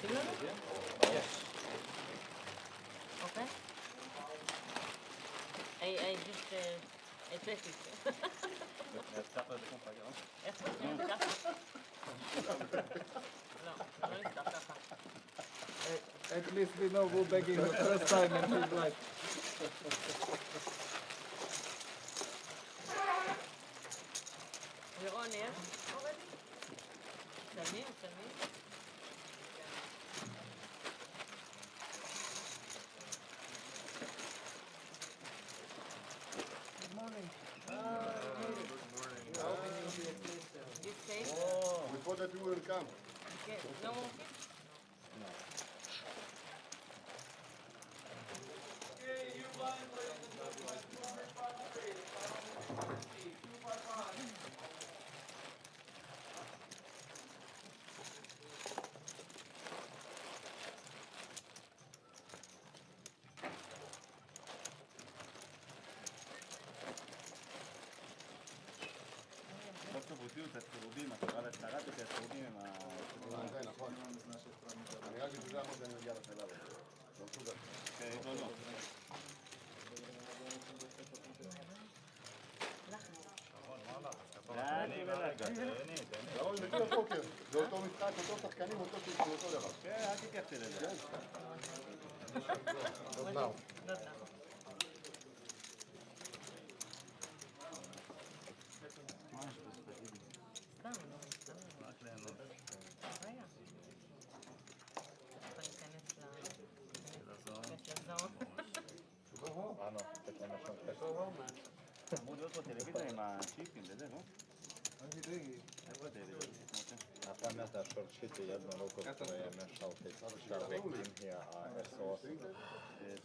עושים לנו? אוקיי. I just I checked it. נפתח לו את זה כמו פגר. איך פותחים ככה? לא, לא נפתח ככה. At least we know who begging the first time in his life. We're on air already? מצלמים. Good morning. You stay? We thought that you will come. Okay. No more kids? סוף סוף הוציאו את הצהובים, קראתי את הצהובים עם ה... זה נכון. אני רק בשביל זה אמרתי שאני מגיע לשאלה הזאת. לא מסוגל. לא. אני מלגה, תהני. למה אני מכיר פוקר? זה אותו משחק, אותו שחקנים, אותו דבר. כן, אל תיקחתי לזה. טוב נאו. מה יש פה? תגידי. סתם. רק ליהנות. בעיה. אתה להיכנס לזון. לזון. אמור להיות פה טלוויזיה עם הצ'יפים וזה, לא? איפה הטלוויזיה? A pamätáš určite jednu ruku, ktoré mešal keď šarvekim hier SOS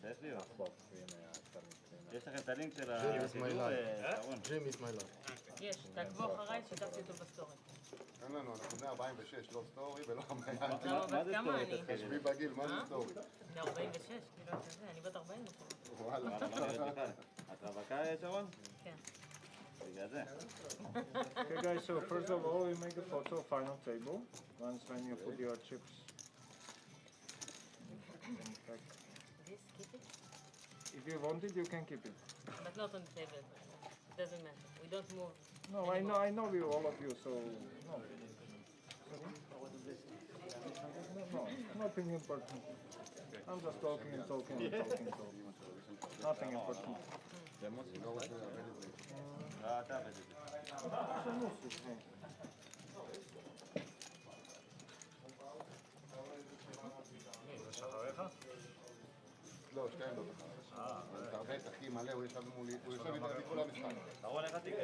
יש לי או? chlop svine a crni svine. יש לכם את הלינק של השידור, שרון? ג'ים איסמאילה. יש, תעקבו אחריי, שיתפתי אותו בסטורי. אין לנו, אנחנו בני 46, לא סטורי ולא המייל. למה, בת כמה אני? תשבי בגיל, מה זה סטורי? בני 46, כאילו את זה, אני בת 40 בכלל. וואלה. את רווקה, שרון? כן. בגלל זה. Okay guys, so first of all we make a photo of final table. Once when you put your chips in fact, This, keep it, if you want it you can keep it. but not on the table. It doesn't matter. We don't move. No, I know you, all of you, so no. No, nothing important. I'm just talking. Nothing important. לא, אתה עבד את זה. זה שחריך? לא, שתיים לא תחת. אתה הרבה תחי מלא, הוא ישב מולי, הוא יושב איתי כל המשחק. שרון, איך התיקה?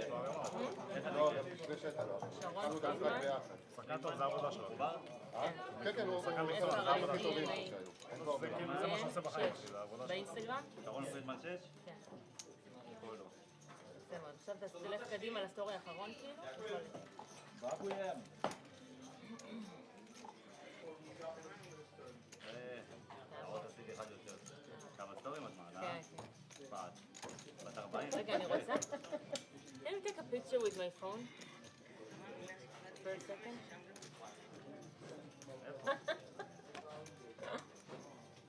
לא, לפני שאתה לא. התחלנו את המשחק ביחד. שחקן טוב, זה העבודה שלו. כן, כן, הוא זה הכי טובים שהיו. אין פה הרבה. זה מה שעושה בחיים שלי, זה העבודה שלו. באינסטגרם? שרון פרידמן 6? כן. פה לא. זה מאוד. עכשיו תלך קדימה לסטורי האחרון כאילו? בבוים. עוד עשיתי אחד יותר. כמה סטורים את מעלה? כן. פעד. בת 40? רגע, אני רוצה? Can you take a picture with my phone? For a second?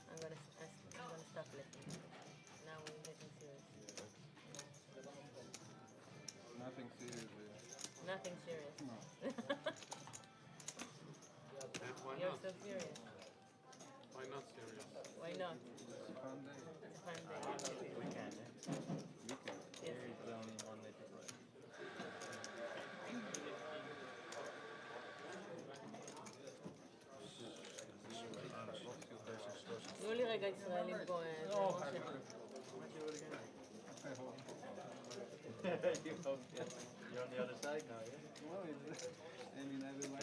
I'm gonna stop listening. Now we're getting serious. Nothing serious. Nothing serious. No. You're so serious. Why not serious? Why not? It's a fun day. It's a fun day. Weekend, eh? Weekend. Yes. There is only one way to play. תנו לי רגע ישראלים פה. You're on the other side now, yeah?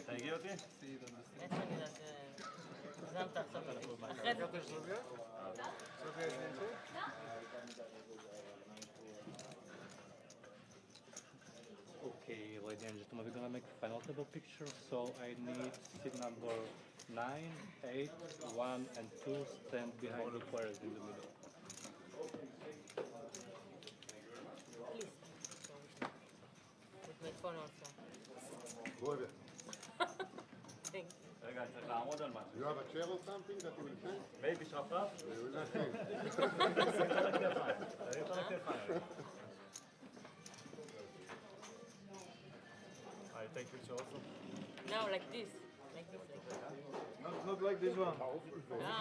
תגיע אותי? איך אני יודעת? זמת עכשיו. אחרי זה תגידי. Okay, ladies and gentlemen, we're gonna make a final table picture, so I need seat number 9, 8, 1, and 2 stand behind the players in the middle. Please. With my phone also. Go ahead. Thank you. רגע, צריך לעמוד על משהו. You have a chair or something that you will take? Maybe שרפרף? You will not take. תרים אותו לכתפיים. תרים אותו לכתפיים. I take picture also. No, like this. Like this, like this. Not like this one. Ah.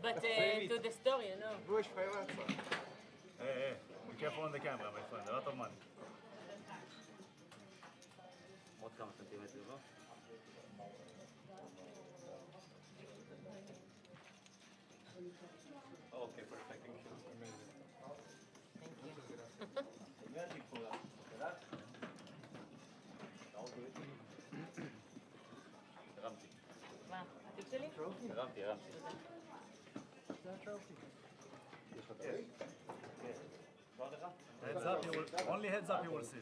But to the story, you know. Hey, be careful on the camera, my friend. A lot of money. עוד כמה סנטימטרים, לא? אוקיי, perfect. Thank you. הרמתי. מה, התיק שלי? הרמתי. Heads up, you will, only heads up you will see.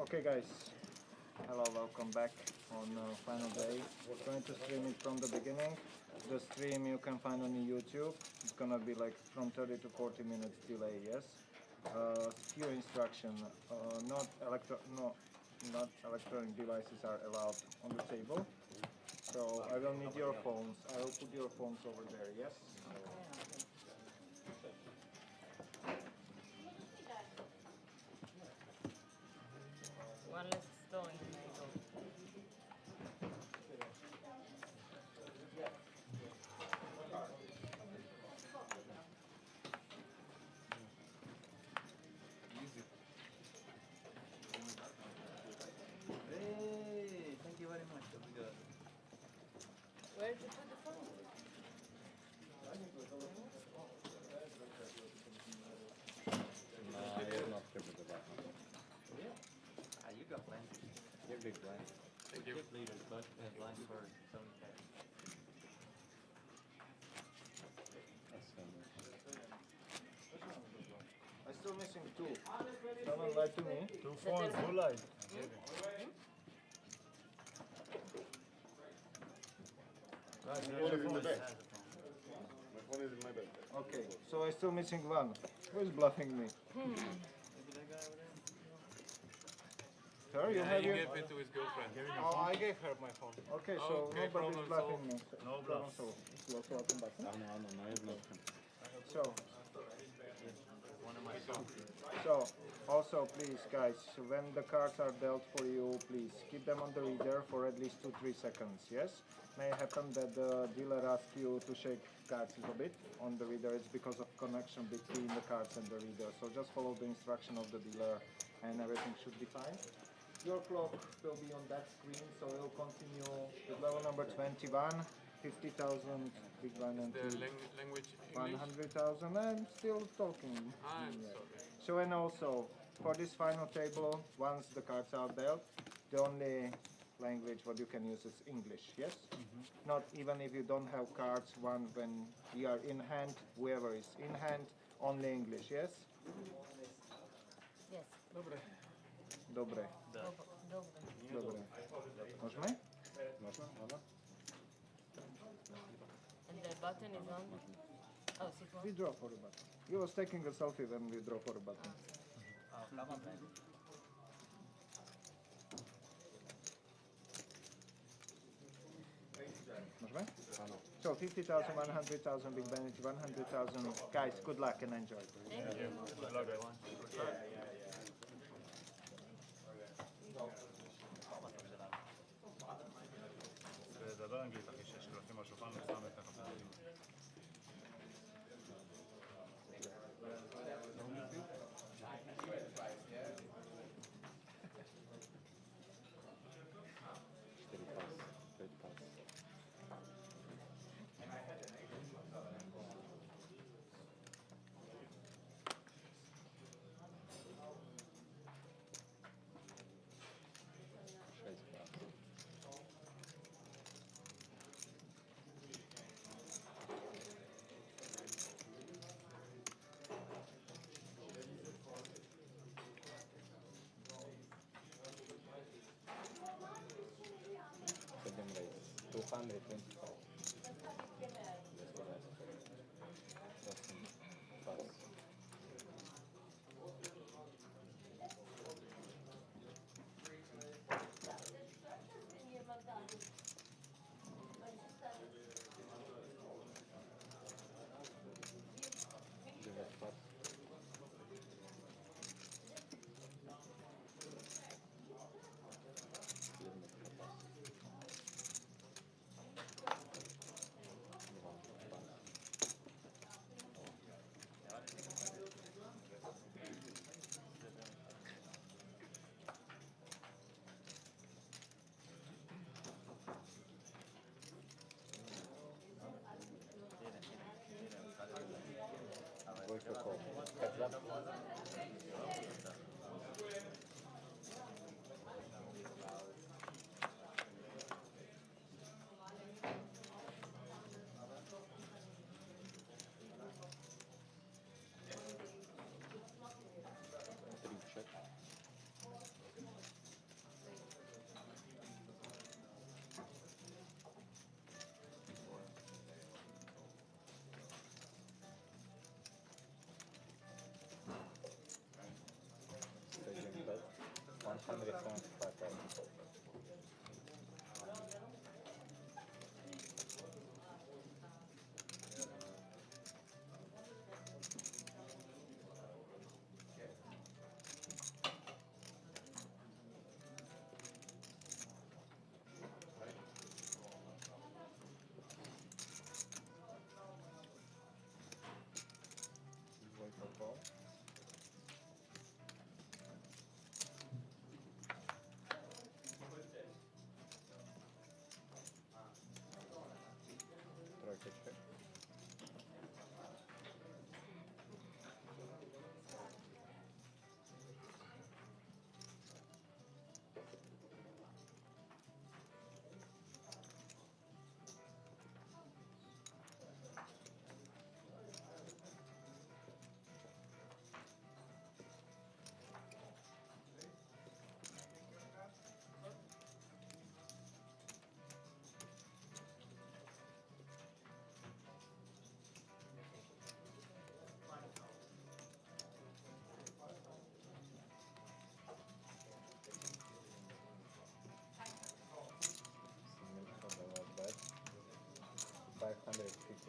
Okay guys, hello, welcome back on final day. We're going to stream it from the beginning. The stream you can find on YouTube. It's gonna be like from 30 to 40 minutes delay, yes? Few instruction, not electronic devices are allowed on the table. So I will need your phones. I will put your phones over there, yes? One less story. Hey, thank you very much. Where did you put the phone? No, you're not here with the button. You got plenty. You're big blind. Thank you. Leaders, but line for 70K. That's so much. I'm still missing two. Someone lied to me. Two phones, who lied? My phone is in the bed. My phone is in my bed. Okay, so I'm still missing one. Who is bluffing me? Sir, you have He your... gave it to his girlfriend. Oh, I gave her my phone. Okay, so Okay, nobody's problem bluffing solved. me. No bluffs. Welcome back. No, you're blocking. So, also please guys, when the cards are dealt for you, please keep them on the reader for at least 2-3 seconds, yes? May happen that the dealer asks you to shake cards a little bit on the reader. It's because of connection between the cards and the reader. So just follow the instruction of the dealer and everything should be fine. Your clock will be on that screen, so we'll continue with level number 21, 50,000, big blind and The two. language English? 100,000. I'm still talking. I'm Yeah. sorry. So, and also for this final table, once the cards are dealt, the only language what you can use is English, yes? Not even if you don't have cards, when we are in hand, whoever is in hand, only English, yes? Yes. Dobre. Dobre. Dobre. Możemy? Można? Dobra? And the button is on. Oh, sit We one. draw for a button. He was taking a selfie when we draw for a button. Oh, come on, man. Możemy? So 50,000, 100,000, big benefit, 100,000. Guys, good luck and enjoy. Thank you. Good luck, everyone. תדבר אנגלית, אחי, שיש קלפים על השולחן ושם את החפים. Second raise. 225. That's what I said. That's in pass.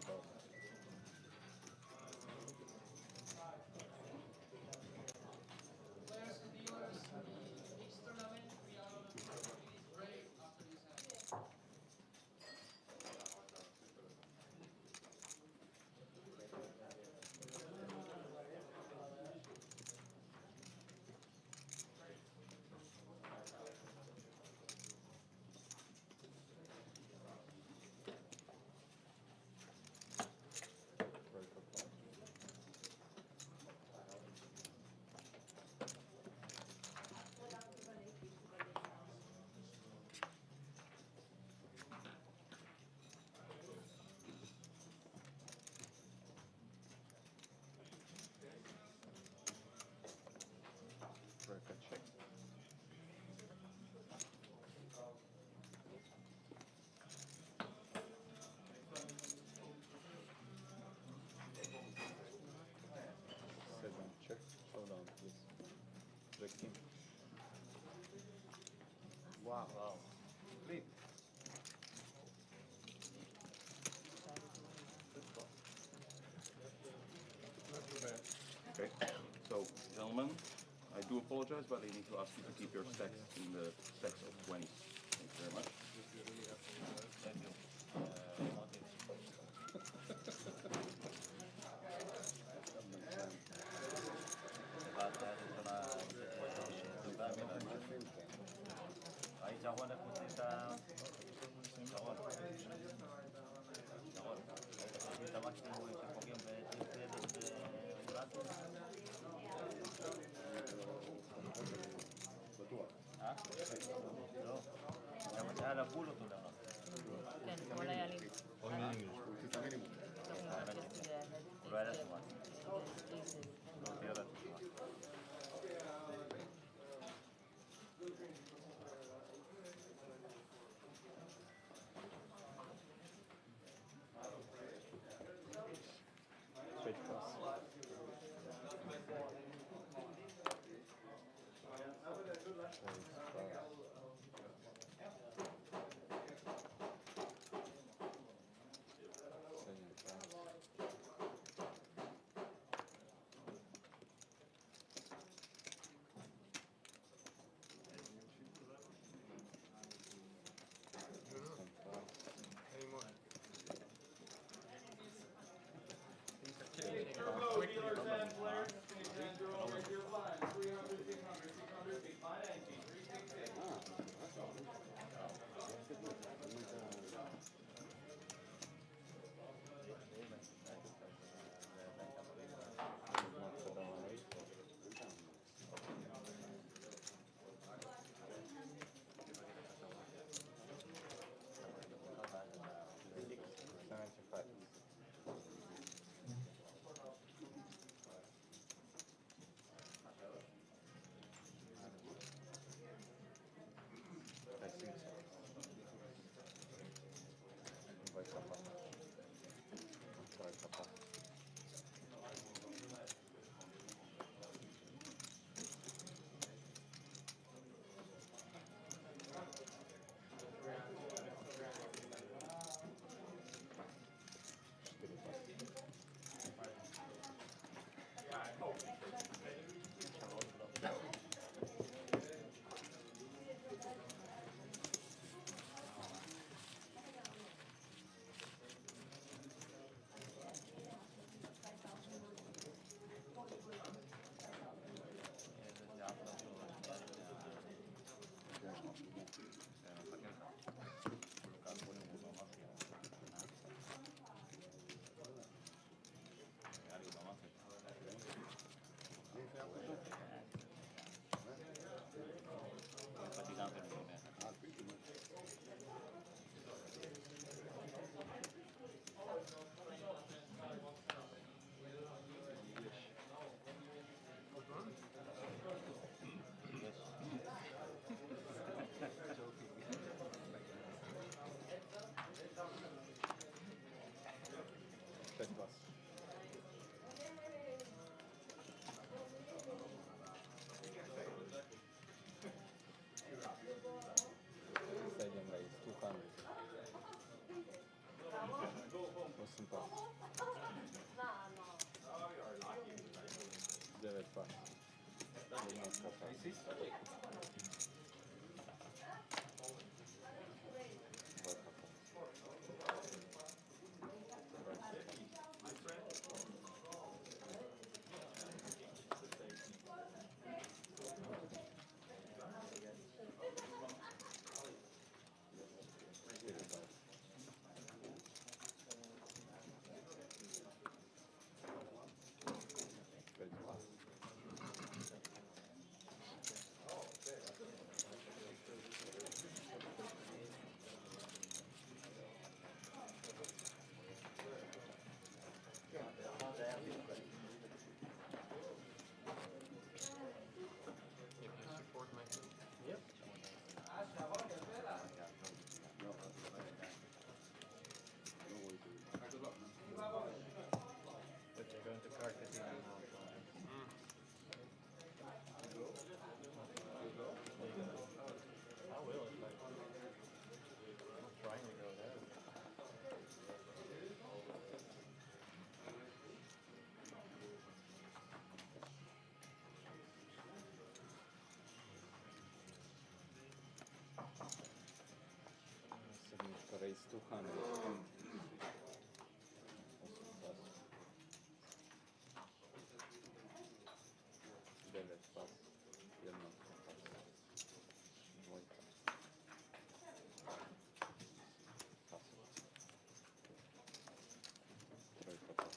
call. Break apart. 7 check. Showdown, please. Jack king. Wow. Flip. Okay, so gentlemen, I do apologize, but I need to ask you to keep your stacks in the stacks of 20s. Thank you very much. Thank you. Aici avem necusita maximul și pogem pe 500 de urate. Ha? Nu. Am înțeles la bulul totdeauna. כן, כל היה לי. לא היה שמעת. לא תהיה לה שמעת. Straight cross. 8 pas. 9 pas. Jednostka pas. Dvojka pas. You can support my team. Yep. But you're going to card the team now. I will if I'm trying to go there. Sedmička raise 200. 9 pas. Jednotka pas. Dvojka. Pas. Trojka pas.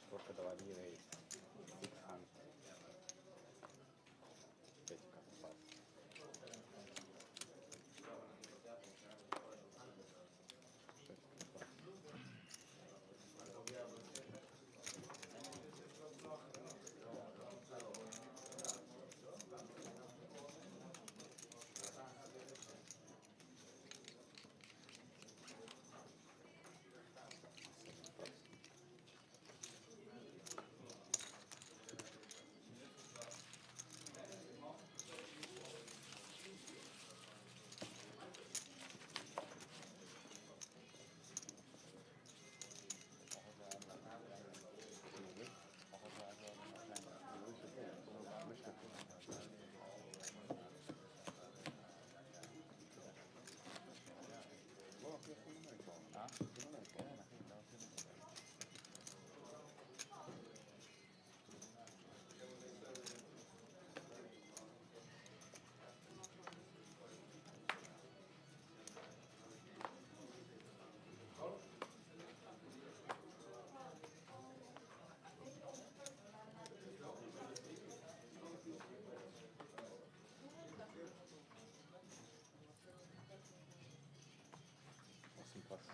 Čtvorka dala výrej 600. Peťka pas. Šestka pas. Pas.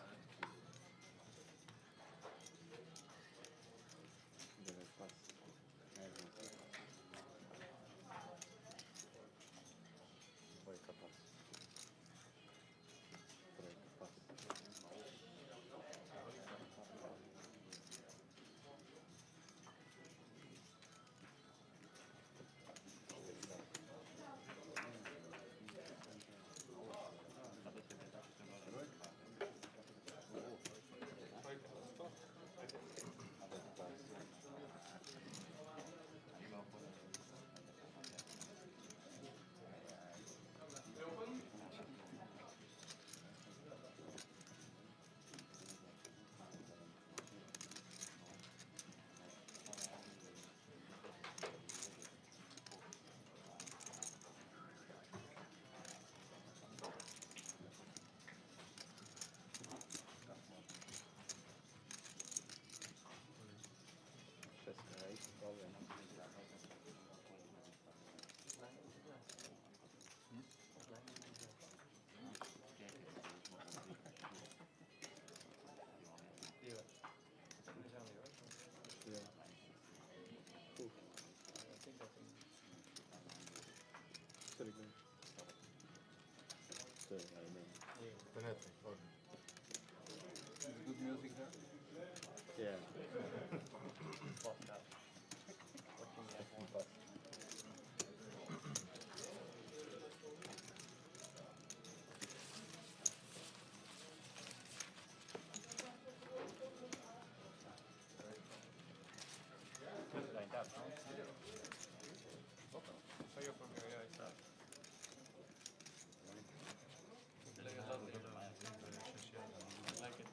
9 pas. Nejednotka. Dvojka pas. Trojka pas. Šestka raise, problem. Yeah. Sorry, go. Penetrate. Is good music there? Yeah. So you're from here, yeah, it's that. I like it.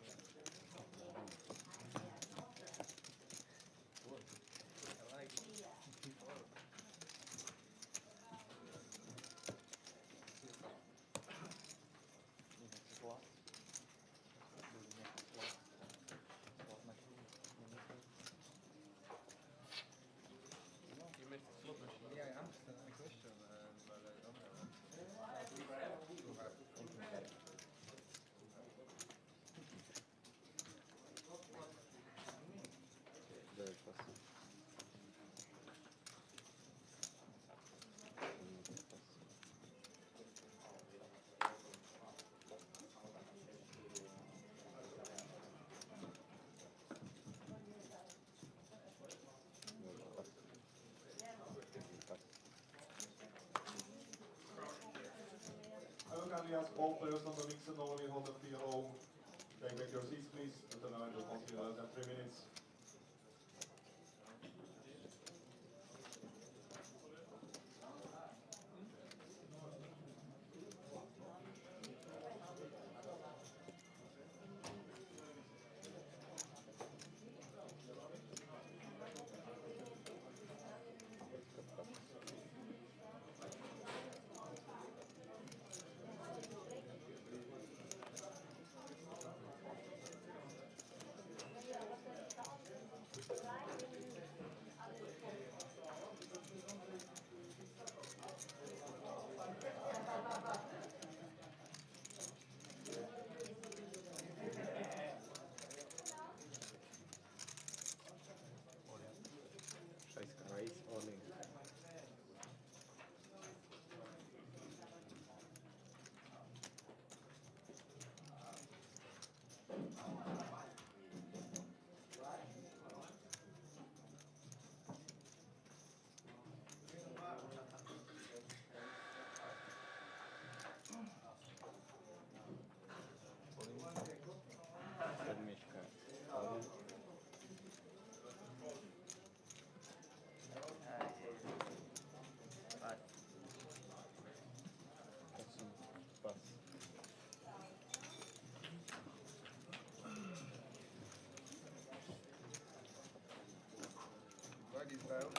You missed the slot machine. Yeah, I understand the question, but I don't know. Very fast. I will kindly ask all players on the mix and only hold the field home. Take back your seats, please. The tournament will continue less than 3 minutes. Race only. Sedmička. Pas. Drag is down.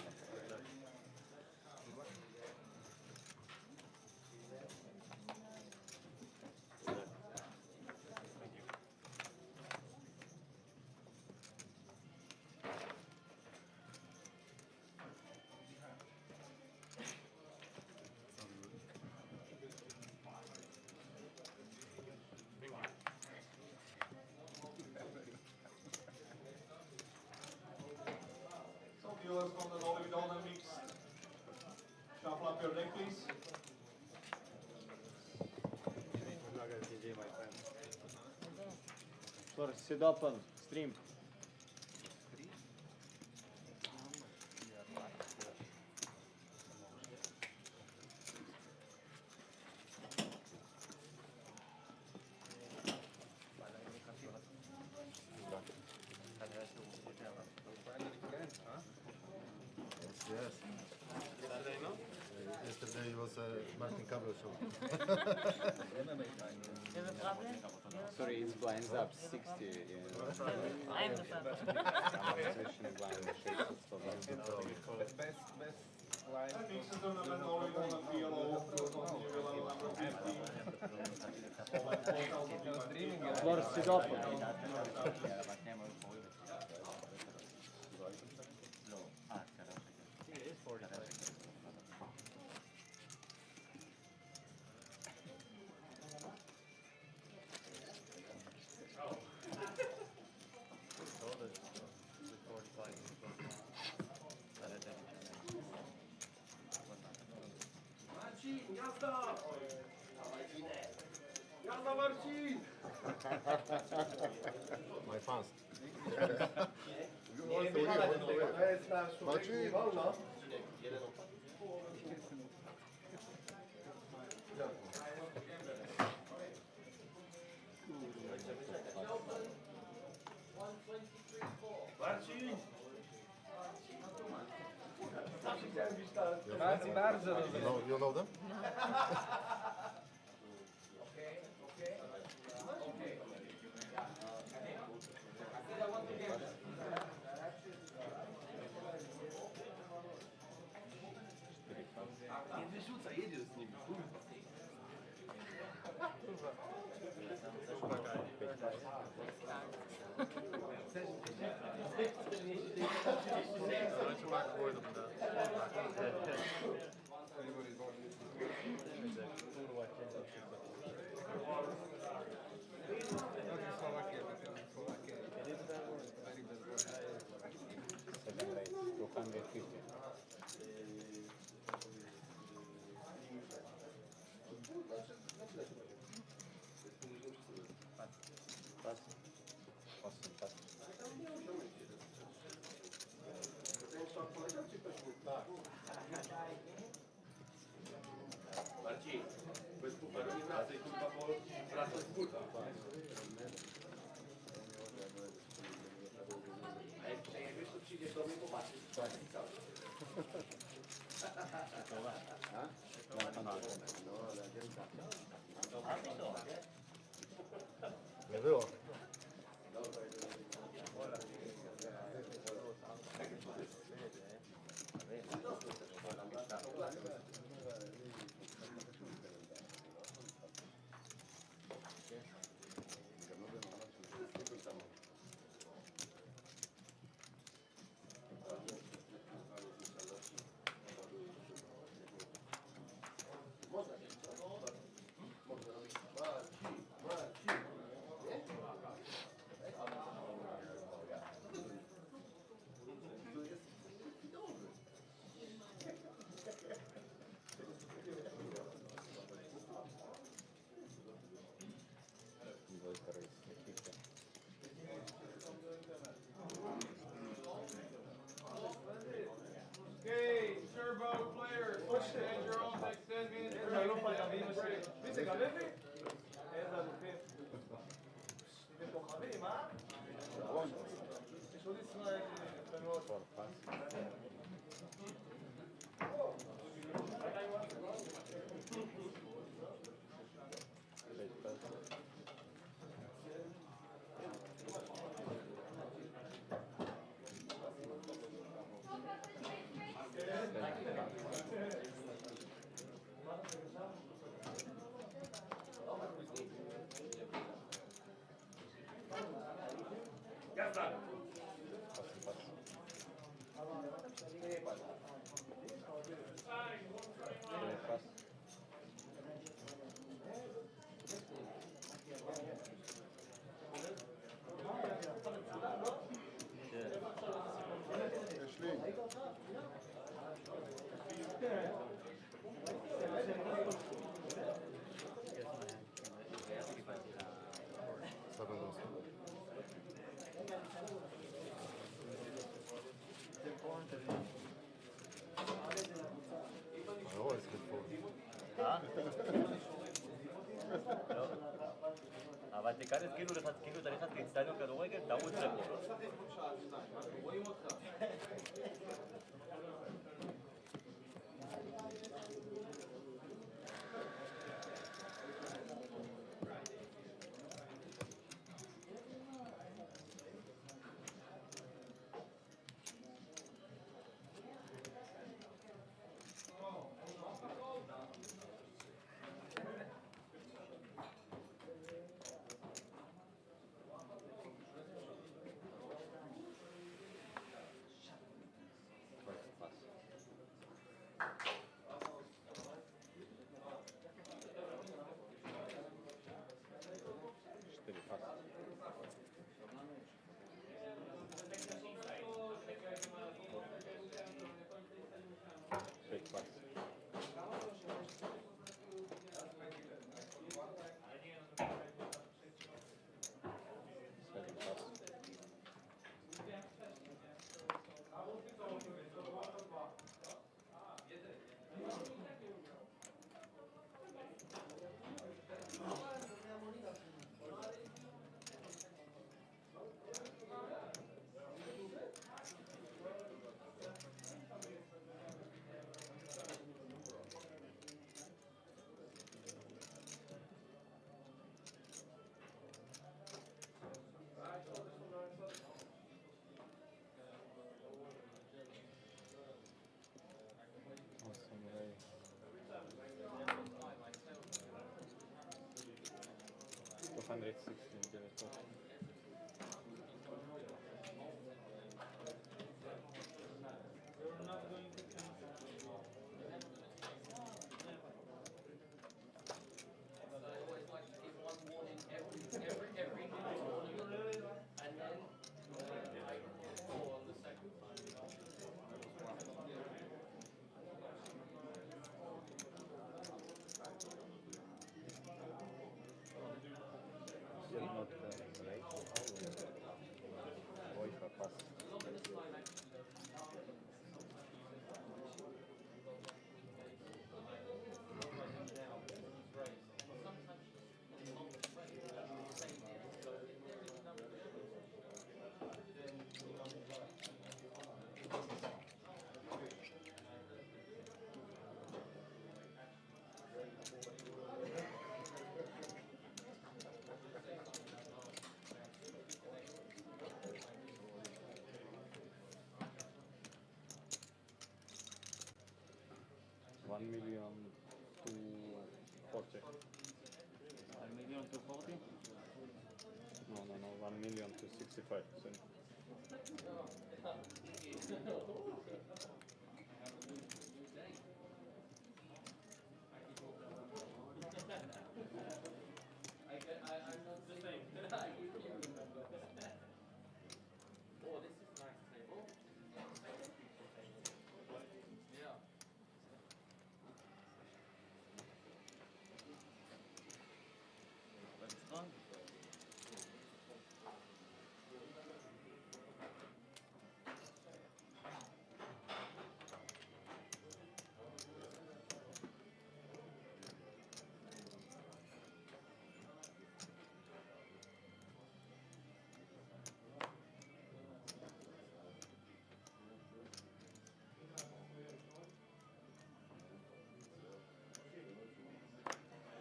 So viewers from the Dolly with all the mix, shuffle up your deck, please. Flor, sit open, stream. Yes. Saturday, no? Yesterday was a Martin Cabral show. You have a problem? Sorry, it blinds up 60. Yeah. I'm the problem. Zwischen blind shades of Best line. And mix the tournament Dolly on the field home. Will continue with level number 15. Streaming, Flor, sit open. My fans. Marcin! You know them? Marcin, bez pucharu nie wracaj, kurwa, bo wracasz z buta. A jak przejebiesz, to przyjdziesz do mnie popatrzeć. Nie było. Okay, turbo players, stand your own next 10 minutes. אבל תיכנס כאילו אתה נכנס לאצטדיון כדורגל, תרוץ לפה. רואים אותך. 16 director. Still not right. Wi-Fi pass. $1 million to 40. 1,240,000? No, 1 million to 65. Sorry. But it's strong.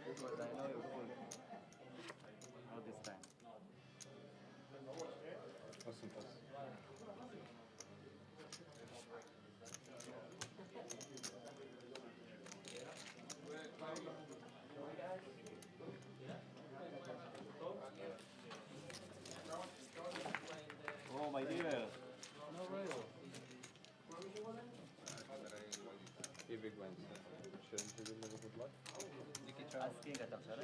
Because I know you hold. Not this time. Awesome pass. Oh, my dear. No rail. He big blinds. Shouldn't he will never good luck? Asking אתה משלם?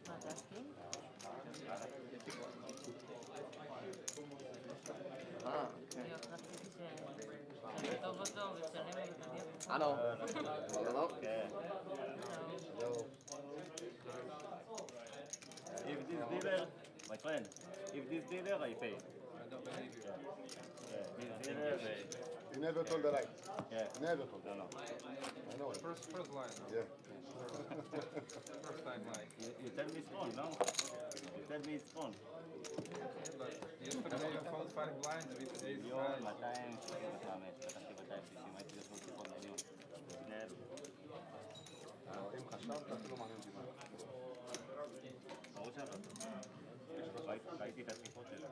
מה, אתה אסכים? להיות רציתי שנכתוב אותו ותשלם לו ותניח. הלו. הלו. כן. If this dealer, my friend, if this dealer, I pay. I don't believe you. Yeah. This dealer, He never told the lie. yeah. Never told. No. I know it. First line. Yeah. First time line. You tell me it's phone, no? You tell me it's phone. But yesterday you found 5 blinds with ace מיליון, high. 265, לקחתי 260, הייתי צריך להוציא עוד מיליון. נהל. אם חשבת, אפילו מעניין אותי. ברור שאתה. ראיתי את השיחות שלה.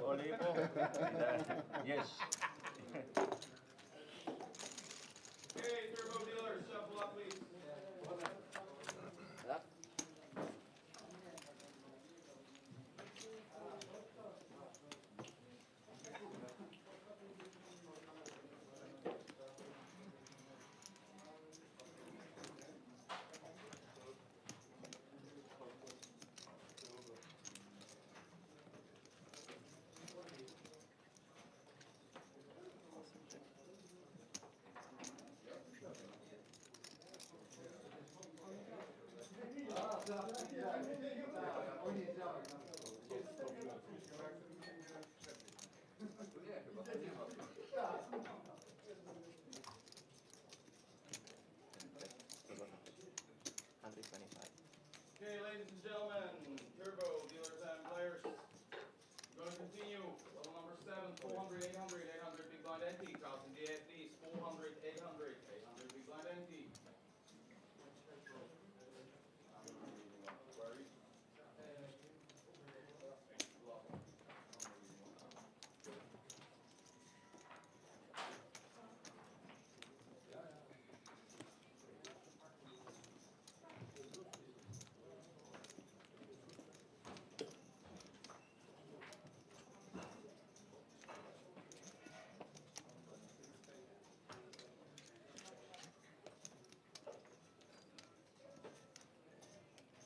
olivo. Yes. Okay, turbo dealer, shuffle up, please. Okay, ladies and gentlemen, turbo dealers and players. We're going to continue. Level number 7, 400, 800, 800 big blind ante. Cards in the please. 400, 800, 800 big blind ante.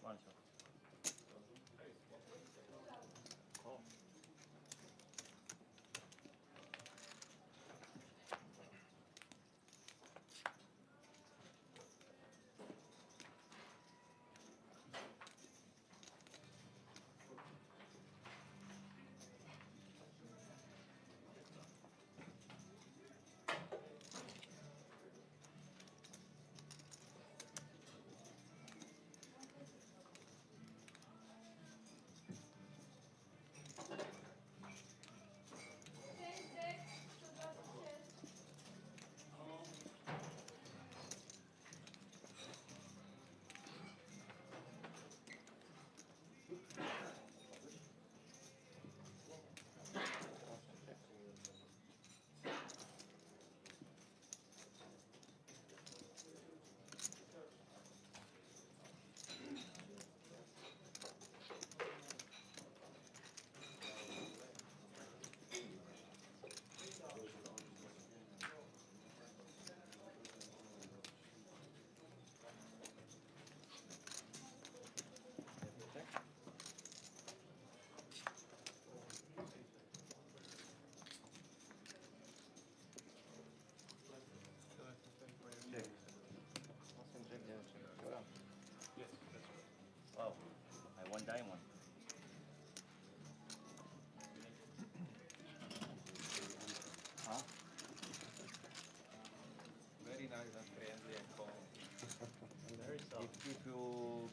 One shot. Wow, I won diamond. Huh? Very nice and friendly and calm. Very soft. If you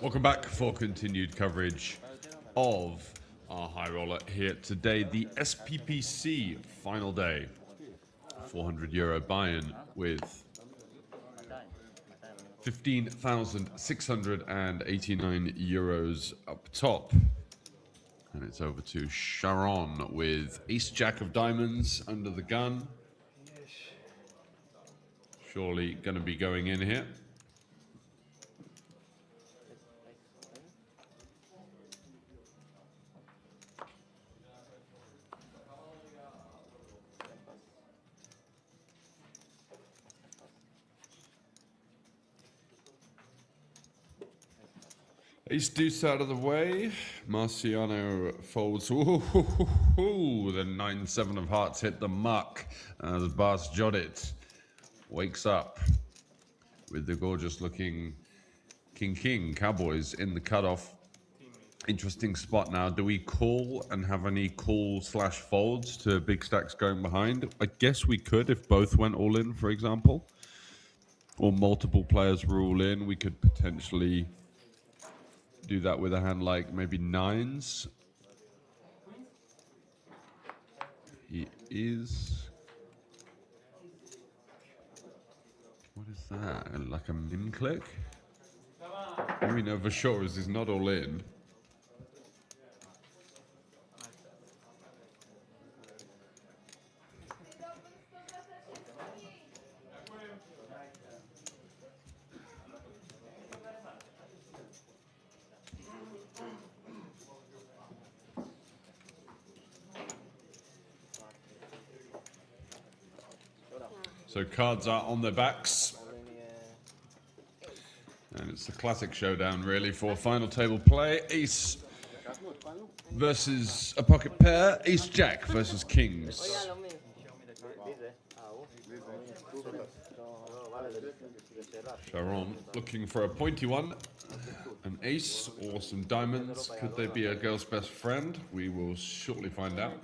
Welcome back for continued coverage of our high roller here today, the SPPC final day. €400 buy-in with 15,689 euros up top. And it's over to Sharon with Ace Jack of Diamonds under the gun. Surely going to be going in here. Ace deuce out of the way. Marciano folds. Ooh, the 9-7 of hearts hit the muck as Bas Jodit wakes up with the gorgeous looking King Cowboys in the cutoff. interesting spot now. Do we call and have any call/folds to big stacks going behind? I guess we could if both went all in, for example, or multiple players were all in. We could potentially do that with a hand like maybe nines. He is. What is that? Like a min click? I mean, no, for sure, as he's not all in. So cards are on their backs. And it's the classic showdown, really, for final table play. Ace versus a pocket pair. Ace-Jack versus Kings. Sharon looking for a pointy one. An ace or some diamonds. Could they be a girl's best friend? We will shortly find out.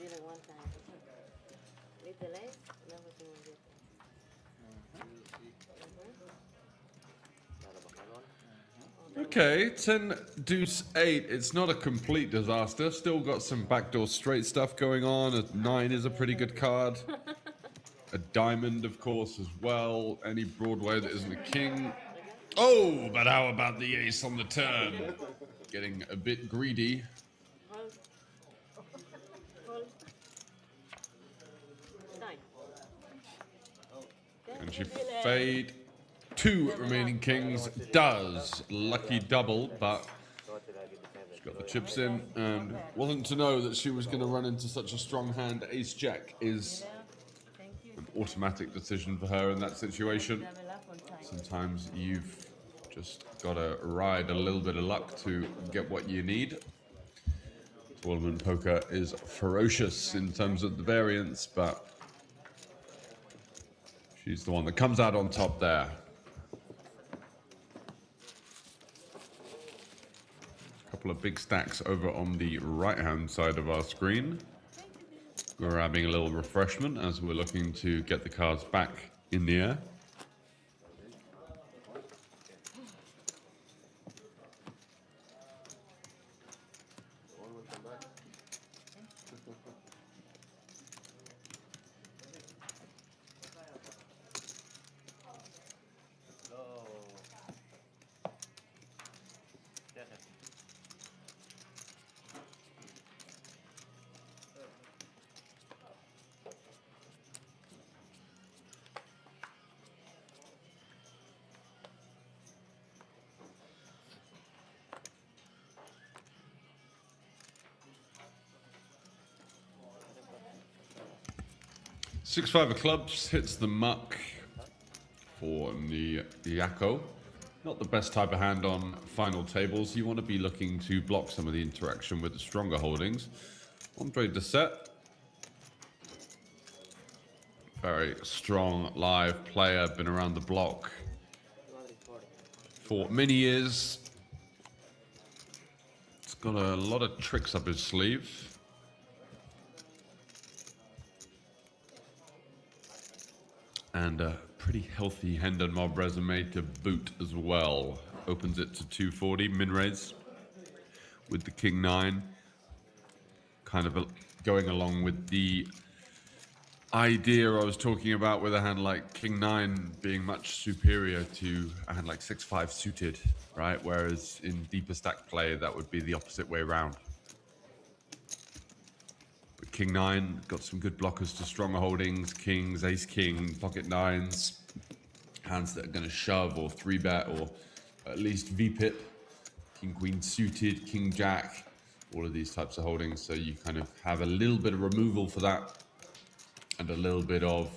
Okay, 10, deuce, 8. It's not a complete disaster. Still got some backdoor straight stuff going on. A 9 is a pretty good card. A diamond, of course, as well. Any Broadway that isn't a king. Oh, but how about the ace on the turn? Getting a bit greedy. And she fade. 2 remaining kings. Does. Lucky double, but she got the chips in and wasn't to know that she was going to run into such a strong hand. Ace-Jack is an automatic decision for her in that situation. Sometimes you've just got to ride a little bit of luck to get what you need. Tournament poker is ferocious in terms of the variance, but she's the one that comes out on top there. Couple of big stacks over on the right-hand side of our screen. We're grabbing a little refreshment as we're looking to get the cards back in the air. Six five of clubs hits the muck for Nyako. Not the best type of hand on final tables. You want to be looking to block some of the interaction with the stronger holdings. Andre Dessert. Very strong live player, been around the block for many years. It's got a lot of tricks up his sleeve. And a pretty healthy hand and mob resume to boot as well. Opens it to 240, min raise with the king 9. Kind of going along with the idea I was talking about with a hand like king 9 being much superior to a hand like 6-5 suited, right? Whereas in deeper stack play, that would be the opposite way around. King 9, got some good blockers to stronger holdings, kings, ace king, pocket 9s, hands that are going to shove or 3-bet or at least VPip, king queen suited, king jack, all of these types of holdings. So you kind of have a little bit of removal for that and a little bit of,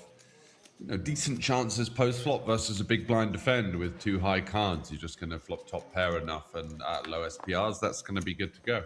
you know, decent chances post flop versus a big blind defend with 2 high cards. You're just going to flop top pair enough, and at low SPRs, that's going to be good to go.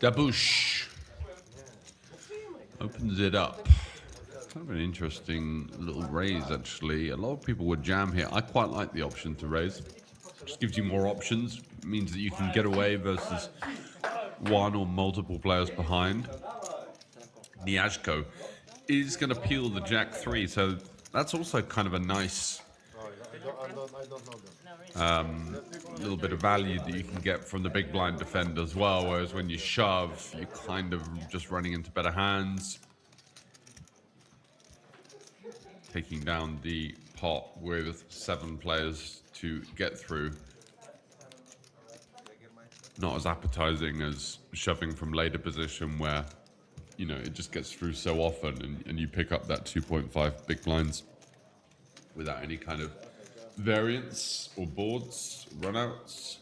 Dabouche opens it up. Kind of an interesting little raise, actually. A lot of people would jam here. I quite like the option to raise. Just gives you more options. It means that you can get away versus one or multiple players behind. Niashko is going to peel the jack 3, so that's also kind of a nice little bit of value that you can get from the big blind defend as well, whereas when you shove, you're kind of just running into better hands. Taking down the pot with 7 players to get through. Not as appetizing as shoving from later position where, you know, it just gets through so often and you pick up that 2.5 big blinds without any kind of variance or boards, runouts.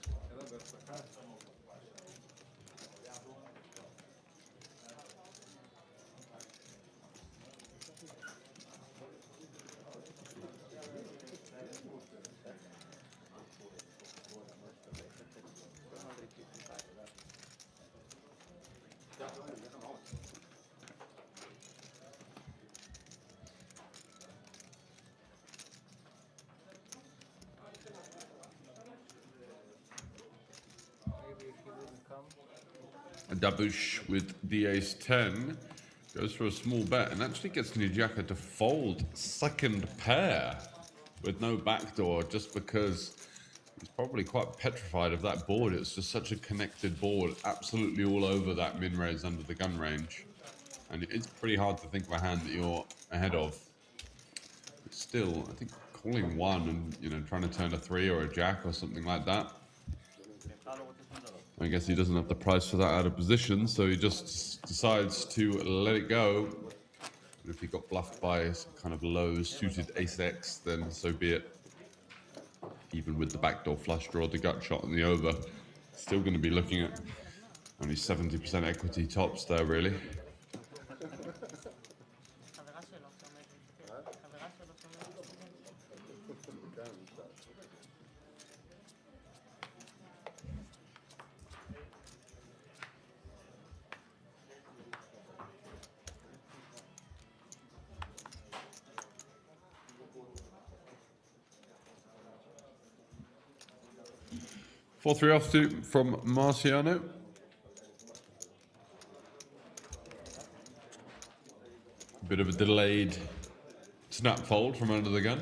Dabouche with the ace 10 goes for a small bet and actually gets Nijaka to fold second pair with no backdoor, just because he's probably quite petrified of that board. It's just such a connected board, absolutely all over that min raise under the gun range, and it's pretty hard to think of a hand that you're ahead of. But still, I think calling one and, you know, trying to turn a 3 or a jack or something like that. I guess he doesn't have the price for that out of position, so he just decides to let it go. And if he got bluffed by some kind of low suited ace-x, then so be it. Even with the backdoor flush draw, the gut shot and the over, still going to be looking at only 70% equity tops there, really. Four 3 offsuit from Marciano. Bit of a delayed snap fold from under the gun.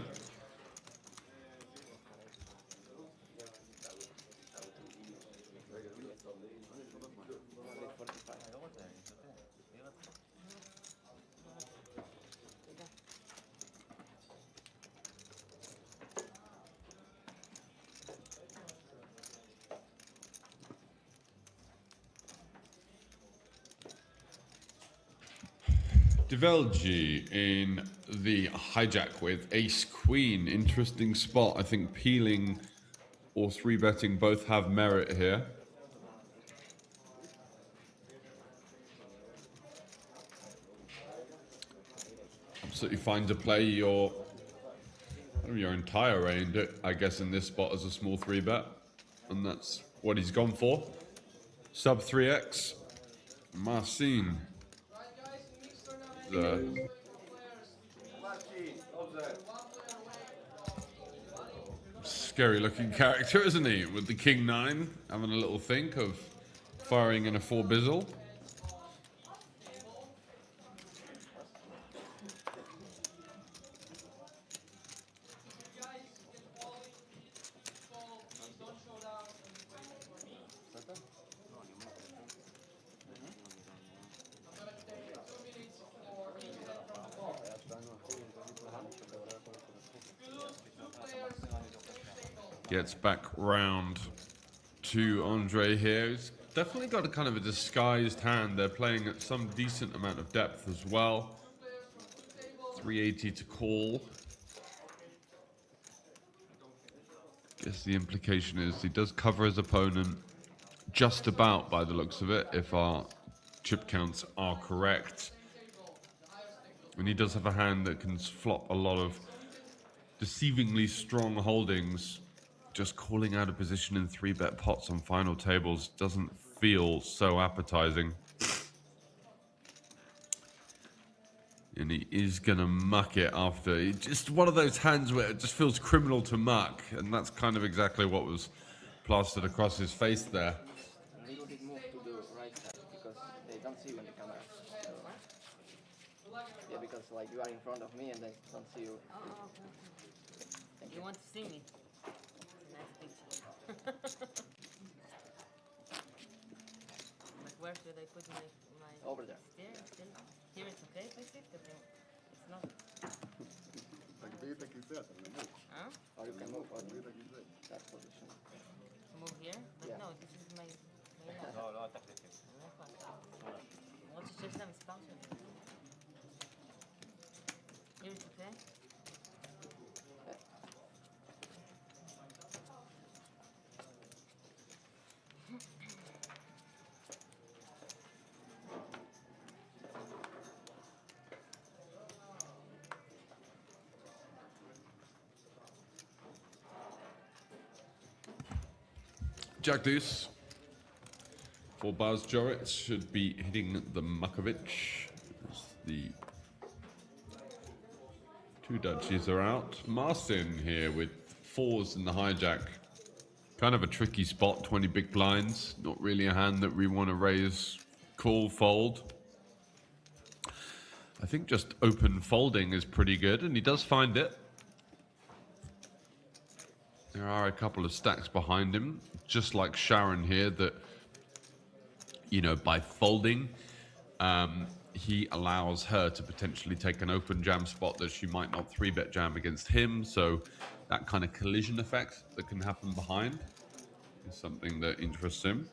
Develgi in the hijack with ace queen. Interesting spot. I think peeling or 3-betting both have merit here. Absolutely fine to play your entire range, I guess, in this spot as a small 3-bet, and that's what he's gone for. Sub 3x. Marcin. Scary looking character, isn't he? With the king 9, having a little think of firing in a 4 bizzle. Gets back round to Andre here. He's definitely got a kind of a disguised hand. They're playing at some decent amount of depth as well. 380 to call. Guess the implication is he does cover his opponent just about, by the looks of it, if our chip counts are correct. And he does have a hand that can flop a lot of deceivingly strong holdings. Just calling out a position in 3-bet pots on final tables doesn't feel so appetizing. And he is going to muck it after. It's just one of those hands where it just feels criminal to muck. And that's kind of exactly what was plastered across his face there. A little bit move to the right side because they don't see you in the camera. So, yeah, because like you are in front of me and they don't see you. Oh, okay. Thank You want to see me? Nice picture. But where should I put my Over there. stairs? Here it's okay if I sit? Because it's not. Huh? Or you can move or that position. Move here? But Yeah. no, this is my left. לא, לא, אתה חושב. left one. למרות שיש להם מספר שלי. Here it's okay? Jack deuce for Baz Joritz should be hitting the Mukovic. The two Dutchies are out. Marcin here with fours in the hijack. Kind of a tricky spot, 20 big blinds. Not really a hand that we want to raise, call, fold. I think just open folding is pretty good, and he does find it. There are a couple of stacks behind him, just like Sharon here, that, you know, by folding, he allows her to potentially take an open jam spot that she might not 3-bet jam against him. So that kind of collision effect that can happen behind is something that interests him.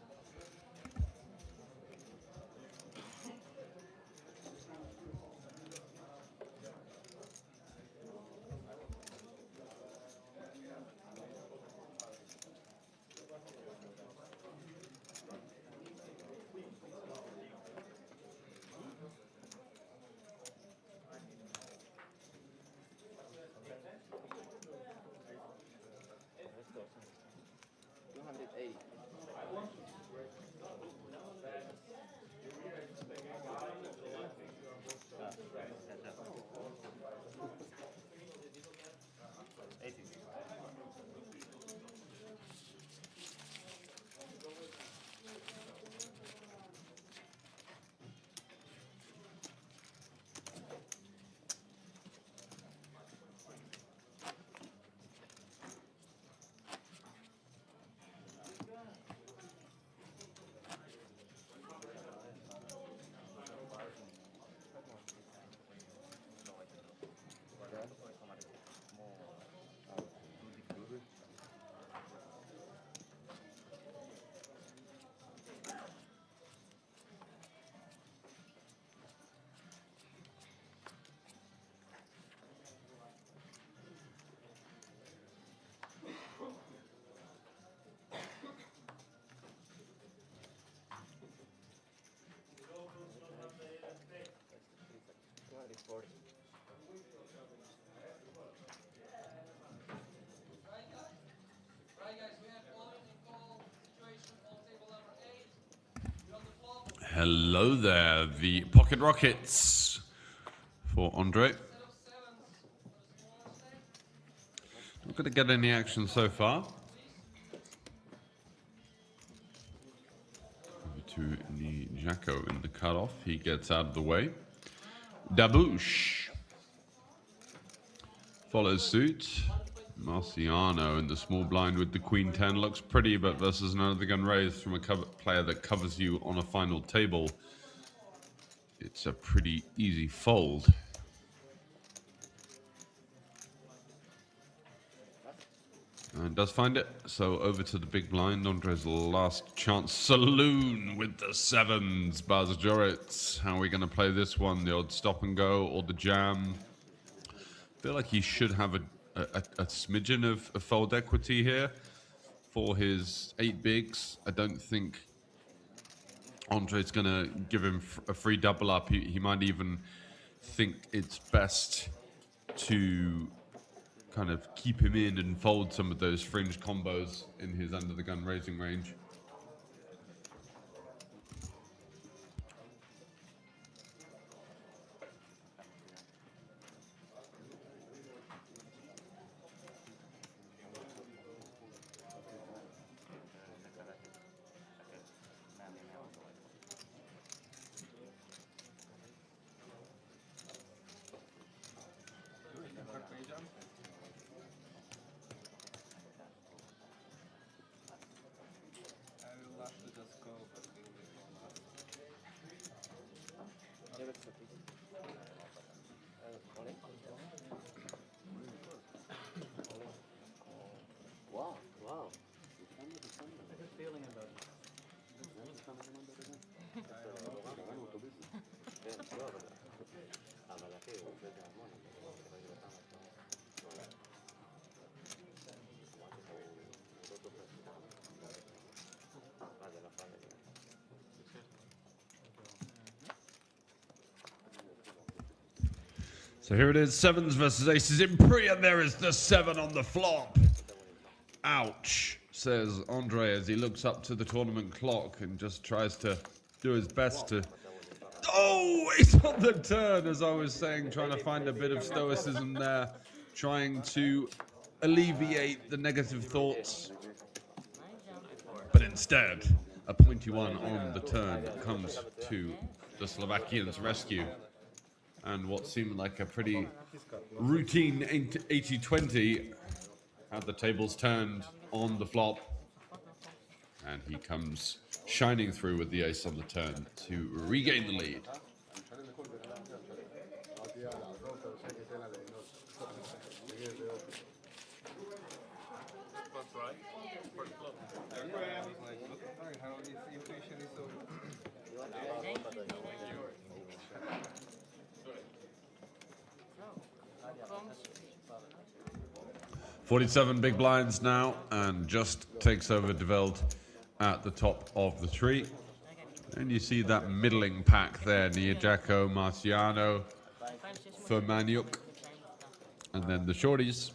Hello there, the Pocket Rockets for Andre. Not going to get any action so far. Over to Nijako in the cutoff. He gets out of the way. Dabouche follows suit. Marciano in the small blind with the Queen 10 looks pretty, but versus another gun raised from a player that covers you on a final table, it's a pretty easy fold. And does find it. So over to the big blind. Andre's last chance saloon with the sevens. Baz Joritz. How are we going to play this one? The odd stop and go or the jam? I feel like he should have a smidgen of fold equity here for his 8 bigs. I don't think Andre's going to give him a free double up. He might even think it's best to kind of keep him in and fold some of those fringe combos in his under the gun raising range. Wow, wow. I have a feeling about it. So here it is, sevens versus aces in pre, and there is the 7 on the flop. Ouch, says Andre as he looks up to the tournament clock and just tries to do his best to... Oh, he's on the turn, as I was saying, trying to find a bit of stoicism there, trying to alleviate the negative thoughts. But instead, a pointy one on the turn comes to the Slovakians' rescue. And what seemed like a pretty routine 80-20 had the tables turned on the flop. And he comes shining through with the ace on the turn to regain the lead. $47 big blinds now, and just takes over Develd at the top of the tree. And you see that middling pack there, Niajako, Marciano, Fermaniuk, and then the shorties,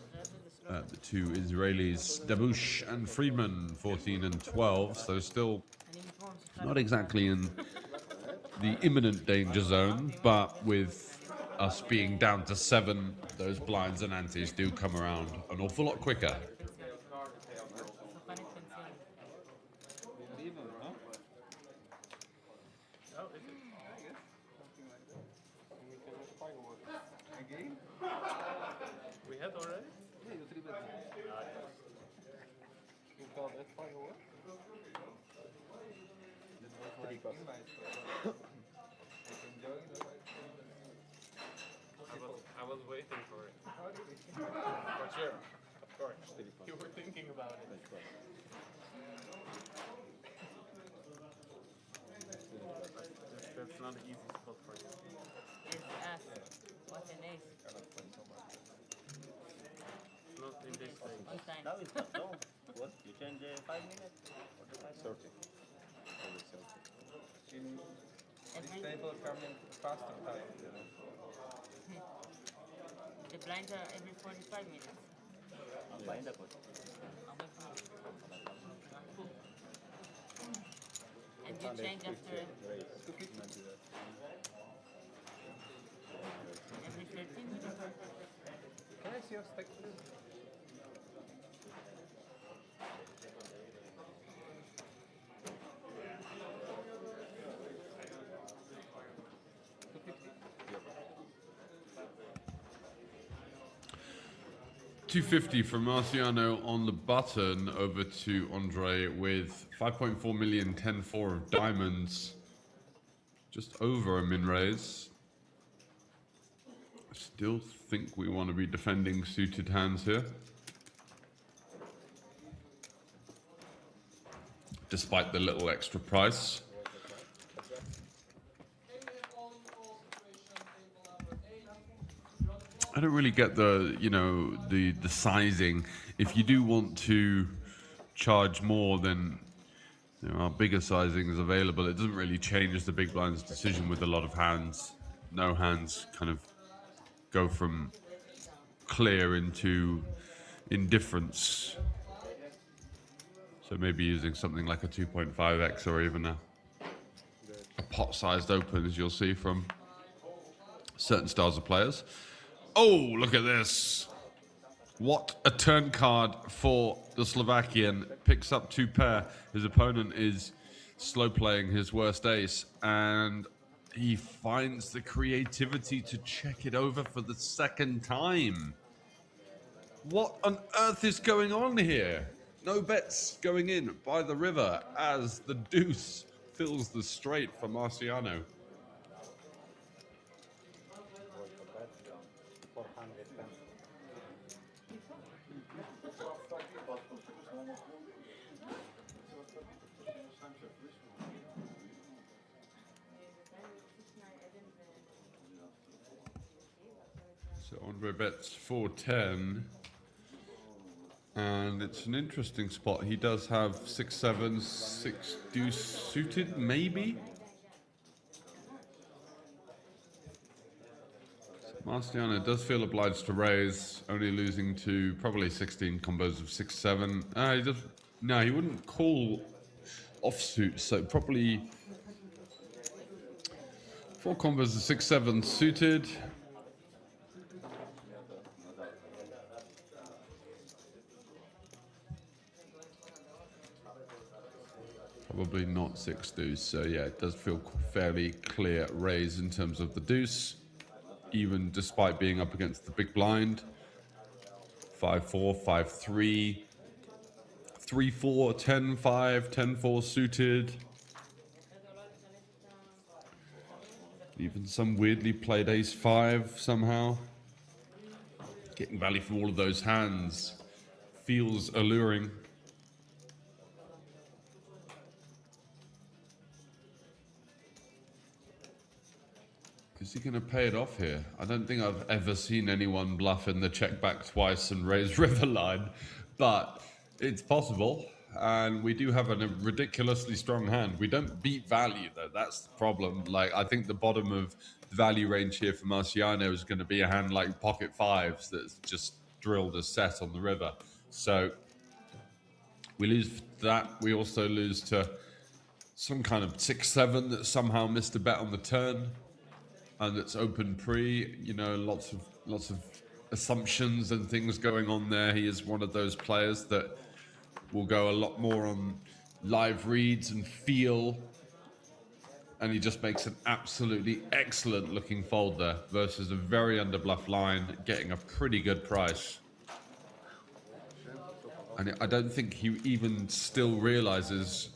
the two Israelis, Dabush and Friedman, 14 and 12, so still not exactly in the imminent danger zone, but with us being down to 7, those blinds and antes do come around an awful lot quicker. We had already? You called it firework? I was waiting for it. For sure, of course. You were thinking about it. That's not an easy spot for you. It's us. What an ace. Not in this stage. On time. Now it's not, no. What? You change 5 minutes? 30. Only 30. In this table coming faster time, you know. The blinds are every 45 minutes. I'm buying the coach. And you change after every 13 minutes. Can I see your stack, please? $250 from Marciano on the button over to Andre with 5.4 million, 10-4 of diamonds. Just over a min raise. I still think we want to be defending suited hands here. Despite the little extra price. I don't really get the, you know, the sizing. If you do want to charge more, then there are bigger sizings available. It doesn't really change the big blind's decision with a lot of hands. No hands kind of go from clear into indifference. So maybe using something like a 2.5x or even a pot-sized open, as you'll see from certain styles of players. Oh, look at this. What a turn card for the Slovakian. Picks up 2 pair. His opponent is slow playing his worst ace, and he finds the creativity to check it over for the second time. What on earth is going on here? No bets going in by the river as the deuce fills the straight for Marciano. So Andre bets 410. And it's an interesting spot. He does have 6-7, 6 deuce suited, maybe? Marciano does feel obliged to raise, only losing to probably 16 combos of 6-7. He does. No, he wouldn't call offsuit, so probably 4 combos of 6-7 suited. Probably not 6 deuce, so yeah, it does feel fairly clear raise in terms of the deuce, even despite being up against the big blind. 5-4, 5-3, 3-4, 10-5, 10-4 suited. Even some weirdly played ace-5 somehow. Getting value from all of those hands feels alluring. Is he going to pay it off here? I don't think I've ever seen anyone bluff in the check back twice and raise river line, but it's possible. And we do have a ridiculously strong hand. We don't beat value though. That's the problem. Like, I think the bottom of the value range here for Marciano is going to be a hand like pocket fives that's just drilled a set on the river. So we lose that. We also lose to some kind of 6-7 that somehow missed a bet on the turn. And it's open pre, you know, lots of assumptions and things going on there. He is one of those players that will go a lot more on live reads and feel. And he just makes an absolutely excellent looking fold there versus a very underbluff line, getting a pretty good price. And I don't think he even still realizes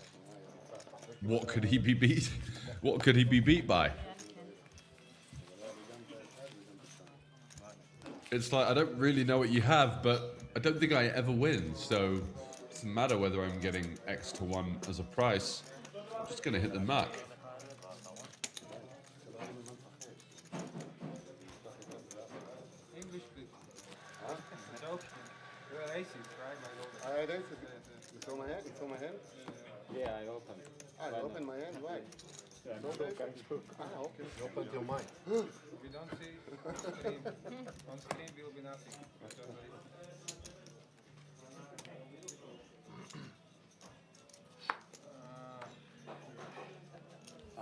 what could he be beat? What could he be beat by? It's like, I don't really know what you have, but I don't think I ever win. So it doesn't matter whether I'm getting X to 1 as a price. I'm just going to hit the muck. English, please. Huh? You're aces, right? I had aces. You saw my hand? You saw my hand? Yeah, I opened. I opened my hand, why? Yeah, No, okay. okay. You opened your mind. We don't see on screen. On screen will be nothing.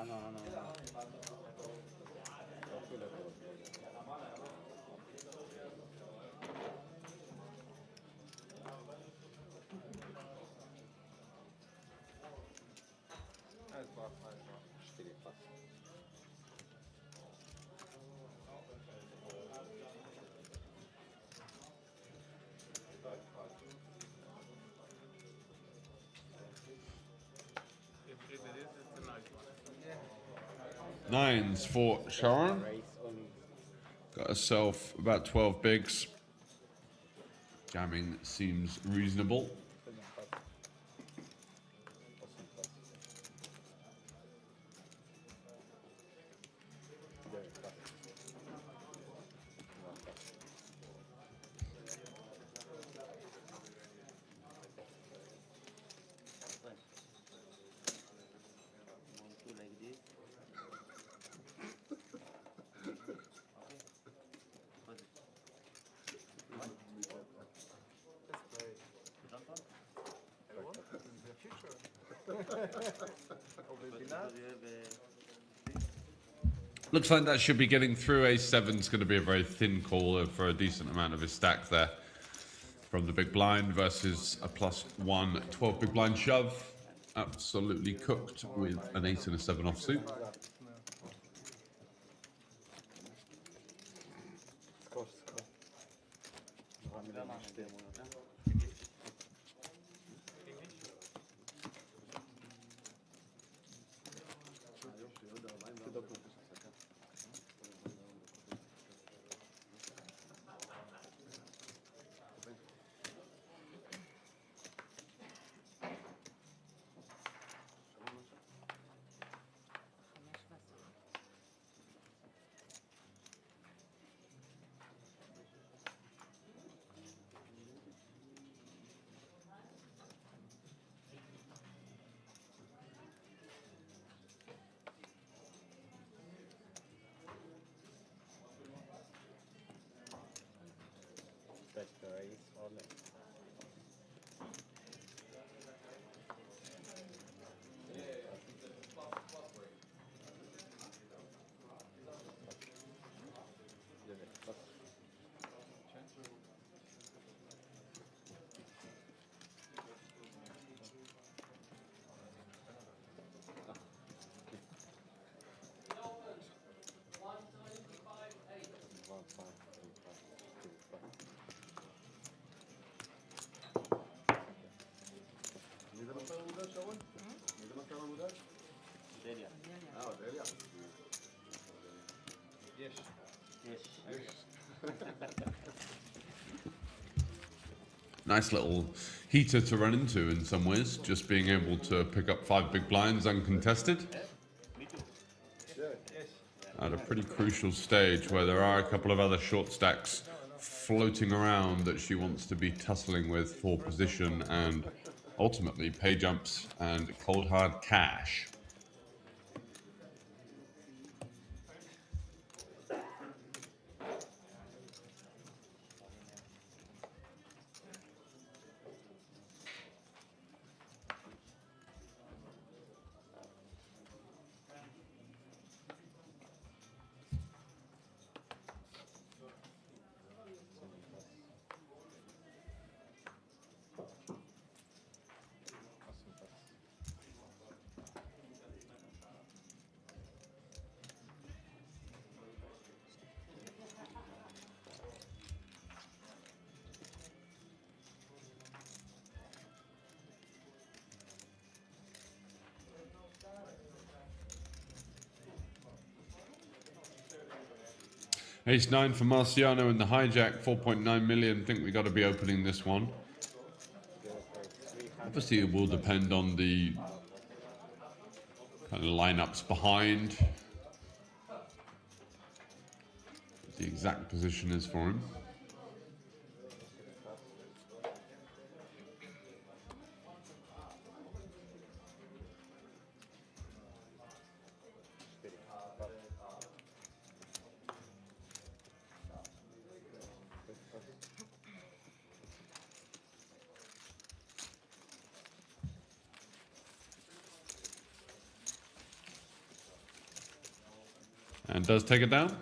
No. Nines for Sharon. Got herself about 12 bigs. Jamming seems reasonable. Looks like that should be getting through. A7 is going to be a very thin call for a decent amount of his stack there from the big blind versus a +1 12 big blind shove. Absolutely cooked with an 8 and a 7 offsuit. Nice little heater to run into in some ways, just being able to pick up 5 big blinds uncontested at a pretty crucial stage where there are a couple of other short stacks floating around that she wants to be tussling with for position and ultimately pay jumps and cold hard cash. Ace-9 for Marciano in the hijack, 4.9 million. Think we got to be opening this one. Obviously, it will depend on the kind of lineups behind. What the exact position is for him. And does take it down.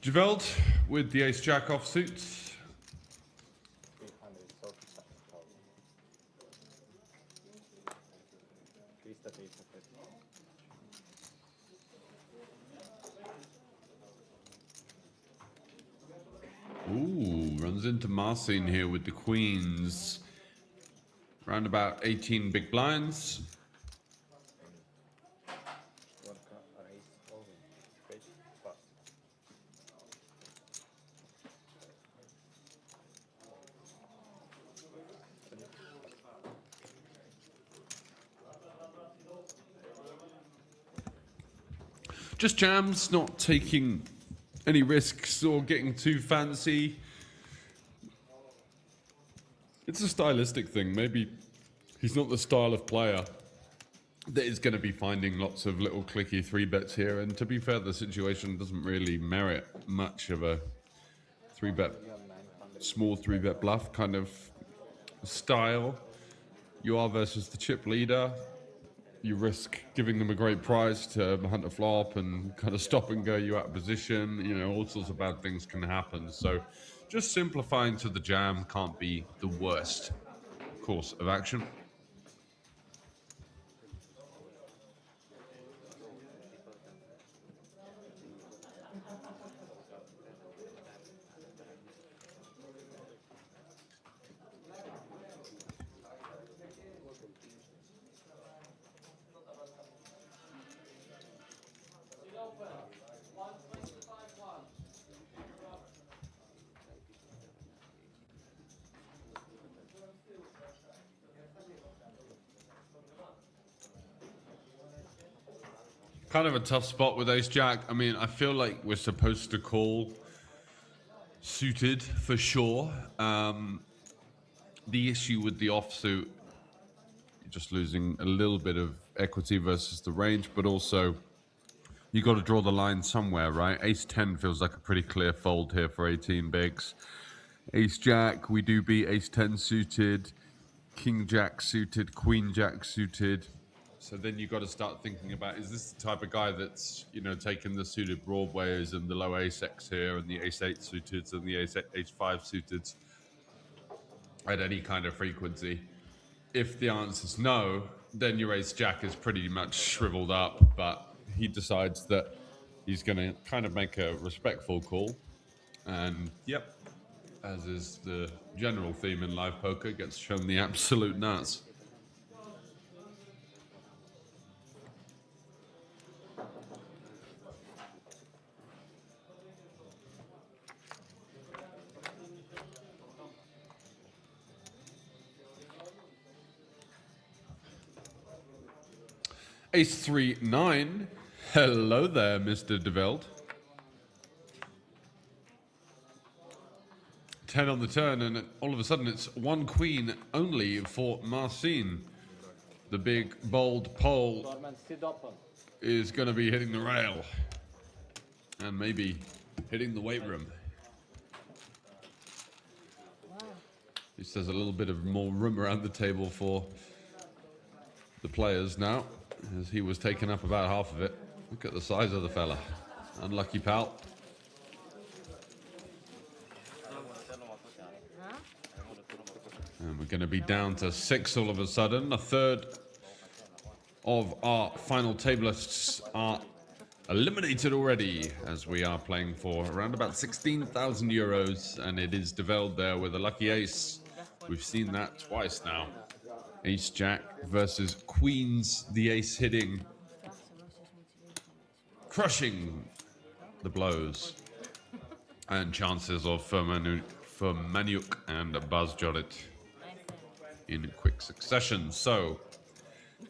Javeld with the ace-jack offsuit. Ooh, runs into Marcin here with the queens. Round about 18 big blinds. just jams, not taking any risks or getting too fancy. It's a stylistic thing. Maybe he's not the style of player that is going to be finding lots of little clicky 3-bets here. And to be fair, the situation doesn't really merit much of a 3-bet, small 3-bet bluff kind of style. You are versus the chip leader. You risk giving them a great prize to hunt a flop and kind of stop and go you out of position. You know, all sorts of bad things can happen. So just simplifying to the jam can't be the worst course of action. Kind of a tough spot with ace jack. I mean, I feel like we're supposed to call suited for sure. The issue with the offsuit, you're just losing a little bit of equity versus the range, but also you got to draw the line somewhere, right? Ace 10 feels like a pretty clear fold here for 18 bigs. Ace jack, we do beat ace 10 suited, king jack suited, queen jack suited. So then you've got to start thinking about, is this the type of guy that's, you know, taking the suited broadways and the low ace X here and the ace 8 suited and the ace 5 suited at any kind of frequency? If the answer's no, then your ace jack is pretty much shriveled up, but he decides that he's going to kind of make a respectful call. And yep, as is the general theme in live poker, gets shown the absolute nuts. Ace 3-9. Hello there, Mr. DeVeld. 10 on the turn, and all of a sudden it's one queen only for Marcin. The big, bold pole is going to be hitting the rail. And maybe hitting the weight room. This has a little bit of more room around the table for the players now, as he was taking up about half of it. Look at the size of the fella. Unlucky pal. And we're going to be down to 6 all of a sudden. A third of our final tablists are eliminated already, as we are playing for around about 16,000 euros, and it is DeVeld there with a lucky ace. We've seen that twice now. Ace jack versus queens, the ace hitting, crushing the blows, and chances of Maniuk and Buzz Jodit in quick succession. So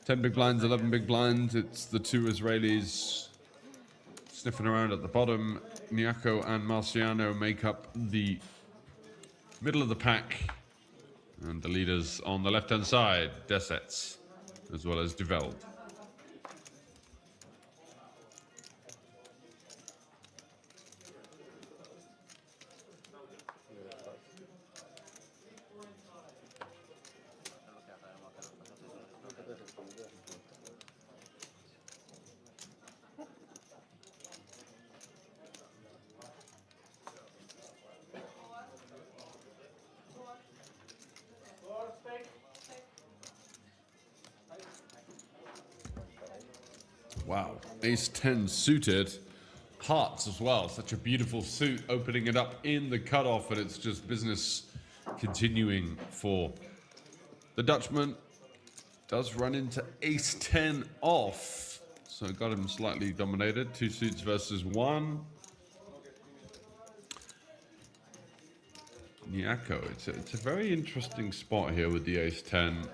10 big blinds, 11 big blinds. It's the two Israelis sniffing around at the bottom. Nyako and Marciano make up the middle of the pack. And the leaders on the left-hand side, Desets, as well as DeVeld. Wow, ace 10 suited, hearts as well. Such a beautiful suit, opening it up in the cutoff, and it's just business continuing for the Dutchman. Does run into ace 10 off, so got him slightly dominated. 2 suits versus 1. Nyako, it's a very interesting spot here with the ace 10.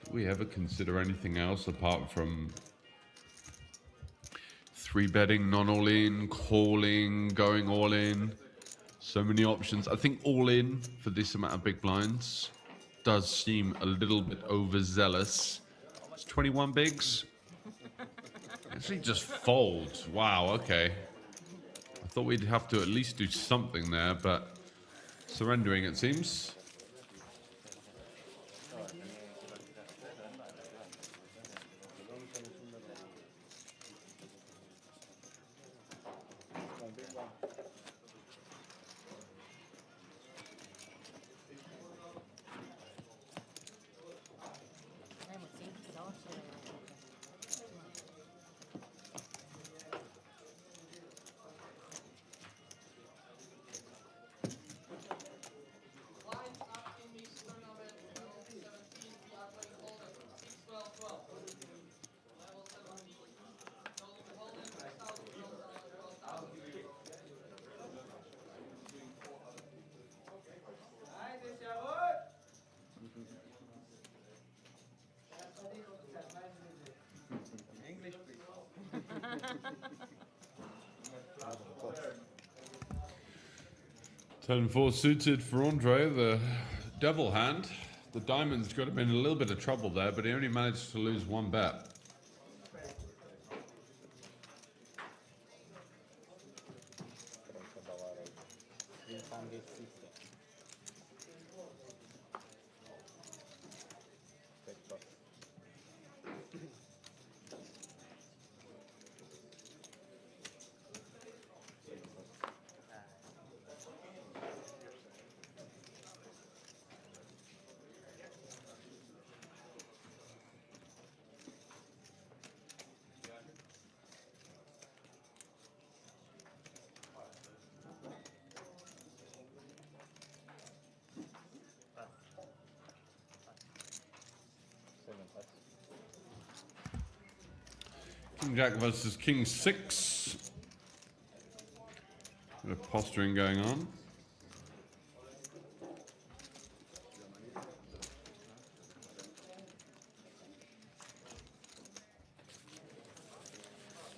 Do we ever consider anything else apart from Three betting, non all in, calling, going all in. So many options. I think all in for this amount of big blinds does seem a little bit overzealous. It's 21 bigs. Actually just folds. Wow, okay. I thought we'd have to at least do something there, but surrendering it seems. English, please. 10-4 suited for Andre, the devil hand. The diamond's got him in a little bit of trouble there, but he only managed to lose one bet. King Jack versus King 6. Bit of posturing going on.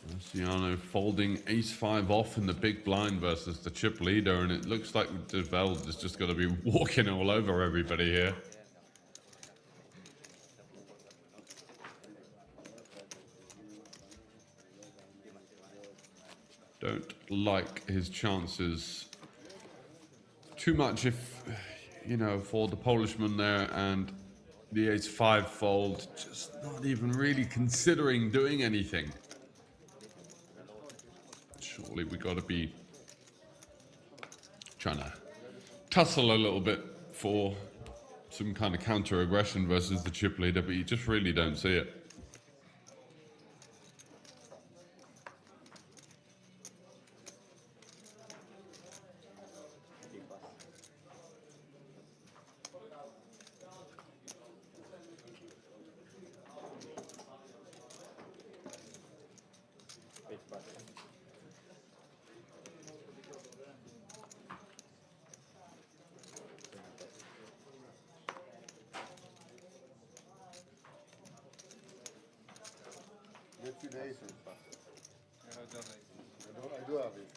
Marciano folding ace-5 off in the big blind versus the chip leader, and it looks like Develd is just going to be walking all over everybody here. Don't like his chances too much if, you know, for the Polishman there and the ace-5 fold, just not even really considering doing anything. Surely we got to be trying to tussle a little bit for some kind of counter-aggression versus the chip leader, but you just really don't see it. Let's see the aces. I do have it.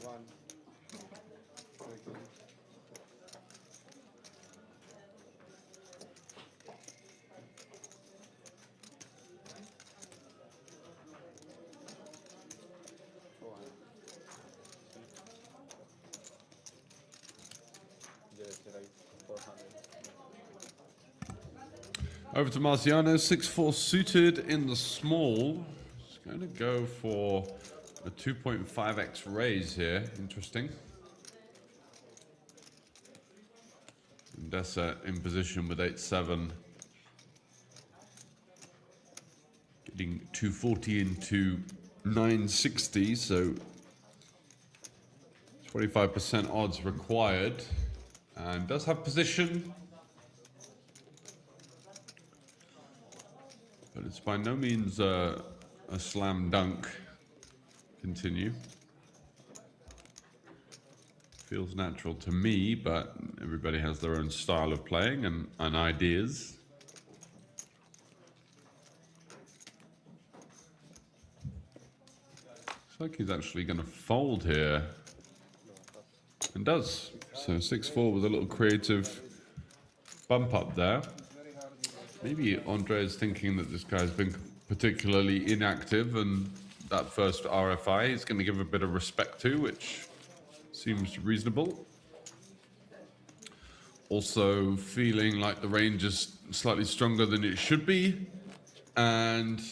One. Second. Over to Marciano, 6-4 suited in the small. He's going to go for a 2.5x raise here. Interesting. Dessa in position with 8-7. Getting 240 into 960, so 25% odds required. And does have position. But it's by no means a slam dunk. Continue. Feels natural to me, but everybody has their own style of playing and ideas. like he's actually going to fold here. And does. So 6-4 with a little creative bump up there. Maybe Andre is thinking that this guy's been particularly inactive and that first RFI is going to give a bit of respect to, which seems reasonable. Also feeling like the range is slightly stronger than it should be and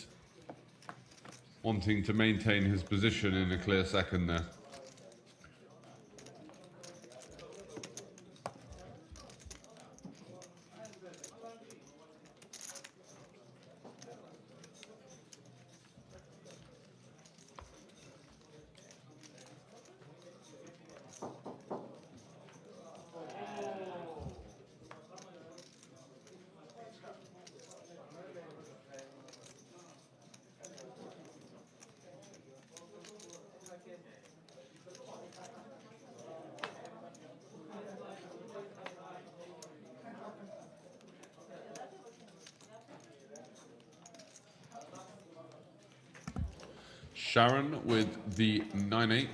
wanting to maintain his position in a clear second there. Sharon with the 9-8.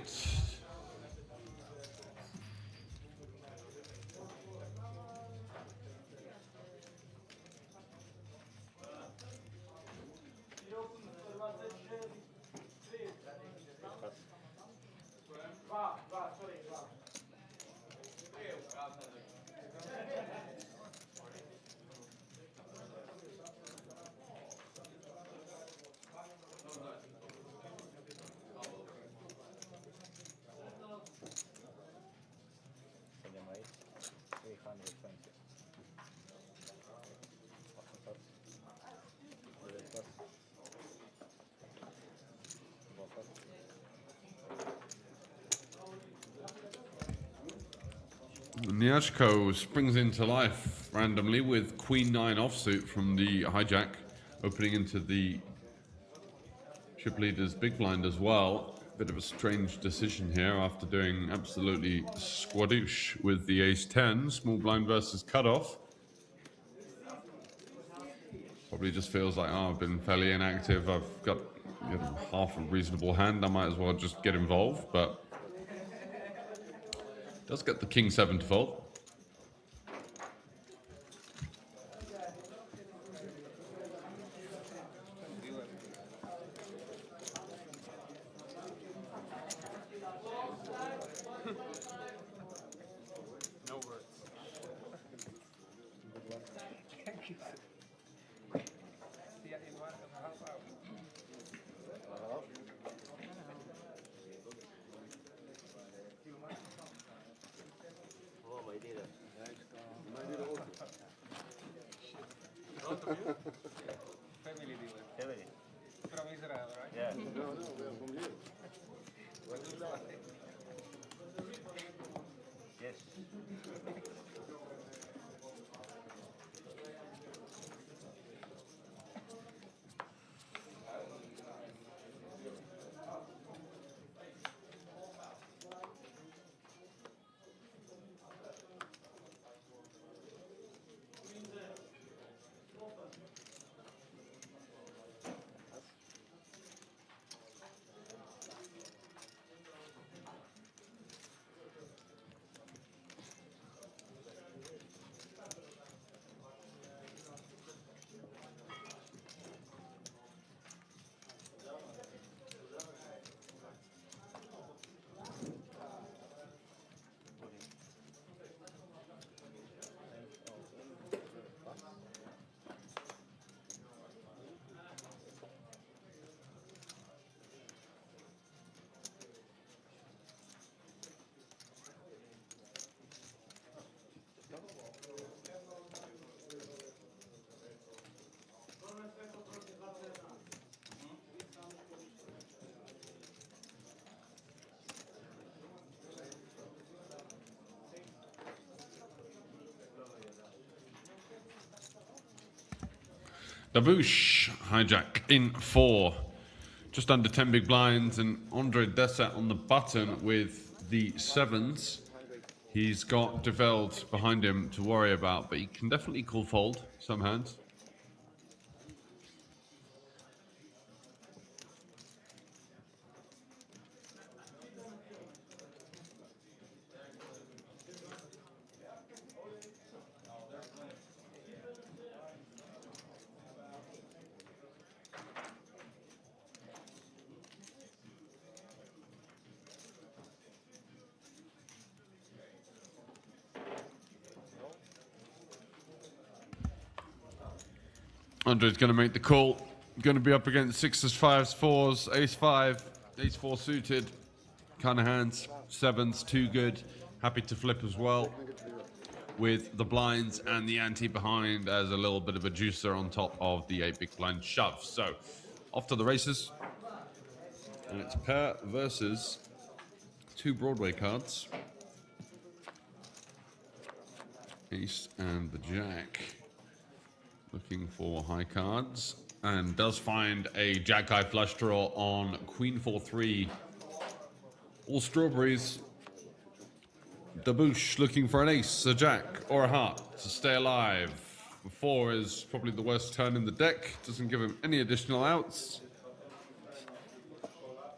Nyashko springs into life randomly with Queen 9 offsuit from the hijack, opening into the chip leader's big blind as well. Bit of a strange decision here after doing absolutely squadoosh with the ace-10, small blind versus cutoff. Probably just feels like, oh, I've been fairly inactive, I've got half a reasonable hand, I might as well just get involved, but does get the king 7 to fold. No words. Thank you. See you in 1.5 hours. Family dealer. Family. From Israel, right? Yeah. No, we are from here. Yes. Davush hijack in 4. Just under 10 big blinds, and Andre Dessert on the button with the 7s. He's got Develd behind him to worry about, but he can definitely call fold some hands. Andre's going to make the call. Going to be up against sixes, fives, fours, ace five, ace four suited. Kind of hands. Sevens, too good. Happy to flip as well. With the blinds and the ante behind as a little bit of a juicer on top of the 8 big blind shove. So, off to the races. And it's pair versus 2 Broadway cards. Ace and the Jack. Looking for high cards. And does find a Jack-High flush draw on Queen 4-3. All strawberries. Daboosh looking for an ace, a jack, or a heart to stay alive. 4 is probably the worst turn in the deck. Doesn't give him any additional outs.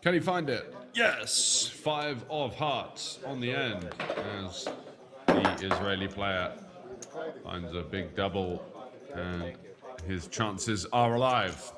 Can he find it? Yes! 5 of hearts on the end as the Israeli player finds a big double and his chances are alive.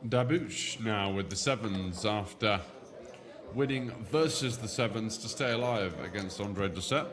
Daboosh now with the sevens after winning versus the sevens to stay alive against Andre Doucet.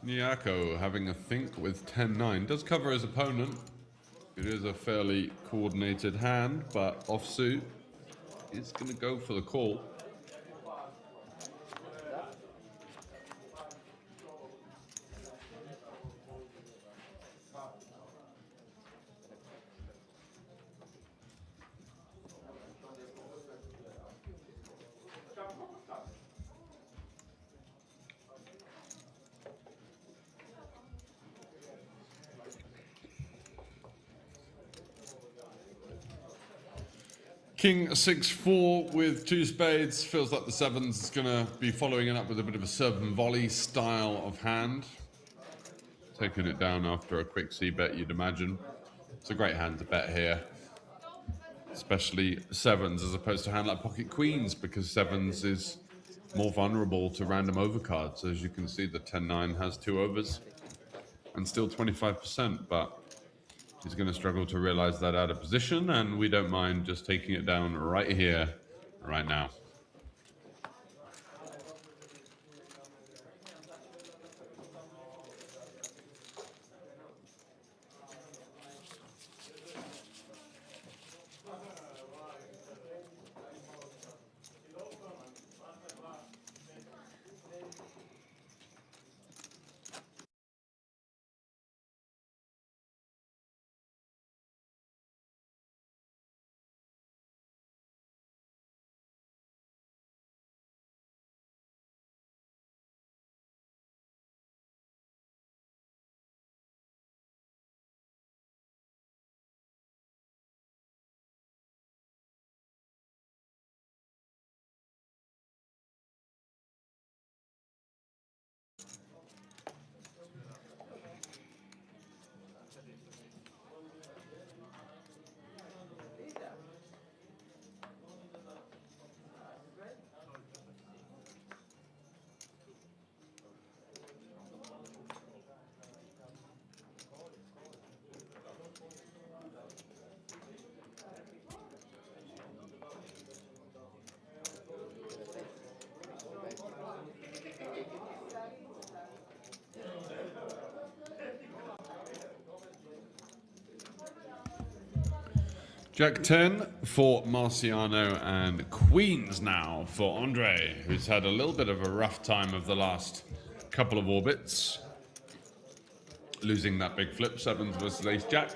Nyako having a think with 10-9. Does cover his opponent. It is a fairly coordinated hand, but offsuit is going to go for the call. King 6-4 with 2 spades. Feels like the sevens is going to be following it up with a bit of a serve and volley style of hand. Taking it down after a quick c-bet, you'd imagine. It's a great hand to bet here. Especially sevens as opposed to a hand like pocket queens, because sevens is more vulnerable to random overcards. As you can see, the 10-9 has 2 overs and still 25%, but he's going to struggle to realize that out of position, and we don't mind just taking it down right here, right now. Jack 10 for Marciano and Queens now for Andre, who's had a little bit of a rough time of the last couple of orbits. Losing that big flip, 7s versus Ace Jack.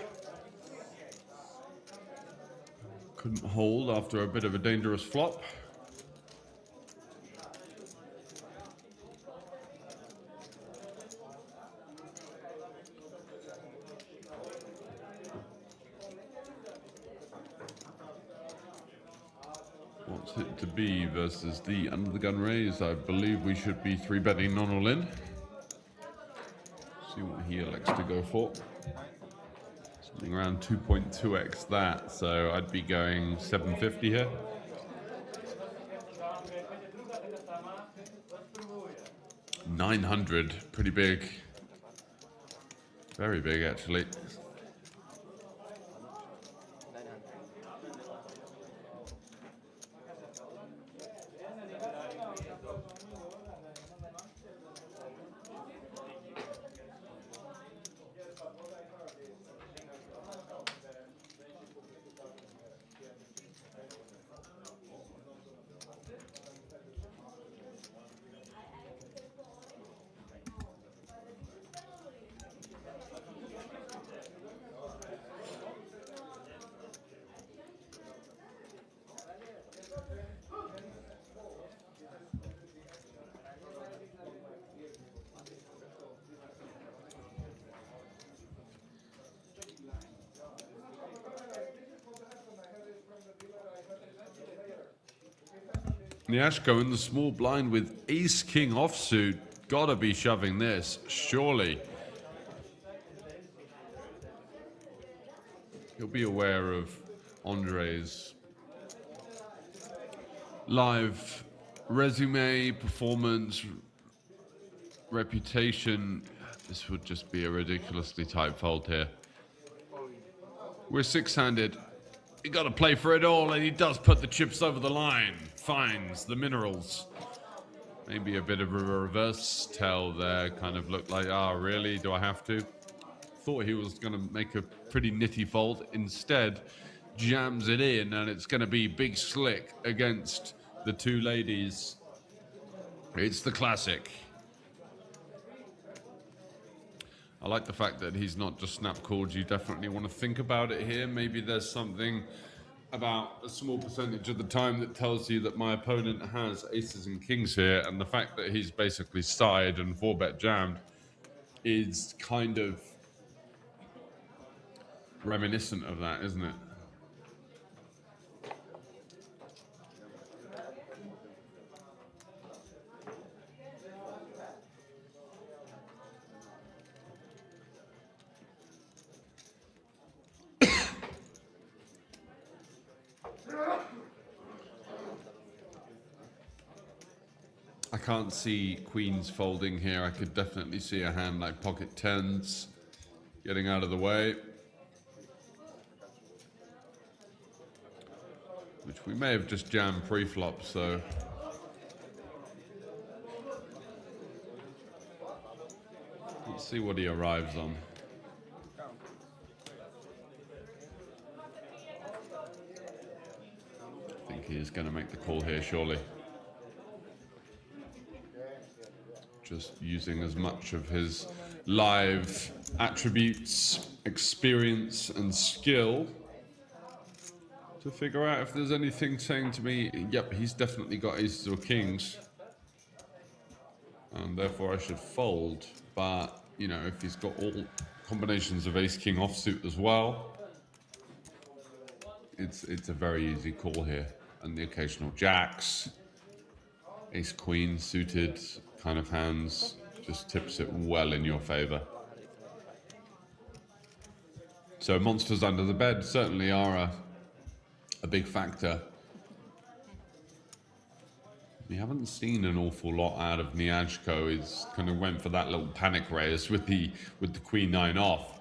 Couldn't hold after a bit of a dangerous flop. What's it to be versus the under the gun raise? I believe we should be 3-betting non all in. See what he elects to go for. Something around 2.2x that, so I'd be going 750 here. 900, pretty big. Very big, actually. Nyashko in the small blind with ace-king offsuit. Gotta be shoving this, surely. He'll be aware of Andre's live resume, performance, reputation. This would just be a ridiculously tight fold here. We're six-handed. You got to play for it all, and he does put the chips over the line. Finds the minerals. Maybe a bit of a reverse tell there. Kind of looked like, really? Do I have to? Thought he was going to make a pretty nitty fold. Instead, jams it in, and it's going to be big slick against the two ladies. It's the classic. I like the fact that he's not just snap called. You definitely want to think about it here. Maybe there's something about a small percentage of the time that tells you that my opponent has aces and kings here, and the fact that he's basically side and 4-bet jammed is kind of reminiscent of that, isn't it? I can't see queens folding here. I could definitely see a hand like pocket tens getting out of the way, which we may have just jammed pre-flop, so let's see what he arrives on. I think he is going to make the call here, surely. Just using as much of his live attributes, experience, and skill to figure out if there's anything saying to me, yep, he's definitely got aces or kings, and therefore I should fold. But, you know, if he's got all combinations of ace-king offsuit as well, it's a very easy call here. And the occasional jacks, ace-queen suited kind of hands, just tips it well in your favor. So monsters under the bed certainly are a big factor. We haven't seen an awful lot out of Nyashko. He's kind of went for that little panic raise with the queen nine off.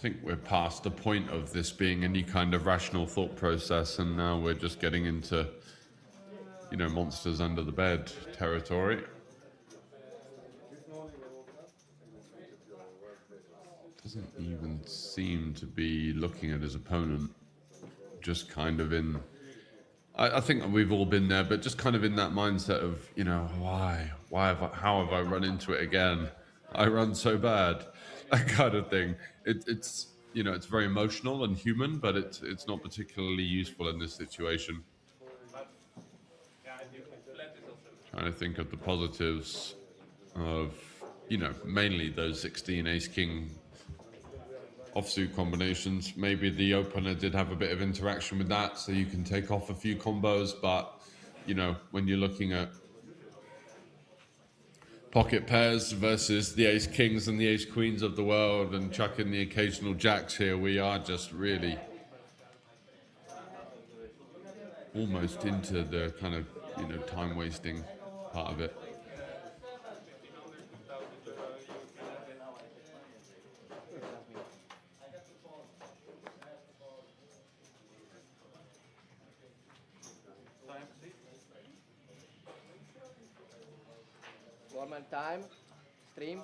think we're past the point of this being any kind of rational thought process, and now we're just getting into, you know, monsters under the bed territory. Doesn't even seem to be looking at his opponent, just kind of in, I think we've all been there, but just kind of in that mindset of, you know, how have I run into it again? I run so bad, that kind of thing. It's, you know, it's very emotional and human, but it's not particularly useful in this situation. Trying to think of the positives of, you know, mainly those 16 ace-king offsuit combinations. Maybe the opener did have a bit of interaction with that, so you can take off a few combos, but, you know, when you're looking at pocket pairs versus the ace-kings and the ace-queens of the world and chucking the occasional jacks here, we are just really almost into the kind of, you know, time-wasting part of it. Tournament time, stream.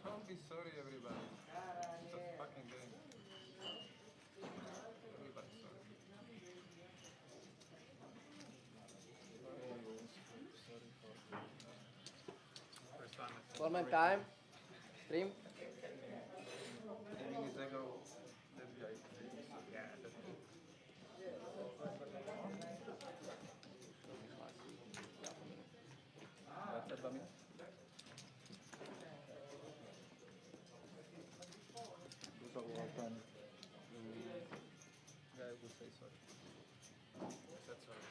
Don't be sorry, everybody. It's a fucking game. Everybody's sorry. Tournament time, stream. 10 minutes ago, that guy. Yeah, that's me. What's up, Bami? Guy will say sorry. That's sorry.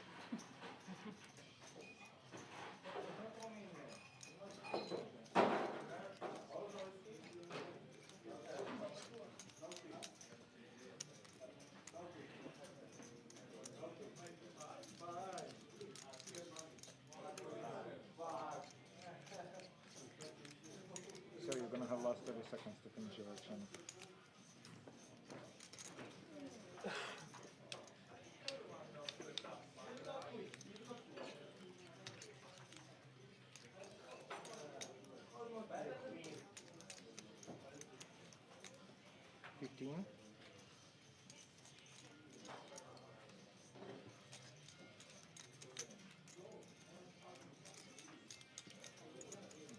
So you're gonna have last 30 seconds to finish your action.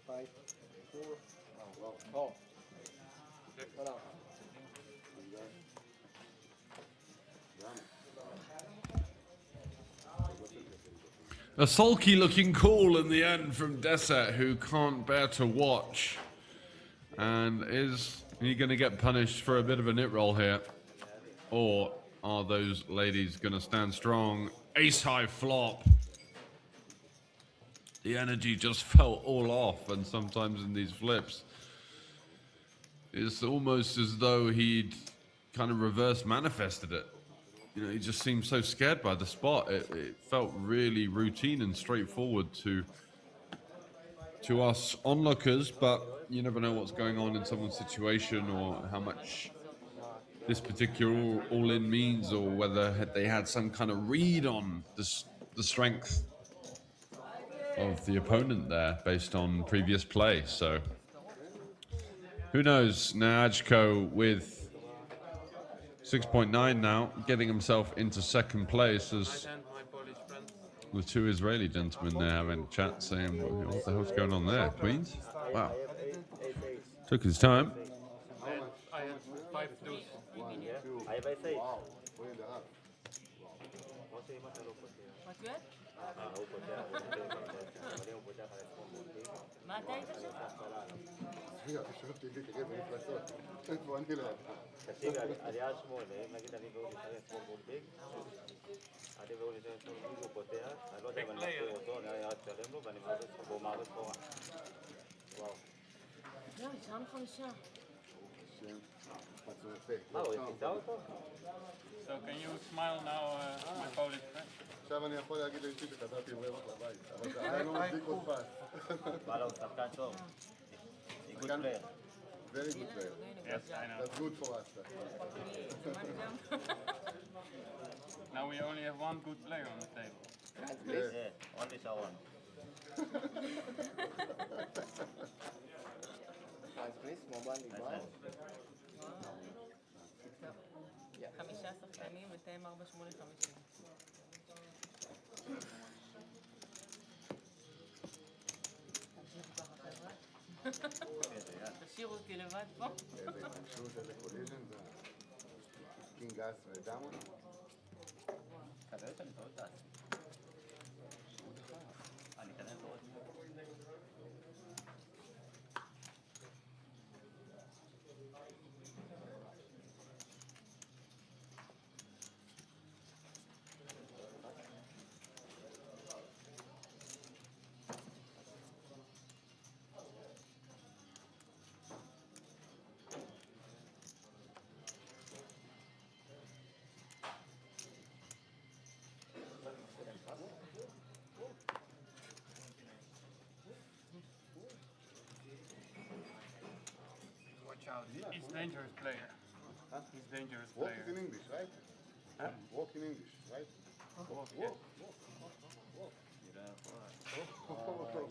Five, four. Oh. Hold on. A sulky looking call in the end from Deset, who can't bear to watch. And is he going to get punished for a bit of a nit roll here? Or are those ladies going to stand strong? Ace high flop. The energy just felt all off, and sometimes in these flips, it's almost as though he'd kind of reverse manifested it. You know, he just seemed so scared by the spot. It felt really routine and straightforward to us onlookers, but you never know what's going on in someone's situation or how much this particular all-in means, or whether they had some kind of read on the strength of the opponent there based on previous play. So who knows? Now Ajko with 6.9 now, getting himself into second place as the two Israeli gentlemen there having a chat saying, what the hell's going on there, Queens? Wow. Took his time. I had 5 deuce. I have a say. What you had? מה אתה היית שם? איפה אני לא? תקשיבי, עלייה על 8, נגיד אני והוא נשאר שמאל מול ביג, אני והוא נשאר שמאל ביג, הוא פותח, אני לא יודע אם אני מכיר אותו, אני רק שלם לו ואני מערב פה והוא מערב פה. וואו. לא, נשארנו 5. מה, הוא יחידה אותו? So can you smile now, my Polish friend? עכשיו אני יכול להגיד לאשתי שחזרתי עם רווח לבית, אבל זה עדיין לא מצדיק הודפס. וואלה, הוא שחקן טוב. Good player. Very good player. Yes, I know. That's good for us. Now we only have one good player on the table. Yeah, only Shawan. Hands please, mobile device. 5 שחקנים ותאם 4-8-50. תשאירו אותי לבד פה. איזה התנגשות, איזה קוליז'ן, זה קינג אס ודאמון. כנראה שאני טועה את זה. אני כנראה טועה את זה. Watch out. He's dangerous player. He's dangerous Walk player. it in English, right? Walk in English, right? Walk, yeah.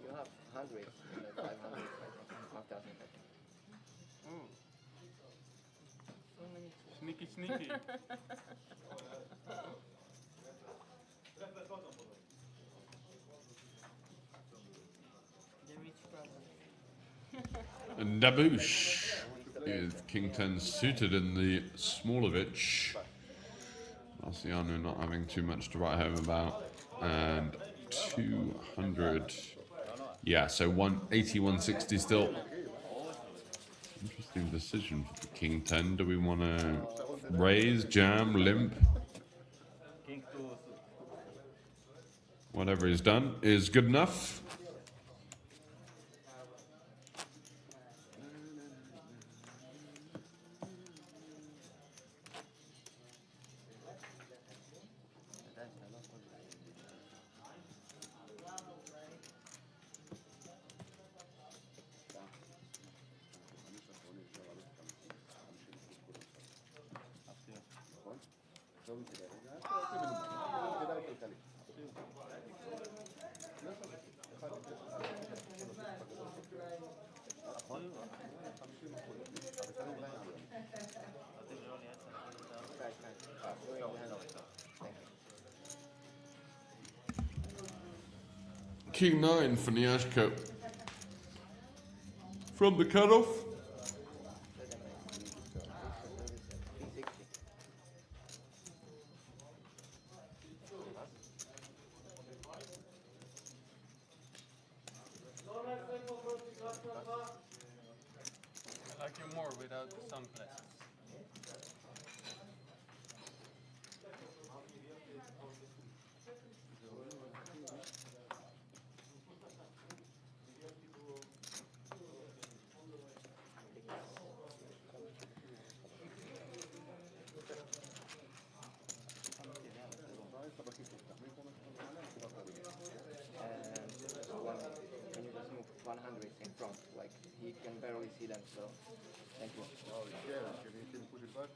You have hundreds, 500, after Ooh, So many. sneaky, sneaky. The rich brother. And Daboosh with King 10 suited in the Smolovich. Marciano not having too much to write home about. And 200. Yeah, so 180, 160 still. Interesting decision for the King 10. Do we want to raise, jam, limp? King 2. Whatever he's done is good enough. King 9 for Nyashko. From the cutoff. I like you more without the sunglasses. Can you just move 100 in front? Like, he can barely see them, so thank you. Oh, yeah, can you push it back?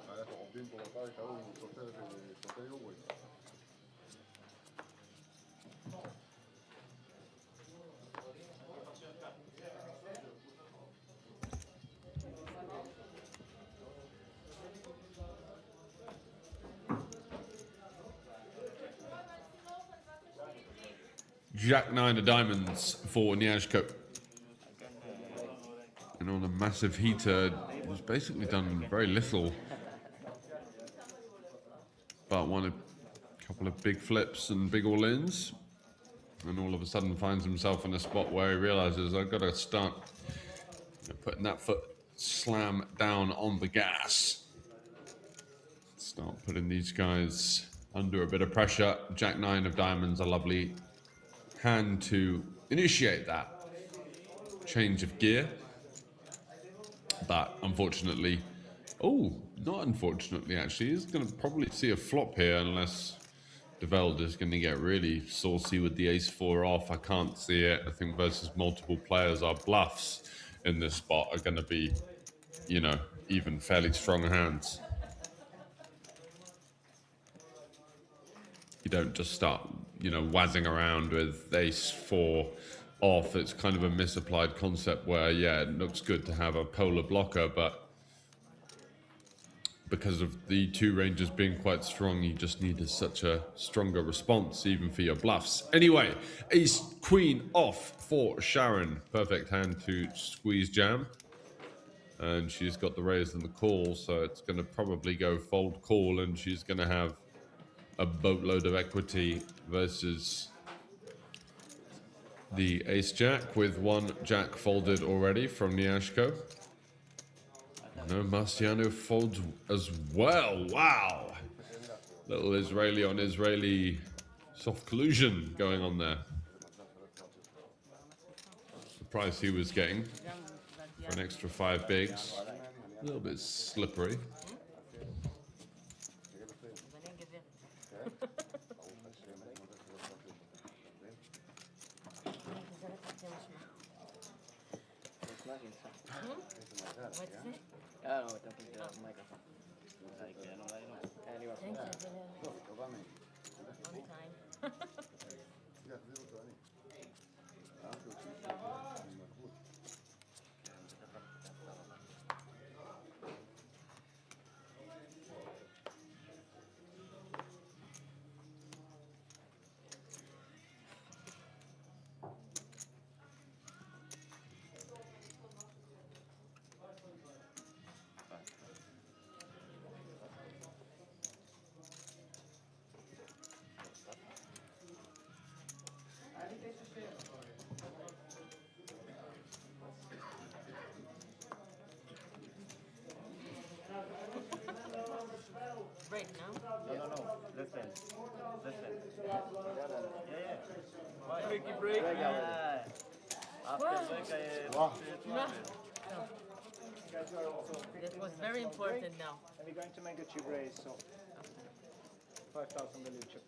אנחנו עובדים פה בבית, ההוא סופר יורו. Jack 9 of diamonds for Nyashko. And on a massive heater, he's basically done very little. But won a couple of big flips and big all-ins. And all of a sudden finds himself in a spot where he realizes, I've got to start Putting that foot slam down on the gas. Start putting these guys under a bit of pressure. Jack 9 of diamonds, a lovely hand to initiate that change of gear. But unfortunately, not unfortunately actually, he's going to probably see a flop here unless Develd is going to get really saucy with the ace-4 off. I can't see it. I think versus multiple players, our bluffs in this spot are going to be, you know, even fairly strong hands. You don't just start, you know, wazzing around with ace-4 off. It's kind of a misapplied concept where, yeah, it looks good to have a polar blocker, but because of the two ranges being quite strong, you just need such a stronger response, even for your bluffs. Anyway, ace queen off for Sharon. Perfect hand to squeeze jam. And she's got the raise and the call, so it's going to probably go fold call, and she's going to have a boatload of equity versus the ace jack with one jack folded already from Niashko. No, Marciano folds as well. Wow. Little Israeli on Israeli soft collusion going on there. The price he was getting for an extra 5 bigs. A little bit slippery. No, talking to the microphone. Anyway. Thank you. Long time. Right now? No. Listen. Yeah. Tricky break. Yeah. After break, No. That was very important now. And we're going to make a chip raise, so 5,000 value chips.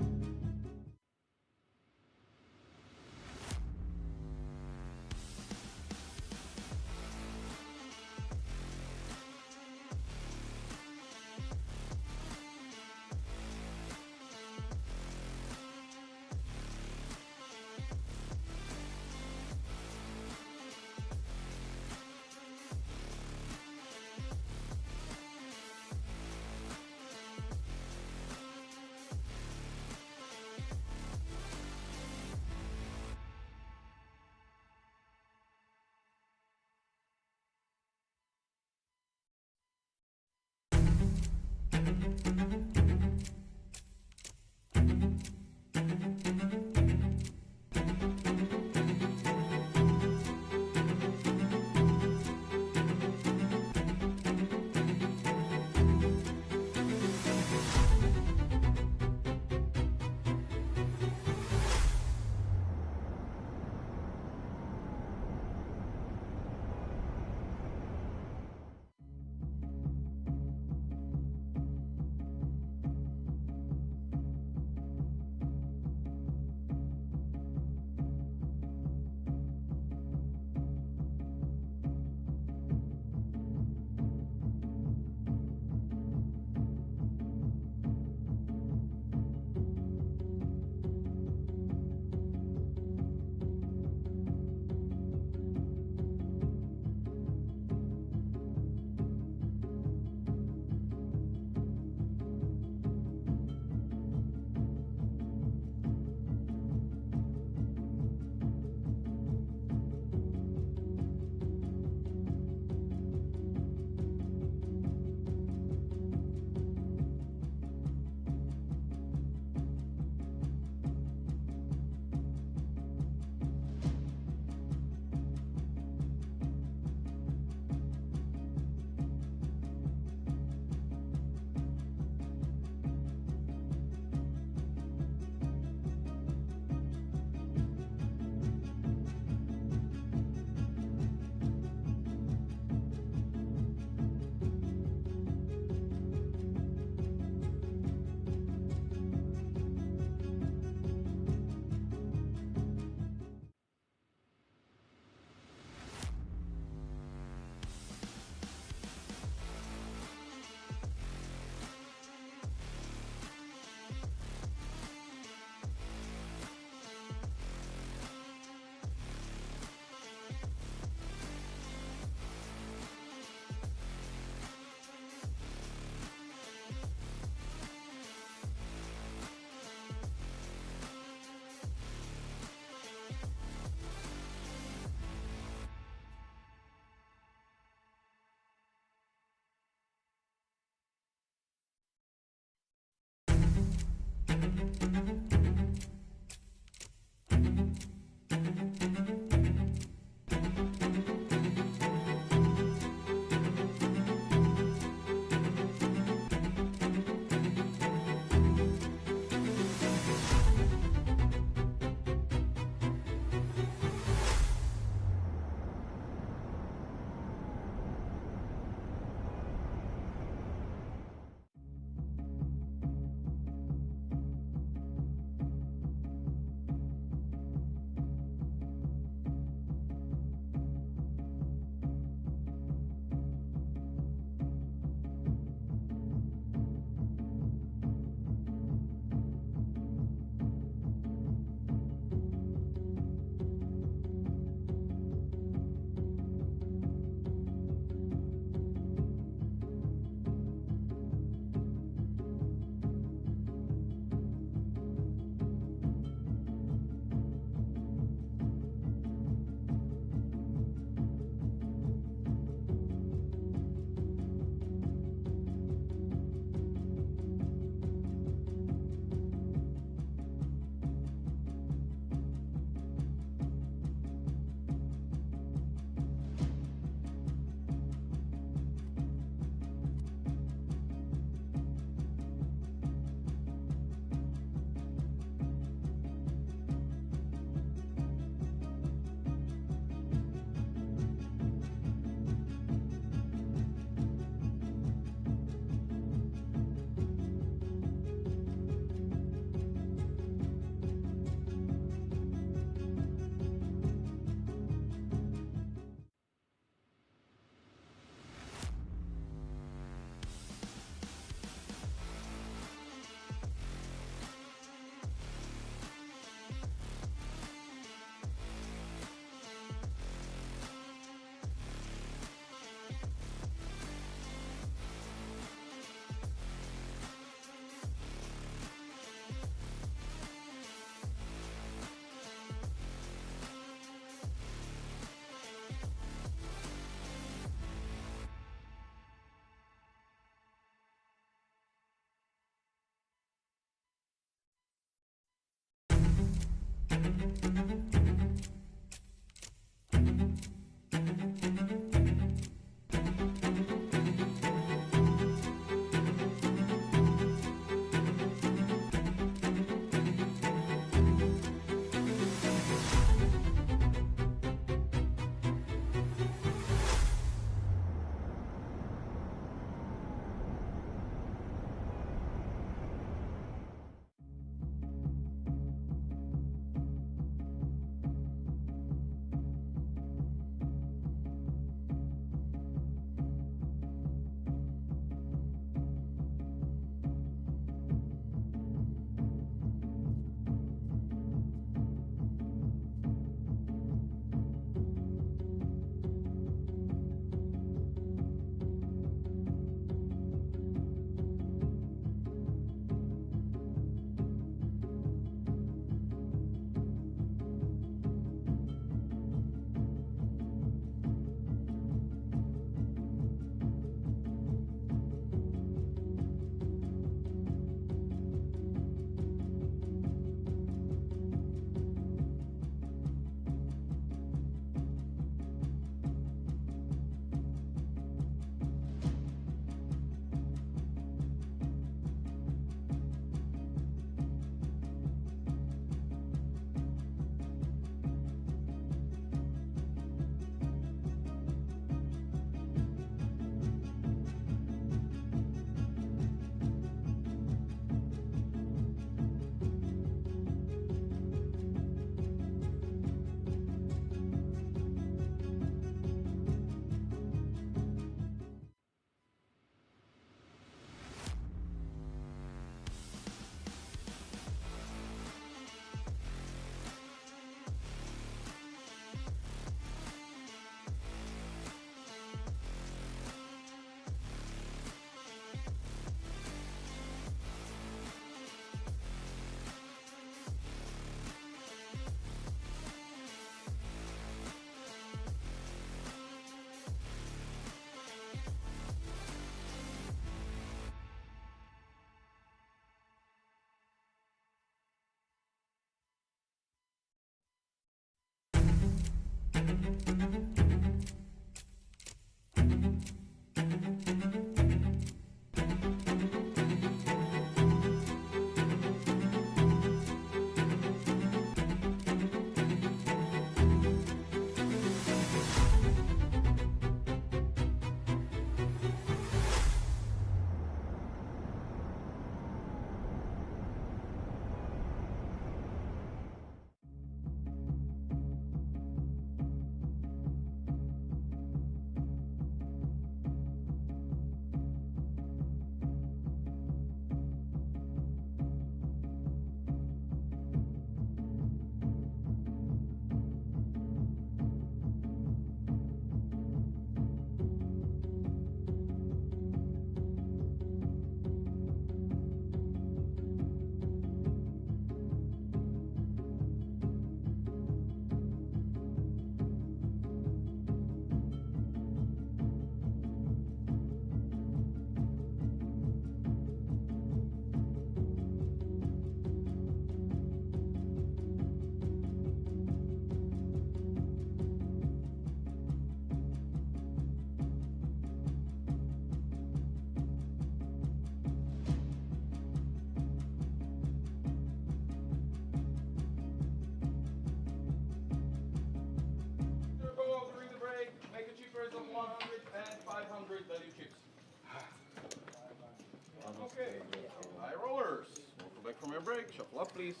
break, shuffle up please.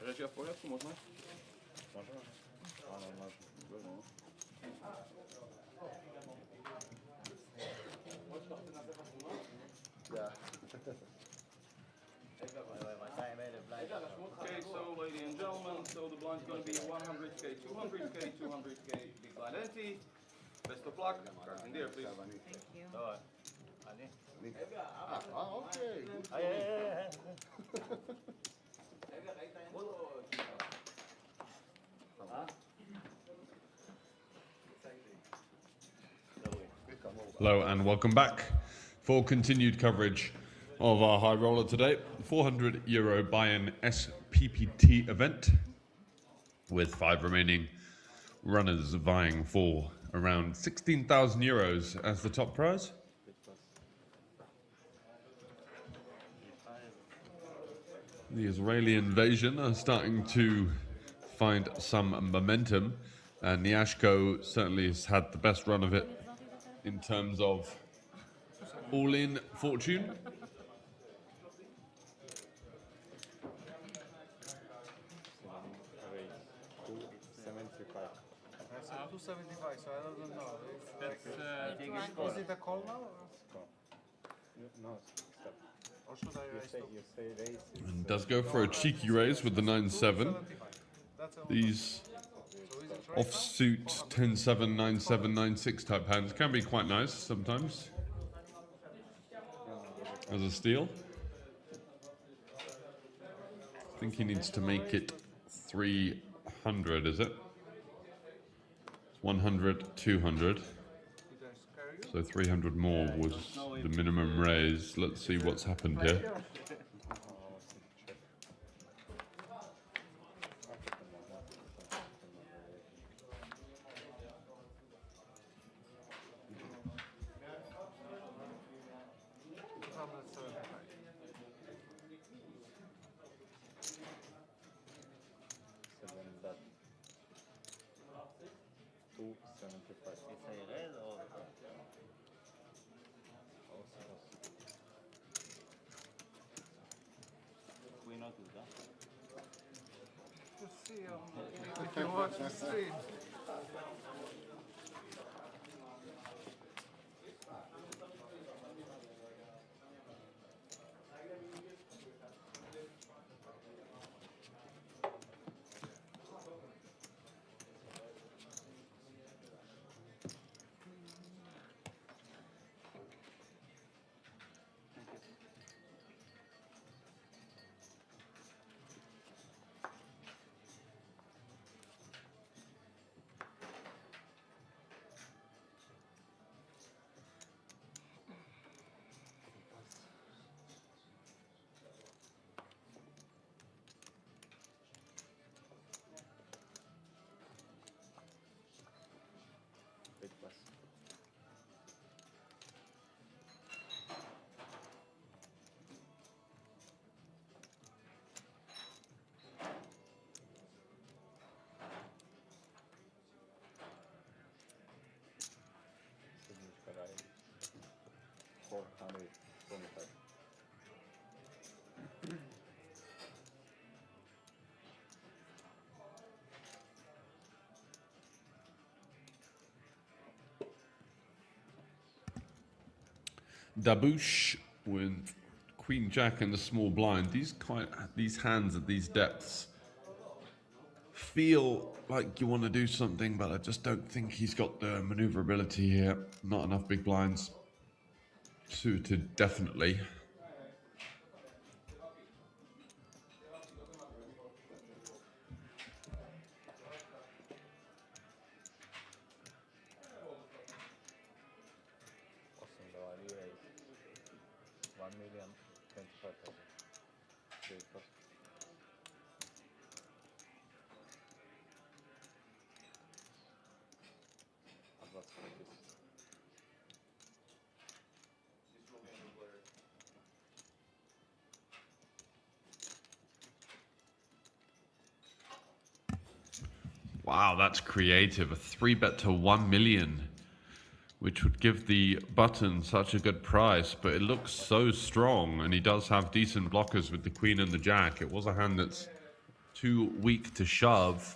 Režia v poriadku, môžeme? Môžeme? Áno, môžeme. Okay, so ladies and gentlemen, so the blind's going to be 100k, 200k, 200k, big blind empty. Best of luck. Cards in there, please. Thank you. Okay. Hello and welcome back for continued coverage of our high roller today. €400 buy-in SPPT event with 5 remaining runners vying for around 16,000 euros as the top prize. The Israeli invasion are starting to find some momentum, and Niashko certainly has had the best run of it in terms of all-in fortune. That's a 275, so I don't know. That's Is it a call now? No, stop. Or should I raise stop? You say raise. And does go for a cheeky raise with the 9-7. These offsuit 10-7, 9-7, 9-6 type hands can be quite nice sometimes as a steal. I think he needs to make it 300, is it? 100, 200. So 300 more was the minimum raise. Let's see what's happened here. If you watch the stream. Dabouche with Queen Jack and the small blind. These hands at these depths feel like you want to do something, but I just don't think he's got the maneuverability here. Not enough big blinds. Suited, definitely. Wow, that's creative. A 3-bet to 1 million, which would give the button such a good price, but it looks so strong, and he does have decent blockers with the Queen and the Jack. It was a hand that's too weak to shove.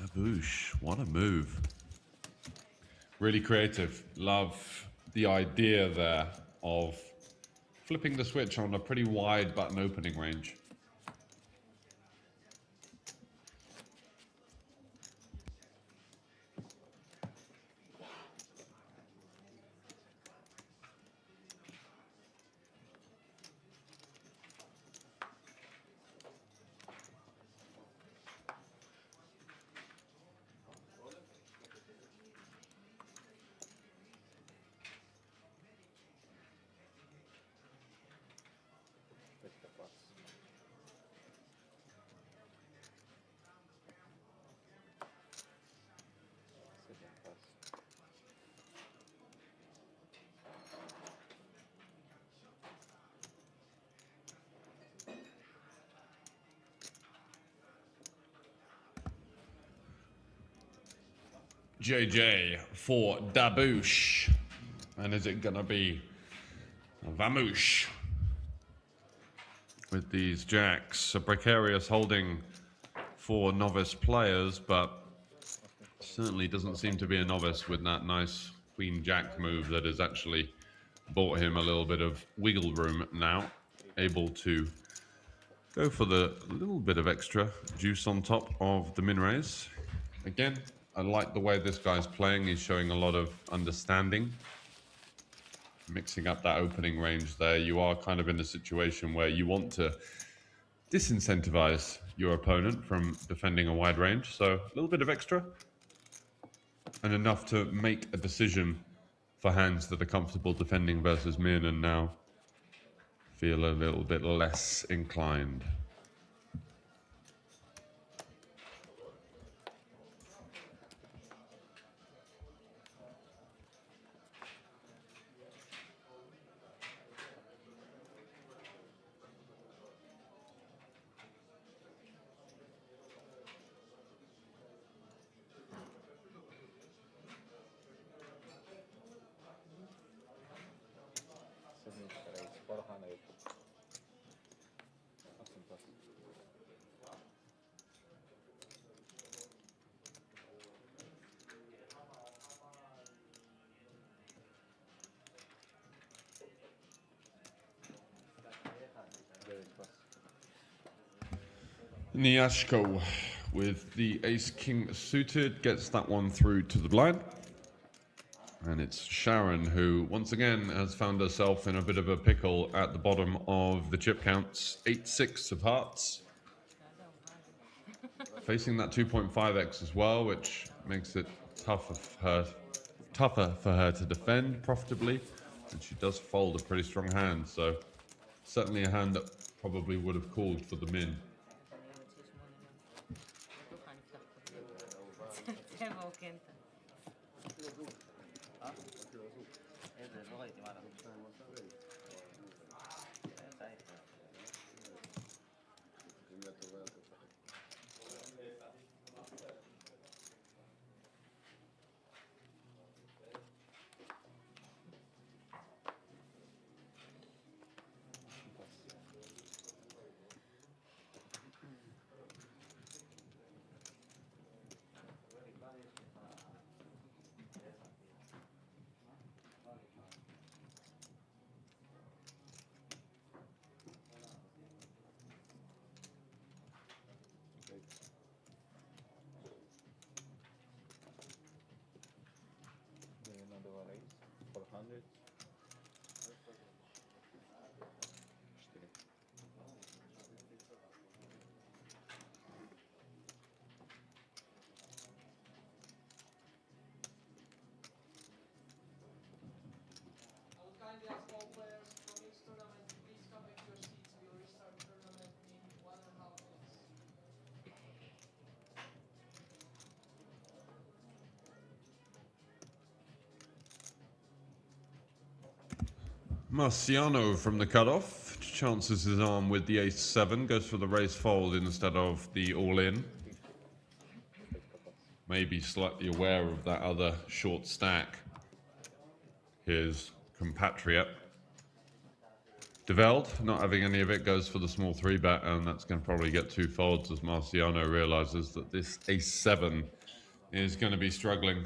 Dabouche, what a move. Really creative. Love the idea there of flipping the switch on a pretty wide button opening range. JJ for Daboosh. And is it gonna be Vamoosh? With these jacks, a precarious holding for novice players, but certainly doesn't seem to be a novice with that nice queen jack move that has actually bought him a little bit of wiggle room now, able to go for the little bit of extra juice on top of the min raise. Again, I like the way this guy's playing. He's showing a lot of understanding. Mixing up that opening range there, you are kind of in a situation where you want to disincentivize your opponent from defending a wide range. So a little bit of extra and enough to make a decision for hands that are comfortable defending versus min and now feel a little bit less inclined. Niashko with the ace-king suited gets that one through to the blind. And it's Sharon who, once again, has found herself in a bit of a pickle at the bottom of the chip counts. 8-6 of hearts. Facing that 2.5x as well, which makes it tougher for her to defend profitably. And she does fold a pretty strong hand, so certainly a hand that probably would have called for the min. Marciano from the cutoff chances his arm with the ace-7, goes for the raise fold instead of the all-in. Maybe slightly aware of that other short stack. His compatriot Develd, not having any of it, goes for the small 3-bet, and that's going to probably get 2 folds as Marciano realizes that this ace-7 is going to be struggling.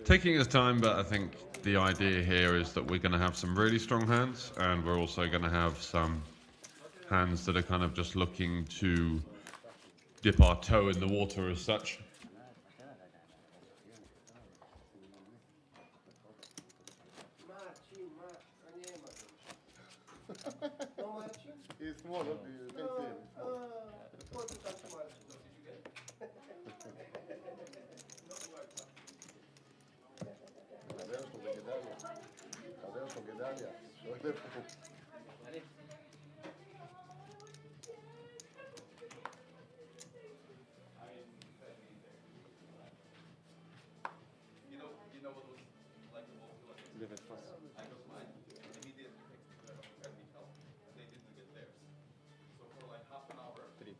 Taking his time, but I think the idea here is that we're going to have some really strong hands, and we're also going to have some hands that are kind of just looking to dip our toe in the water as such. It's small, you can see it. Adesso che Dalia. You know what was like the most I got mine immediately at the help. They didn't get theirs. So for like half an hour, thank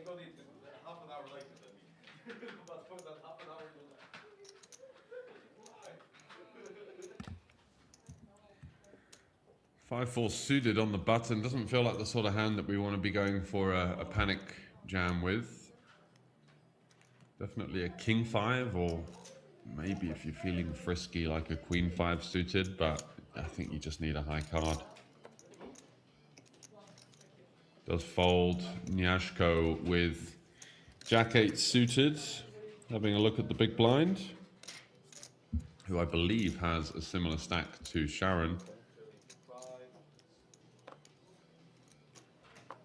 God it's half an hour later than me. But for that half an hour, it was like, 5-4 suited on the button. Doesn't feel like the sort of hand that we want to be going for a panic jam with. Definitely a king 5, or maybe if you're feeling frisky, like a queen 5 suited, but I think you just need a high card. Does fold Nyashko with jack 8 suited, having a look at the big blind, who I believe has a similar stack to Sharon.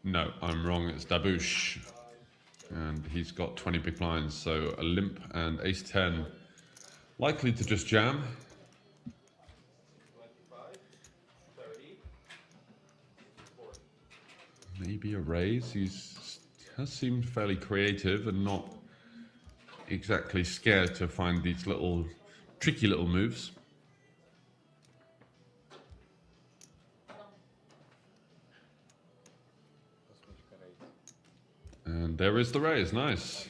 No, I'm wrong, it's Dabouche. And he's got 20 big blinds, so a limp and ace 10 likely to just jam. 40. Maybe a raise. He has seemed fairly creative and not exactly scared to find these little tricky little moves. And there is the raise, nice.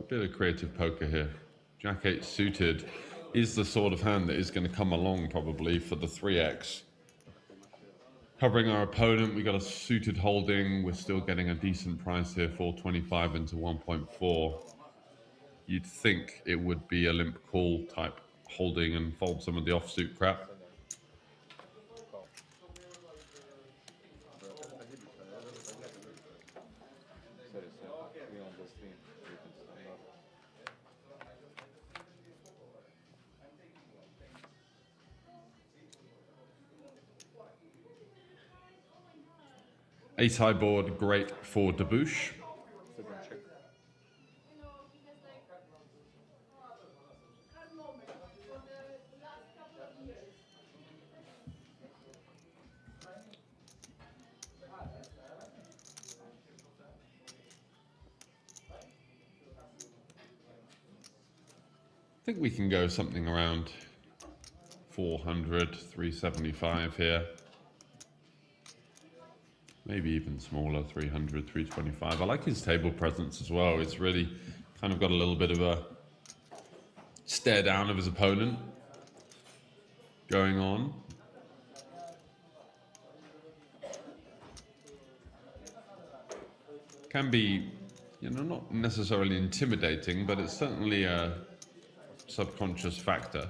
Bit of creative poker here. Jack 8 suited is the sort of hand that is going to come along probably for the 3x. Covering our opponent, we got a suited holding. We're still getting a decent price here, 425 into 1.4. You'd think it would be a limp call type holding and fold some of the offsuit crap. Ace high board, great for Dabouche. I think we can go something around 400, 375 here. Maybe even smaller, 300, 325. I like his table presence as well. It's really kind of got a little bit of a stare down of his opponent going on. Can be, you know, not necessarily intimidating, but it's certainly a subconscious factor.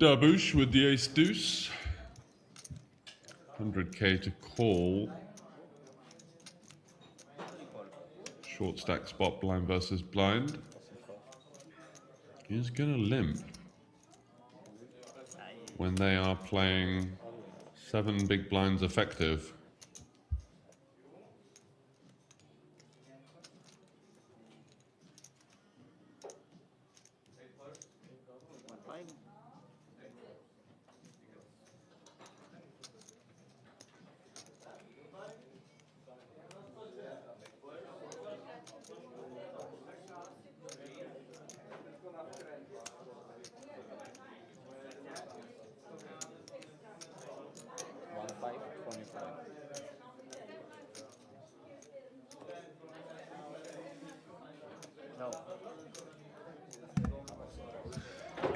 Dabouche with the ace deuce. 100k to call. Short stack spot blind versus blind. He's gonna limp when they are playing 7 big blinds effective.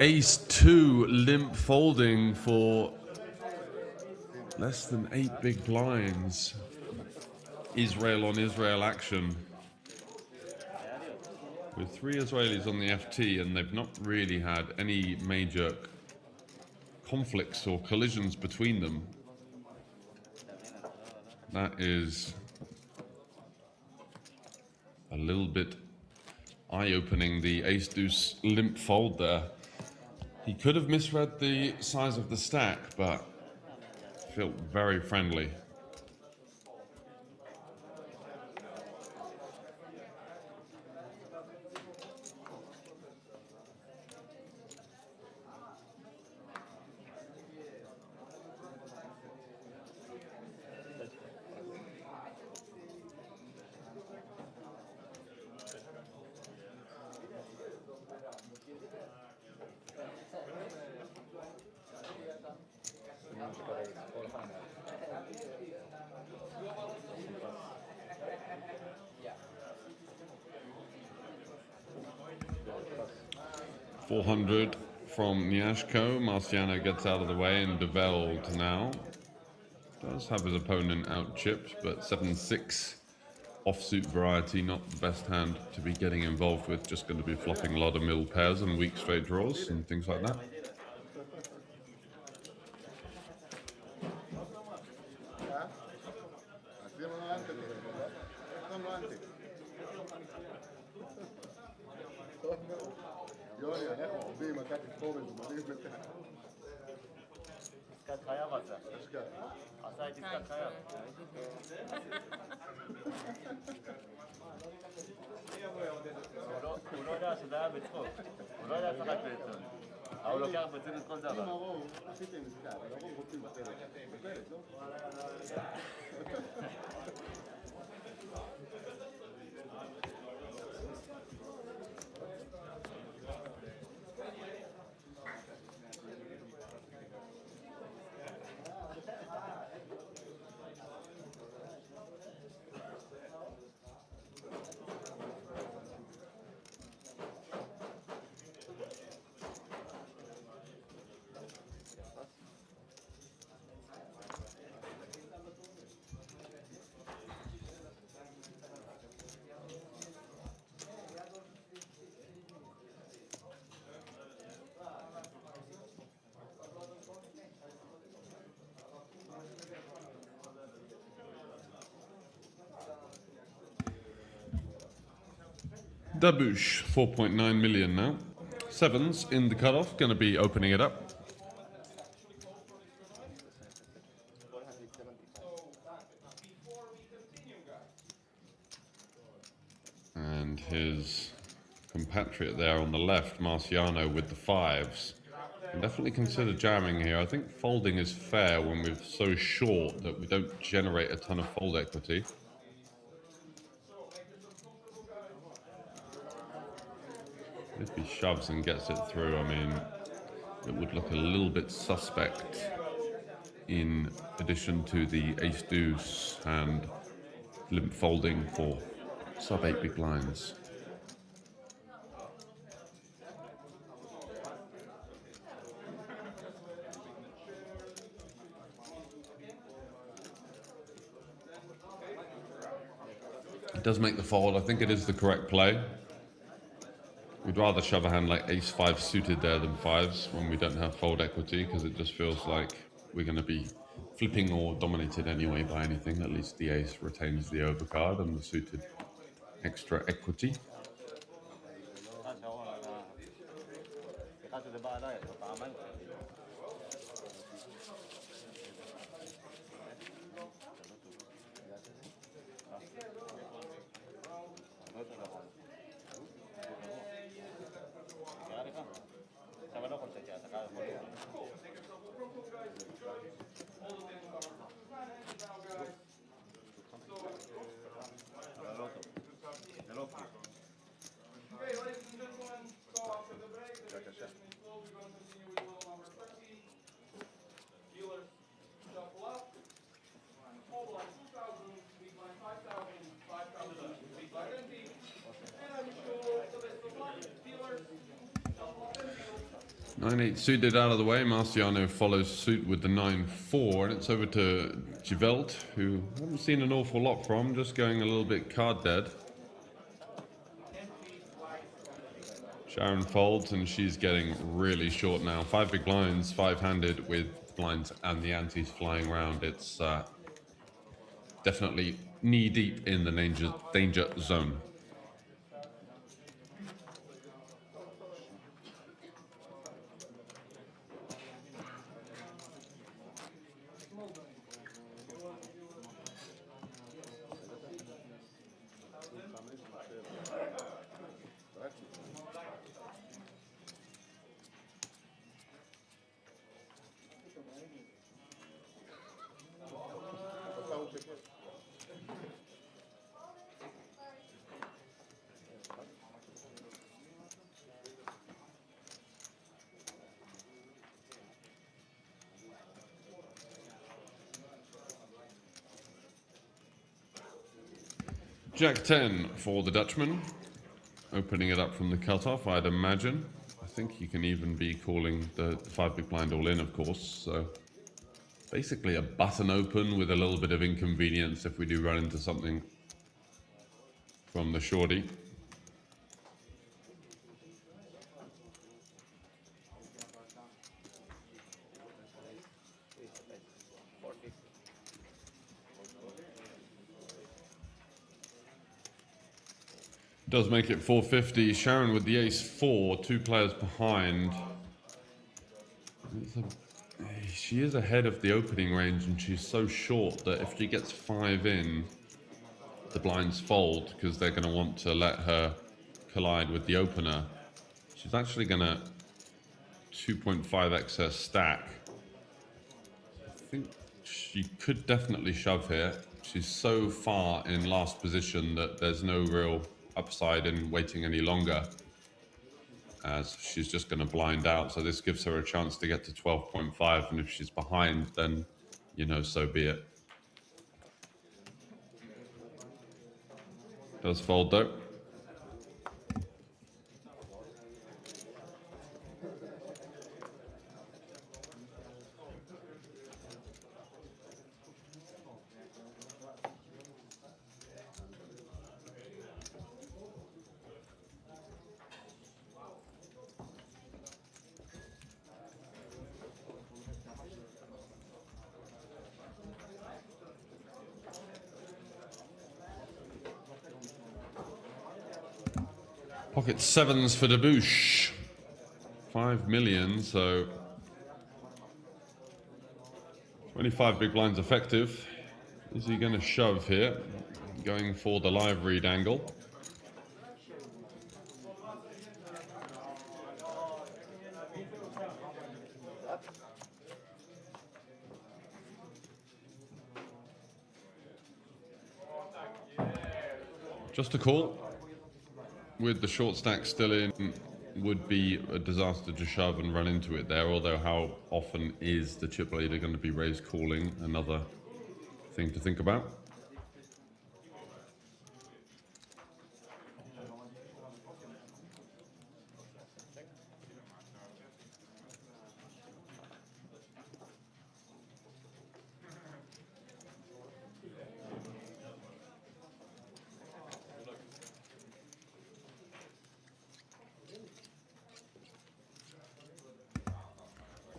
Ace 2 limp folding for less than 8 big blinds. Israel on Israel action. With 3 Israelis on the FT, and they've not really had any major conflicts or collisions between them. That is a little bit eye-opening, the ace-deuce limp fold there. He could have misread the size of the stack, but felt very friendly. $400 from Nyashko. Marciano gets out of the way, and Develd now does have his opponent out chipped, but 7-6 offsuit variety, not the best hand to be getting involved with. Just going to be flopping a lot of middle pairs and weak straight draws and things like that. Dabush, 4.9 million now. Sevens in the cutoff, going to be opening it up. And his compatriot there on the left, Marciano, with the fives. Can definitely consider jamming here. I think folding is fair when we're so short that we don't generate a ton of fold equity. If he shoves and gets it through, I mean, it would look a little bit suspect in addition to the ace-deuce and limp folding for sub-8 big blinds. It does make the fold. I think it is the correct play. We'd rather shove a hand like ace-5 suited there than fives when we don't have fold equity, because it just feels like we're going to be flipping or dominated anyway by anything. At least the ace retains the overcard and the suited extra equity. Okay, ladies and gentlemen, so after the break, the registration is closed. We're going to continue with wheel number 30. Dealers shuffle up. Small blind 2,000, big blind 5,000, 5,000, big blind empty. And I wish you all the best of luck. Dealers, shuffle up and deal. 9-8 suited out of the way. Marciano follows suit with the 9-4, and it's over to Givelt, who I haven't seen an awful lot from, just going a little bit card dead. Sharon folds, and she's getting really short now. 5 big blinds, 5-handed with blinds and the antes flying around. It's definitely knee deep in the danger zone. Jack 10 for the Dutchman, opening it up from the cutoff, I'd imagine. I think he can even be calling the 5 big blind all in, of course. So basically a button open with a little bit of inconvenience if we do run into something from the shorty. Does make it 450. Sharon with the ace-4, 2 players behind. She is ahead of the opening range, and she's so short that if she gets 5 in, the blinds fold because they're going to want to let her collide with the opener. She's actually going to 2.5 excess stack. I think she could definitely shove here. She's so far in last position that there's no real upside in waiting any longer, as she's just going to blind out. So this gives her a chance to get to 12.5, and if she's behind, then, you know, so be it. Does fold though. Pocket 7s for Debouche. 5 million, so 25 big blinds effective. Is he going to shove here? Going for the live read angle. Just a call. With the short stack still in, would be a disaster to shove and run into it there, although how often is the chip leader going to be raised calling? Another thing to think about.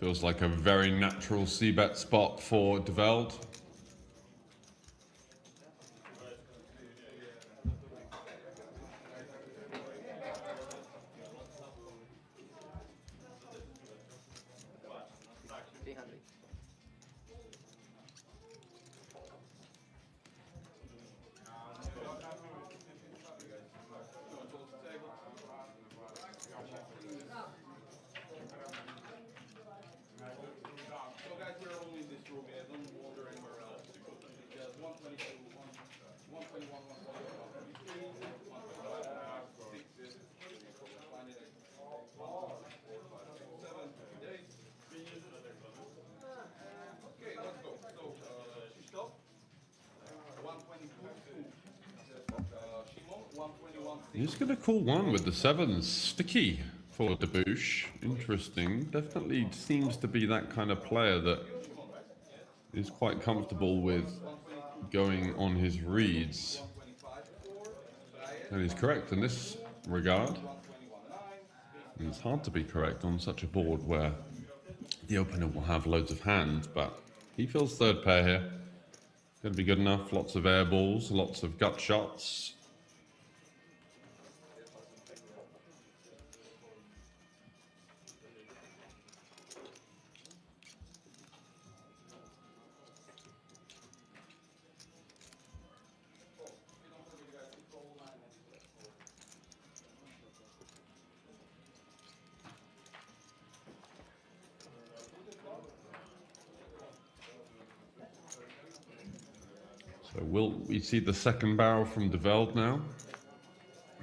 Feels like a very natural c-bet spot for Develd. So guys, we're only in this room, yeah, don't wander anywhere else. Just 122, 121, 123, 125, 6, find it at 1, 4, 5, 6, 7, 8. Okay, let's go. So, Krzysztof, 122, Shimon, 121, 6. He's going to call one with the sevens. Sticky for Debouche. Interesting. Definitely seems to be that kind of player that is quite comfortable with going on his reads. And he's correct in this regard. And it's hard to be correct on such a board where the opener will have loads of hands, but he feels third pair here. Going to be good enough. Lots of air balls, lots of gut shots. So will we see the second barrel from Develd now?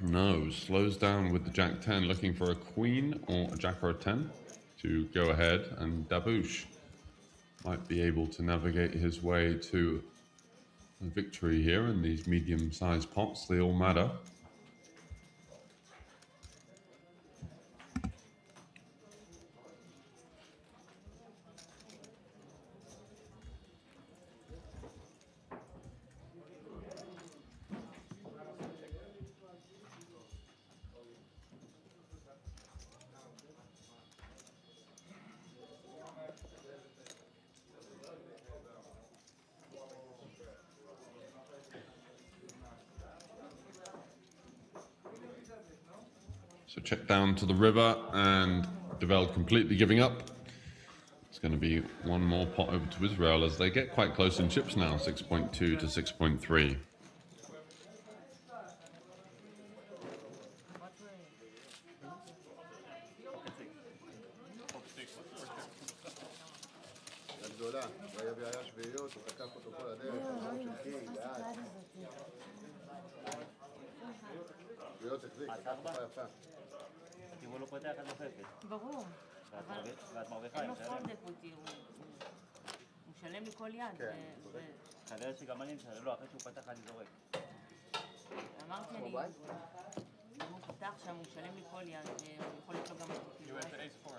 No, slows down with the Jack 10, looking for a queen or a Jack or a 10 to go ahead, and Debouche might be able to navigate his way to a victory here in these medium-sized pots. They all matter. So check down to the river, and Develd completely giving up. It's going to be one more pot over to Israel as they get quite close in chips now, 6.2 to 6.3. הגדולה, והיה שביעיות, הוא תקף אותו כל הדרך, למרות של קינג, לאט. שביעיות החזיק, תקף אותך יפה. אם הוא לא פותח, את נופפת. ברור. ואת מרוויחה, אין לו פונדק אותי, הוא משלם לי כל יד. כן, כנראה שגם אני משלם, לא, אחרי שהוא פתח אני זורק. אמרתי, אם הוא פתח שם, הוא משלם לי כל יד, הוא יכול לקלוט גם אותי. You went to ace 4.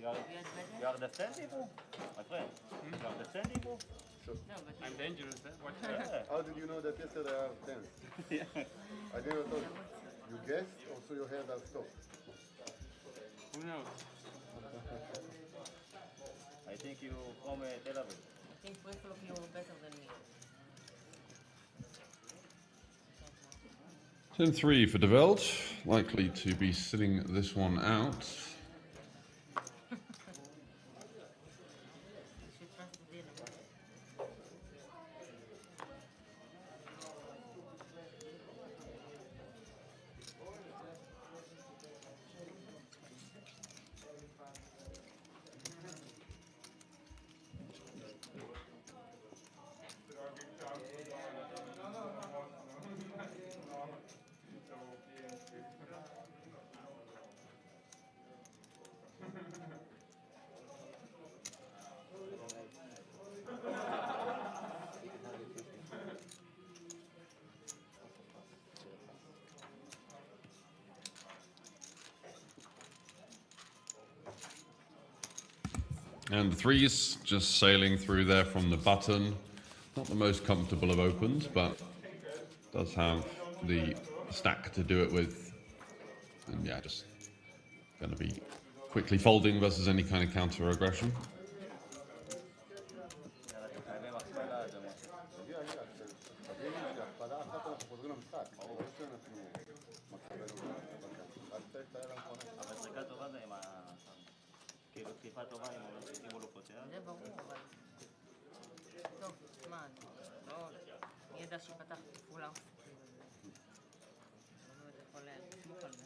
You understand people? My friend, you understand people? No, but I'm dangerous, eh? What? How did you know that yesterday I have 10? I never thought. You guessed or so your hand has stopped? Who knows? I think you from Tel Aviv. I think Flip-Flop you better than me. 10-3 for Develd, likely to be sitting this one out. And the threes just sailing through there from the button. Not the most comfortable of opens, but does have the stack to do it with. And yeah, just going to be quickly folding versus any kind of counter aggression. זה ברור, אבל... טוב, מה, לא... מי ידע שיפתח כפולה? לא באמת יכול לשמוך על זה.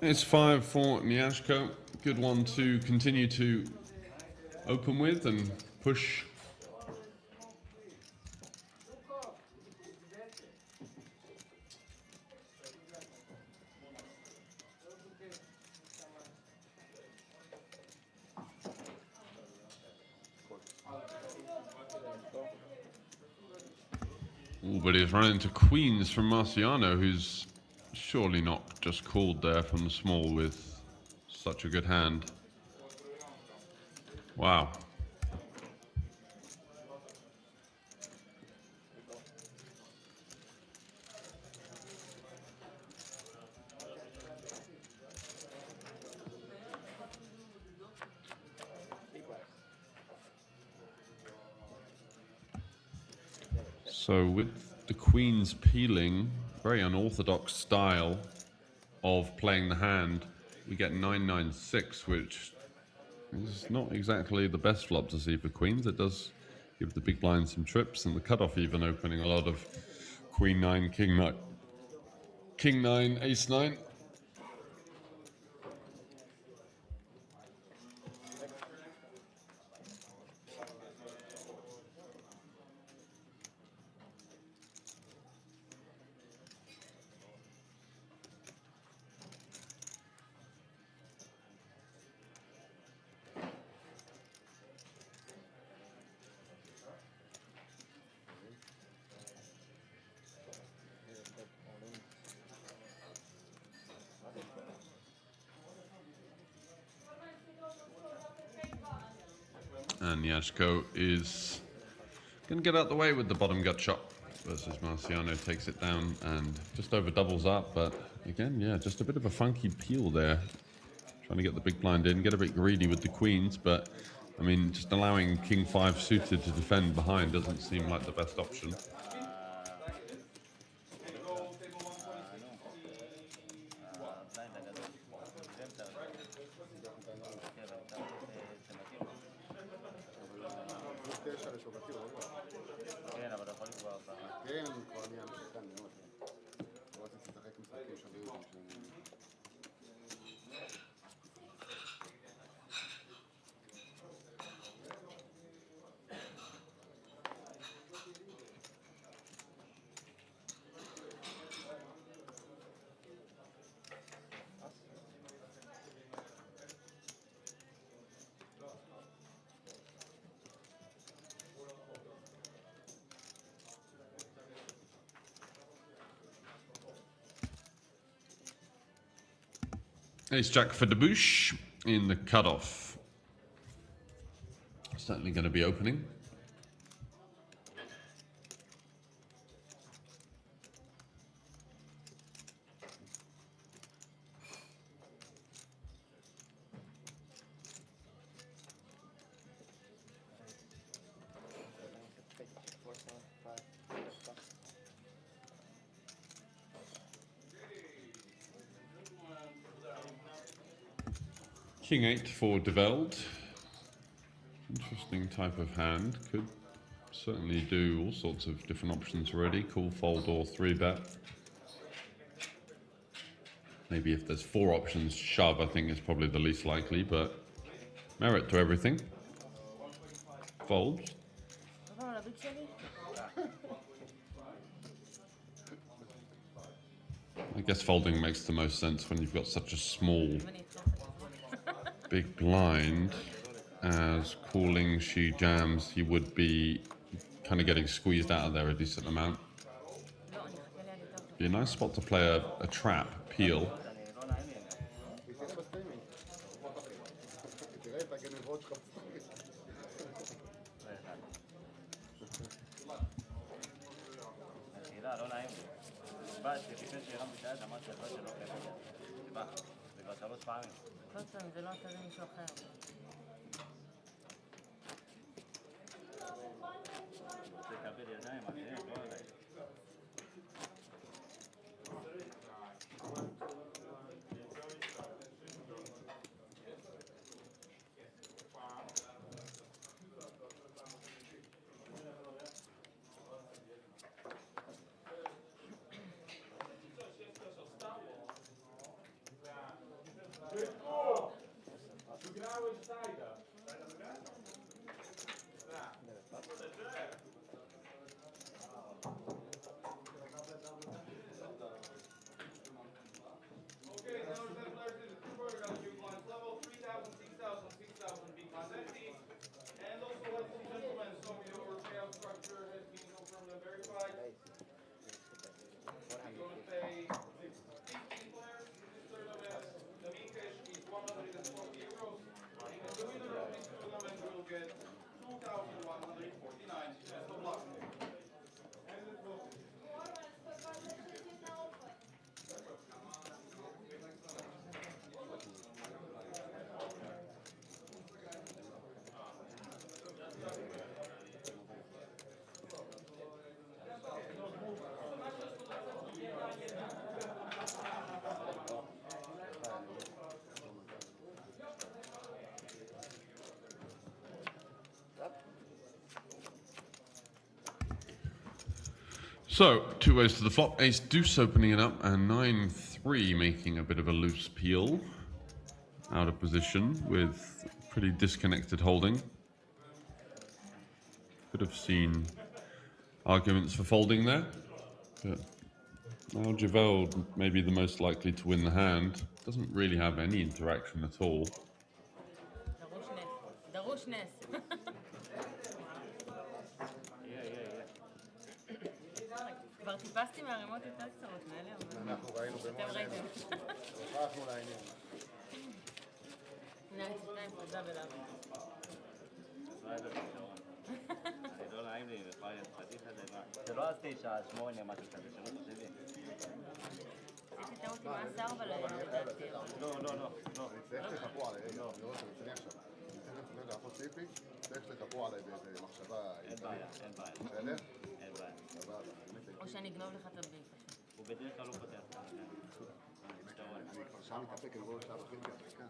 It's 5 for Nyashko. Good one to continue to open with and push. Ooh, but he's run into queens from Marciano, who's surely not just called there from the small with such a good hand. Wow. So with the queens peeling, very unorthodox style of playing the hand, we get 9-9-6, which is not exactly the best flop to see for queens. It does give the big blind some trips, and the cutoff even opening a lot of queen 9, king 9, king 9, ace 9. And Nyashko is going to get out the way with the bottom gut shot versus Marciano takes it down and just over doubles up. But again, yeah, just a bit of a funky peel there. Trying to get the big blind in, get a bit greedy with the queens. But, I mean, just allowing king 5 suited to defend behind doesn't seem like the best option. Ace Jack for Debouche in the cutoff. Certainly going to be opening. King 8 for Develd. Interesting type of hand. Could certainly do all sorts of different options already. Call, fold, or 3-bet. Maybe if there's 4 options, shove I think is probably the least likely, but merit to everything. Folds. I guess folding makes the most sense when you've got such a small big blind. As calling, she jams, he would be kind of getting squeezed out of there a decent amount. Be a nice spot to play a trap, peel. תראה בסטרימינג. תראה את הגנבות שלך בסטרימינג. השאלה, לא נעים לי. באתי, לפני שהרמתי את היד, אמרתי לך שלא כיף לי. סיבה, זה כבר 3 פעמים. כל פעם, זה לא אתה, זה מישהו אחר. רוצה לקבל ידיים, אחרים, לא עליי. Okay, now we're set players in the two got a few blinds level, 3,000, 6,000, 6,000 big blinds empty. And also, ladies and gentlemen, so your payout structure has been confirmed and verified. We're going to pay 15 players in this tournament. The mean cash is 140 euros. And the winner of this tournament will get 2,149. Best of luck. So, 2 ways to the flop. Ace deuce opening it up, and 9-3 making a bit of a loose peel. Out of position with pretty disconnected holding. Could have seen arguments for folding there. But now Javeld may be the most likely to win the hand. Doesn't really have any interaction at all. דרושנס. כבר טיפסתי מהרימות יותר קצרות מאלה, אבל אנחנו ראינו אתם ראיתם. הלכנו לעניין. נראה לי שניים חזה בלאו. אני לא נעים לי, פתיחה זה מה. זה לא אז 9, 8, משהו כזה, שלא תחשבי. עשיתי טעות עם מס 4 לדעתי. לא. אני צריך שתחפו עליי, רגע, אני רואה שאני עכשיו. אני צריך רגע לעשות ציפי, צריך שתחפו עליי באיזה מחשבה. אין בעיה. בסדר? אין בעיה. סבבה. או שאני אגנוב לך את הביג. הוא בדרך כלל לא פותח. אני כבר שם מתאפק, אני רואה שעה וחצי הפסקה.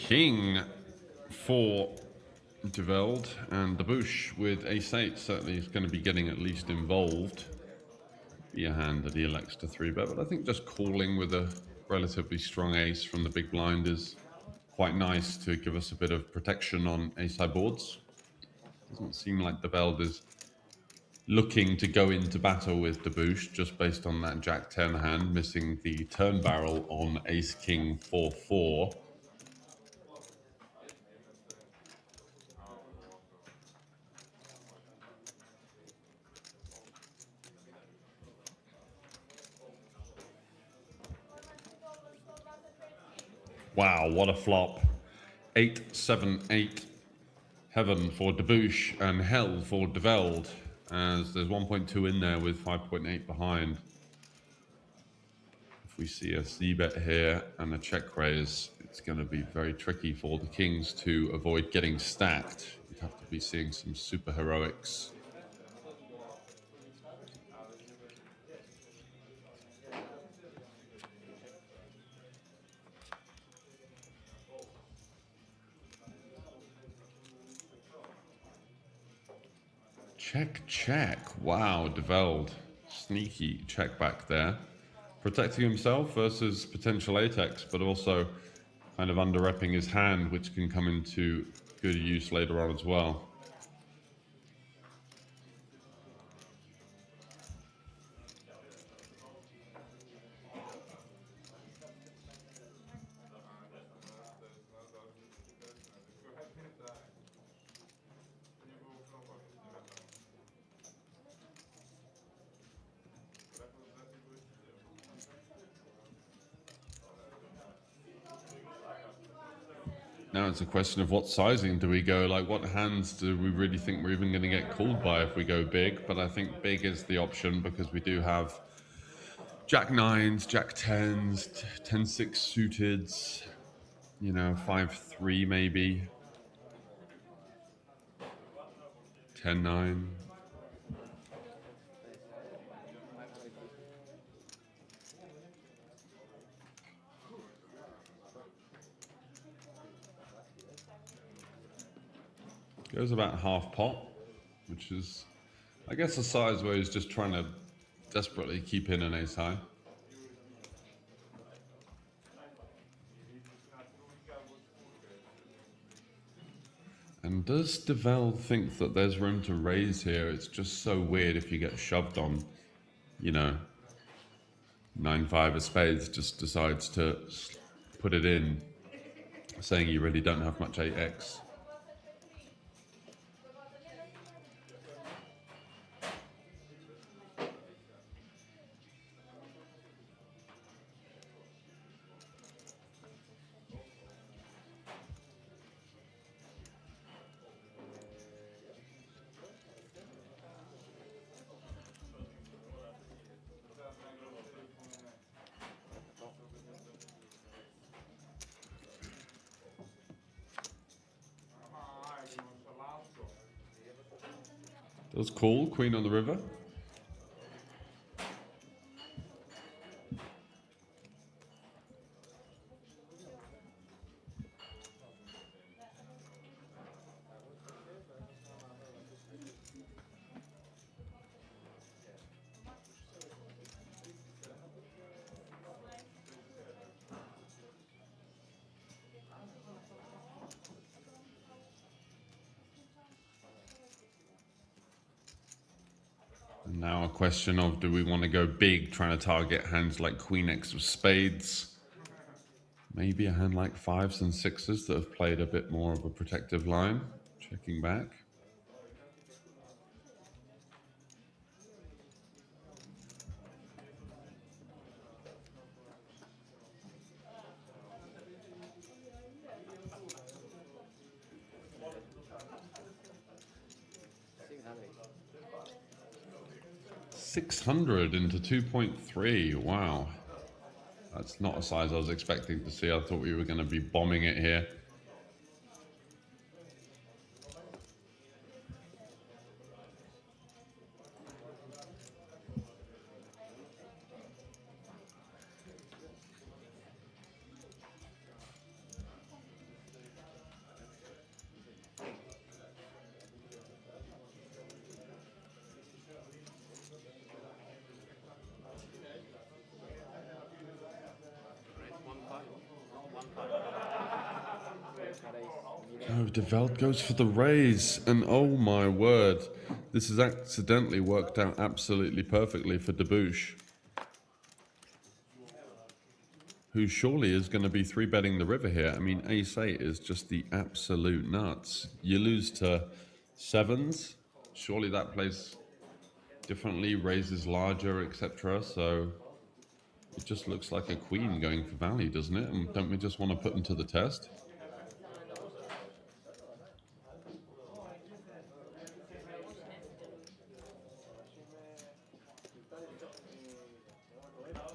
King for Develd, and the Bush with ace-8 certainly is going to be getting at least involved. Be a hand that he elects to 3-bet, but I think just calling with a relatively strong ace from the big blind is quite nice to give us a bit of protection on ace-high boards. Doesn't seem like Develd is looking to go into battle with the Bush just based on that Jack-10 hand, missing the turn barrel on ace-king 4-4. Wow, what a flop. 8-7-8 heaven for Debouche and hell for Develd, as there's 1.2 in there with 5.8 behind. If we see a c-bet here and a check raise, it's going to be very tricky for the kings to avoid getting stacked. You'd have to be seeing some super heroics. Check, check. Wow, Develd. Sneaky check back there. Protecting himself versus potential atex, but also kind of under-repping his hand, which can come into good use later on as well. Now it's a question of what sizing do we go, like what hands do we really think we're even going to get called by if we go big, but I think big is the option because we do have Jack 9s, Jack 10s, 10-6 suited, you know, 5-3 maybe, 10-9. Goes about half pot, which is, I guess, a size where he's just trying to desperately keep in an ace high. And does Develd think that there's room to raise here? It's just so weird if you get shoved on, you know, 9-5 of spades, just decides to put it in, saying you really don't have much 8x. Does call, queen on the river. Now a question of, do we want to go big, trying to target hands like Queen X of spades? Maybe a hand like 5s and 6s that have played a bit more of a protective line, checking back. $600 into 2.3. Wow. That's not a size I was expecting to see. I thought we were going to be bombing it here. Oh, Develd goes for the raise, and oh my word, this has accidentally worked out absolutely perfectly for Debouche, who surely is going to be 3-betting the river here. I mean, ace-8 is just the absolute nuts. You lose to 7s, surely that plays differently, raises larger, etc. So it just looks like a queen going for value, doesn't it? And don't we just want to put them to the test?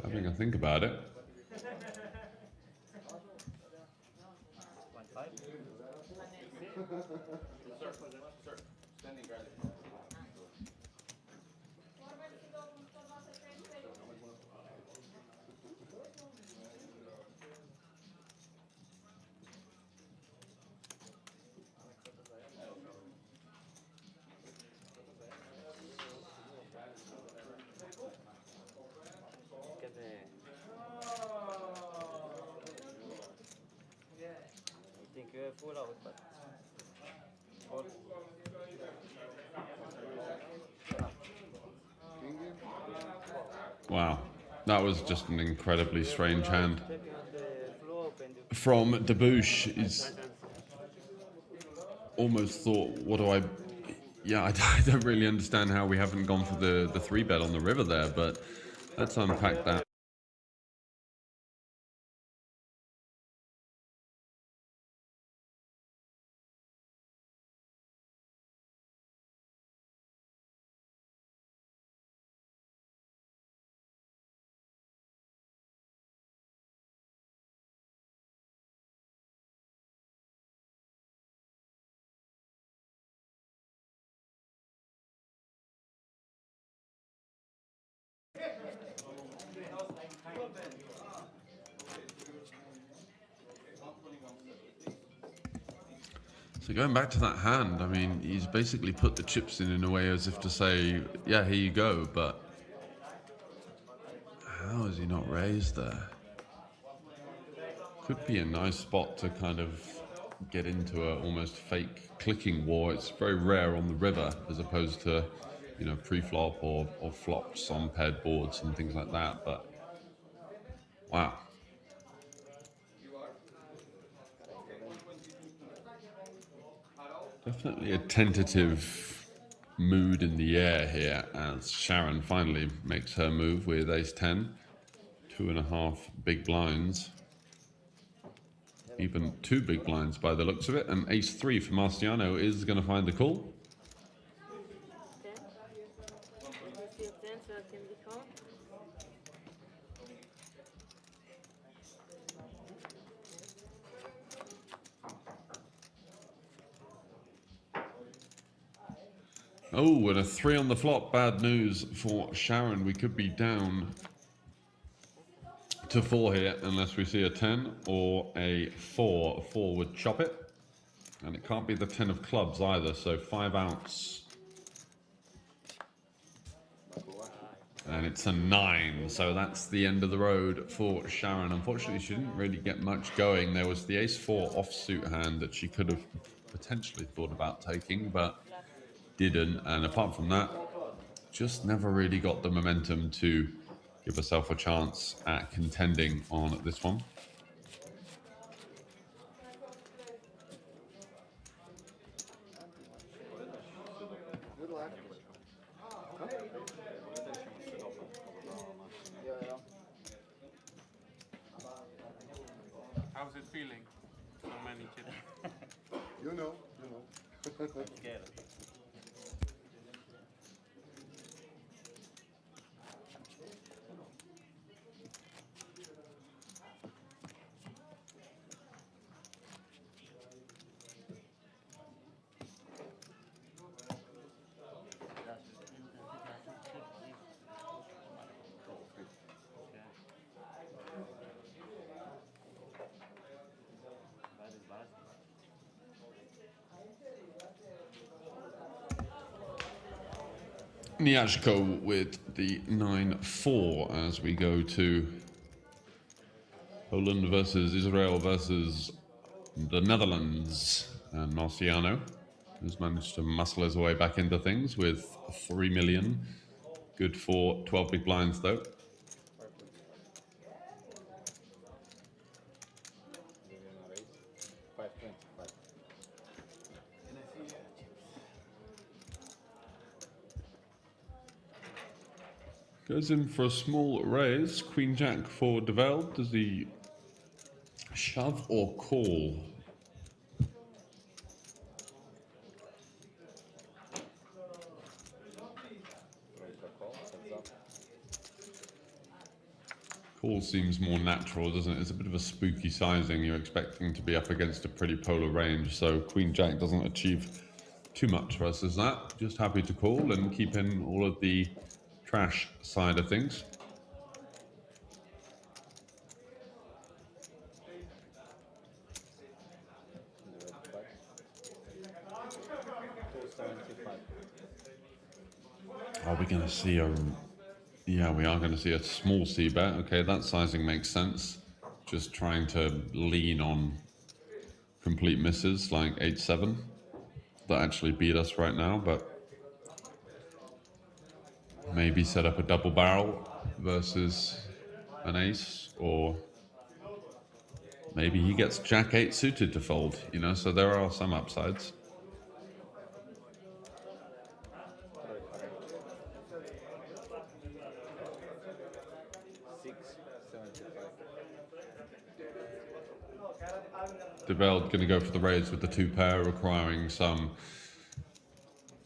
Having a think about it. think you have full out, but fold. Wow, that was just an incredibly strange hand Checking on the flop and you from Debouche. Is almost thought, what do I? Yeah, I don't really understand how we haven't gone for the 3-bet on the river there, but let's unpack that. So going back to that hand, I mean, he's basically put the chips in a way as if to say, yeah, here you go, but how is he not raised there? Could be a nice spot to kind of get into a almost fake clicking war. It's very rare on the river as opposed to, you know, pre-flop or flops on paired boards and things like that, but wow. Definitely a tentative mood in the air here as Sharon finally makes her move with ace-10, 2.5 big blinds, even 2 big blinds by the looks of it, and ace-3 for Marciano is going to find the call. 10. Still 10, so I can be called. Oh, and a 3 on the flop. Bad news for Sharon. We could be down to 4 here unless we see a 10 or a 4. A 4 would chop it. And it can't be the 10 of clubs either, so 5 outs. And it's a 9, so that's the end of the road for Sharon. Unfortunately, she didn't really get much going. There was the ace-4 offsuit hand that she could have potentially thought about taking, but didn't. And apart from that, just never really got the momentum to give herself a chance at contending on this one. Good luck. How's it feeling? So many chips. You know. scared. Niashko with the 9-4 as we go to Poland versus Israel versus the Netherlands. And Marciano has managed to muscle his way back into things with 3 million. Good for 12 big blinds though. Goes in for a small raise. Queen Jack for De Velde. Does he shove or call? Call seems more natural, doesn't it? It's a bit of a spooky sizing. You're expecting to be up against a pretty polar range, so Queen Jack doesn't achieve too much for us as that. Just happy to call and keep in all of the trash side of things. Are we going to see a... Yeah, we are going to see a small c-bet. Okay, that sizing makes sense. Just trying to lean on complete misses like 8-7 that actually beat us right now, but maybe set up a double barrel versus an ace, or maybe he gets Jack 8 suited to fold, you know, so there are some upsides. De Velde going to go for the raise with the 2 pair, requiring some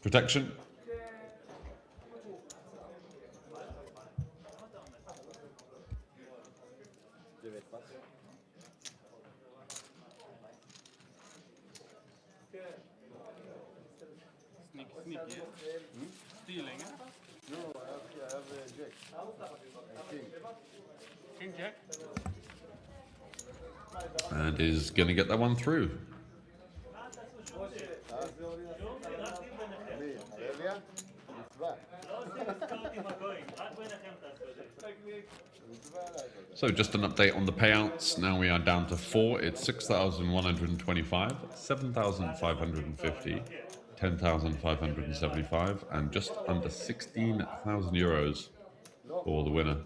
protection. Sneaky. Stealing, eh? No, I have a jack. King. King jack? And is going to get that one through. So just an update on the payouts. Now we are down to 4. It's 6,125, 7,550, 10,575, and just under 16,000 euros for the winner.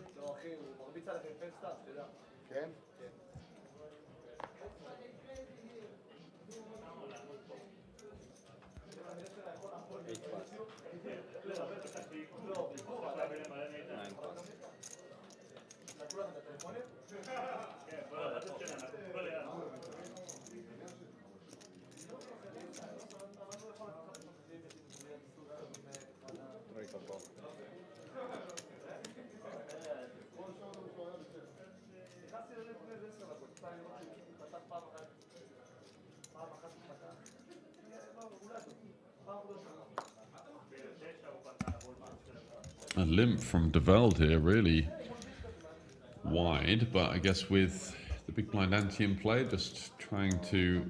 A limp from De Velde here, really wide, but I guess with the big blind ante in play, just trying to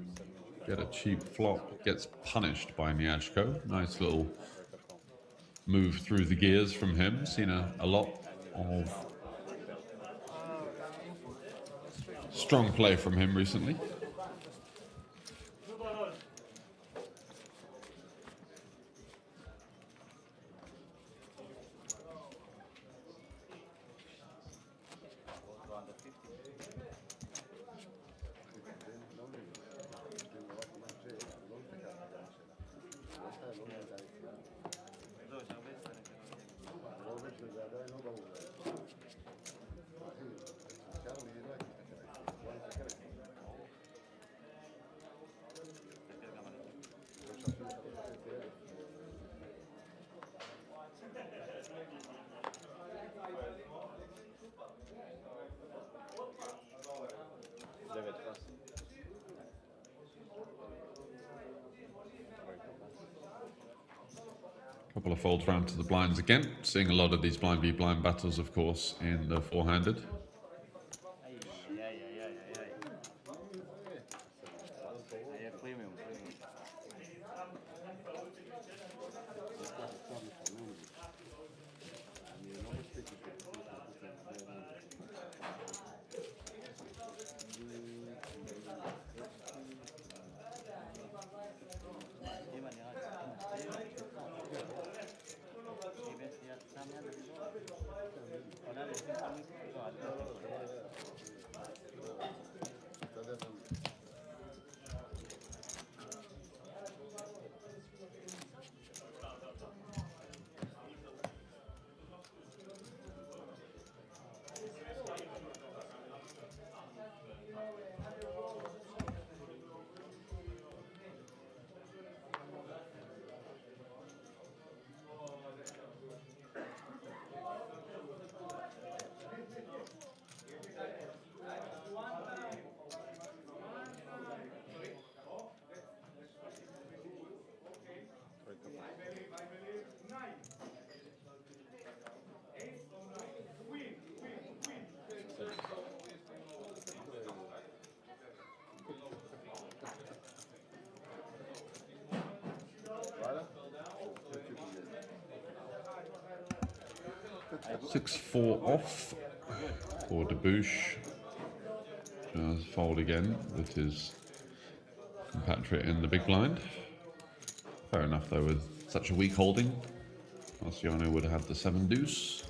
get a cheap flop, gets punished by Nyashko. Nice little move through the gears from him. Seen a lot of strong play from him recently. Couple of folds round to the blinds again. Seeing a lot of these blind v blind battles, of course, in the four-handed. Six-four off for Debouche. Just fold again with his for it in the big blind. Fair enough though, with such a weak holding. Marciano would have had the 7 deuce.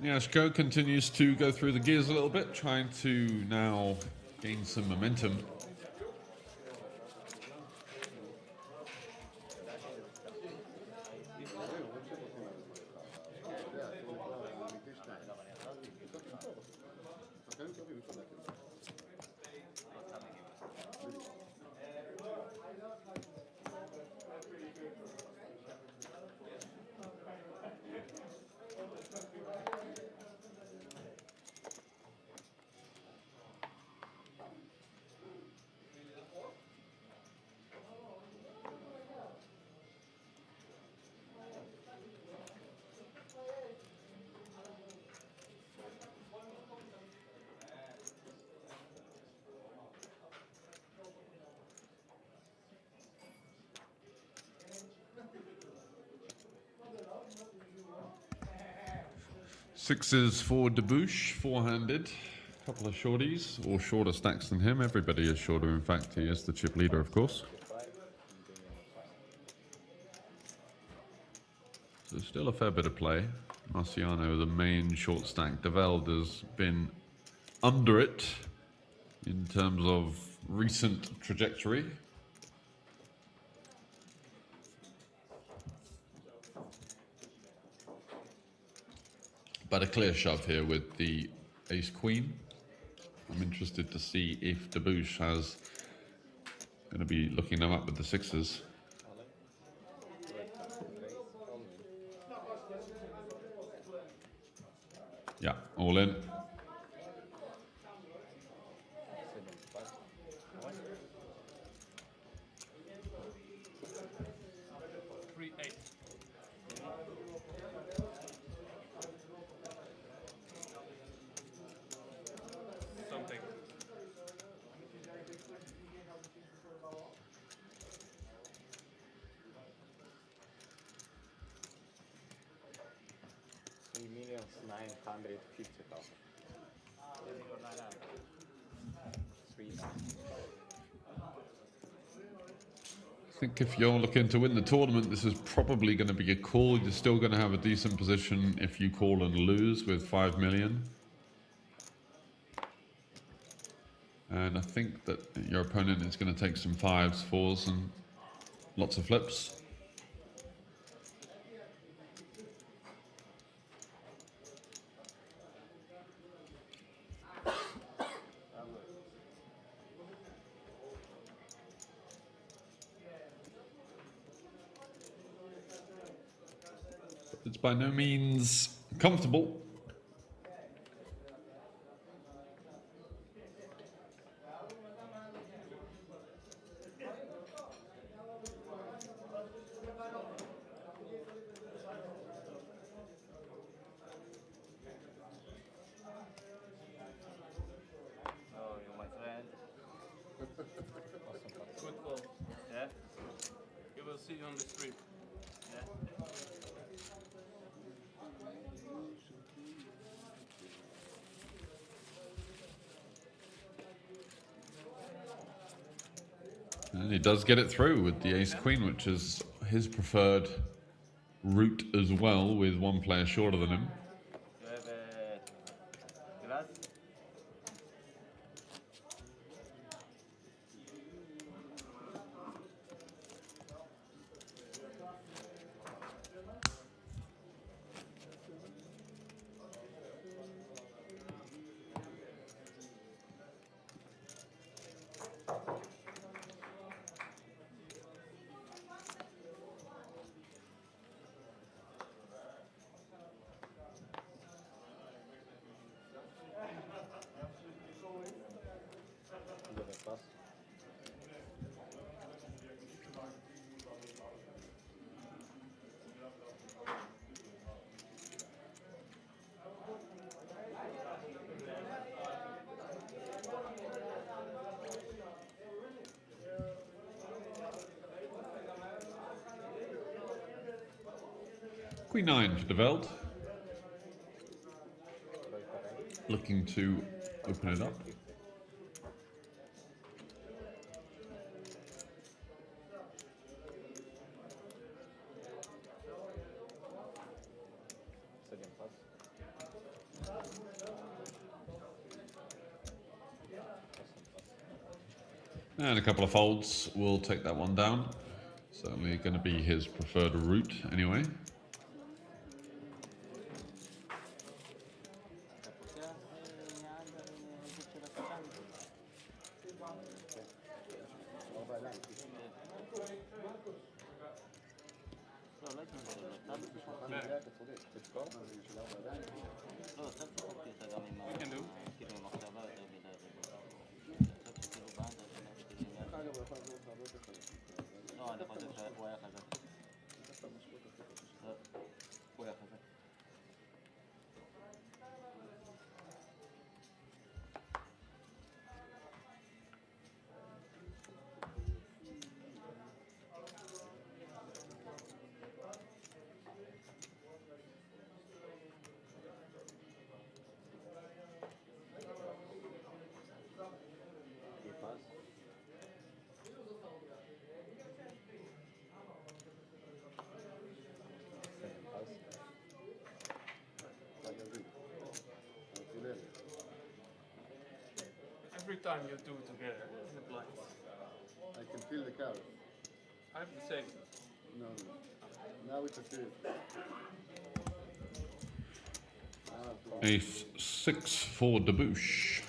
Yashko continues to go through the gears a little bit, trying to now gain some momentum. Sixes for Debouche, four-handed. Couple of shorties, or shorter stacks than him. Everybody is shorter, in fact. He is the chip leader, of course. So still a fair bit of play. Marciano, the main short stack. De Velde has been under it in terms of recent trajectory. But a clear shove here with the ace-queen. I'm interested to see if Debouche has going to be looking them up with the sixes. Yeah, all in. I think if you're looking to win the tournament, this is probably going to be a call. You're still going to have a decent position if you call and lose with 5 million. And I think that your opponent is going to take some fives, fours, and lots of flips. It's by no means comfortable. Good call. Yeah? You will see you on the stream. Yeah? And he does get it through with the ace-queen, which is his preferred route as well, with one player shorter than him. You have a glass? Queen 9 for De Veld. Looking to open it up. And a couple of folds will take that one down. Certainly going to be his preferred route anyway. We can do. Every time you do together in the blind, I can feel the carrot. I have the same. No, no. Now it's a feel. Ace 6 for Debouche.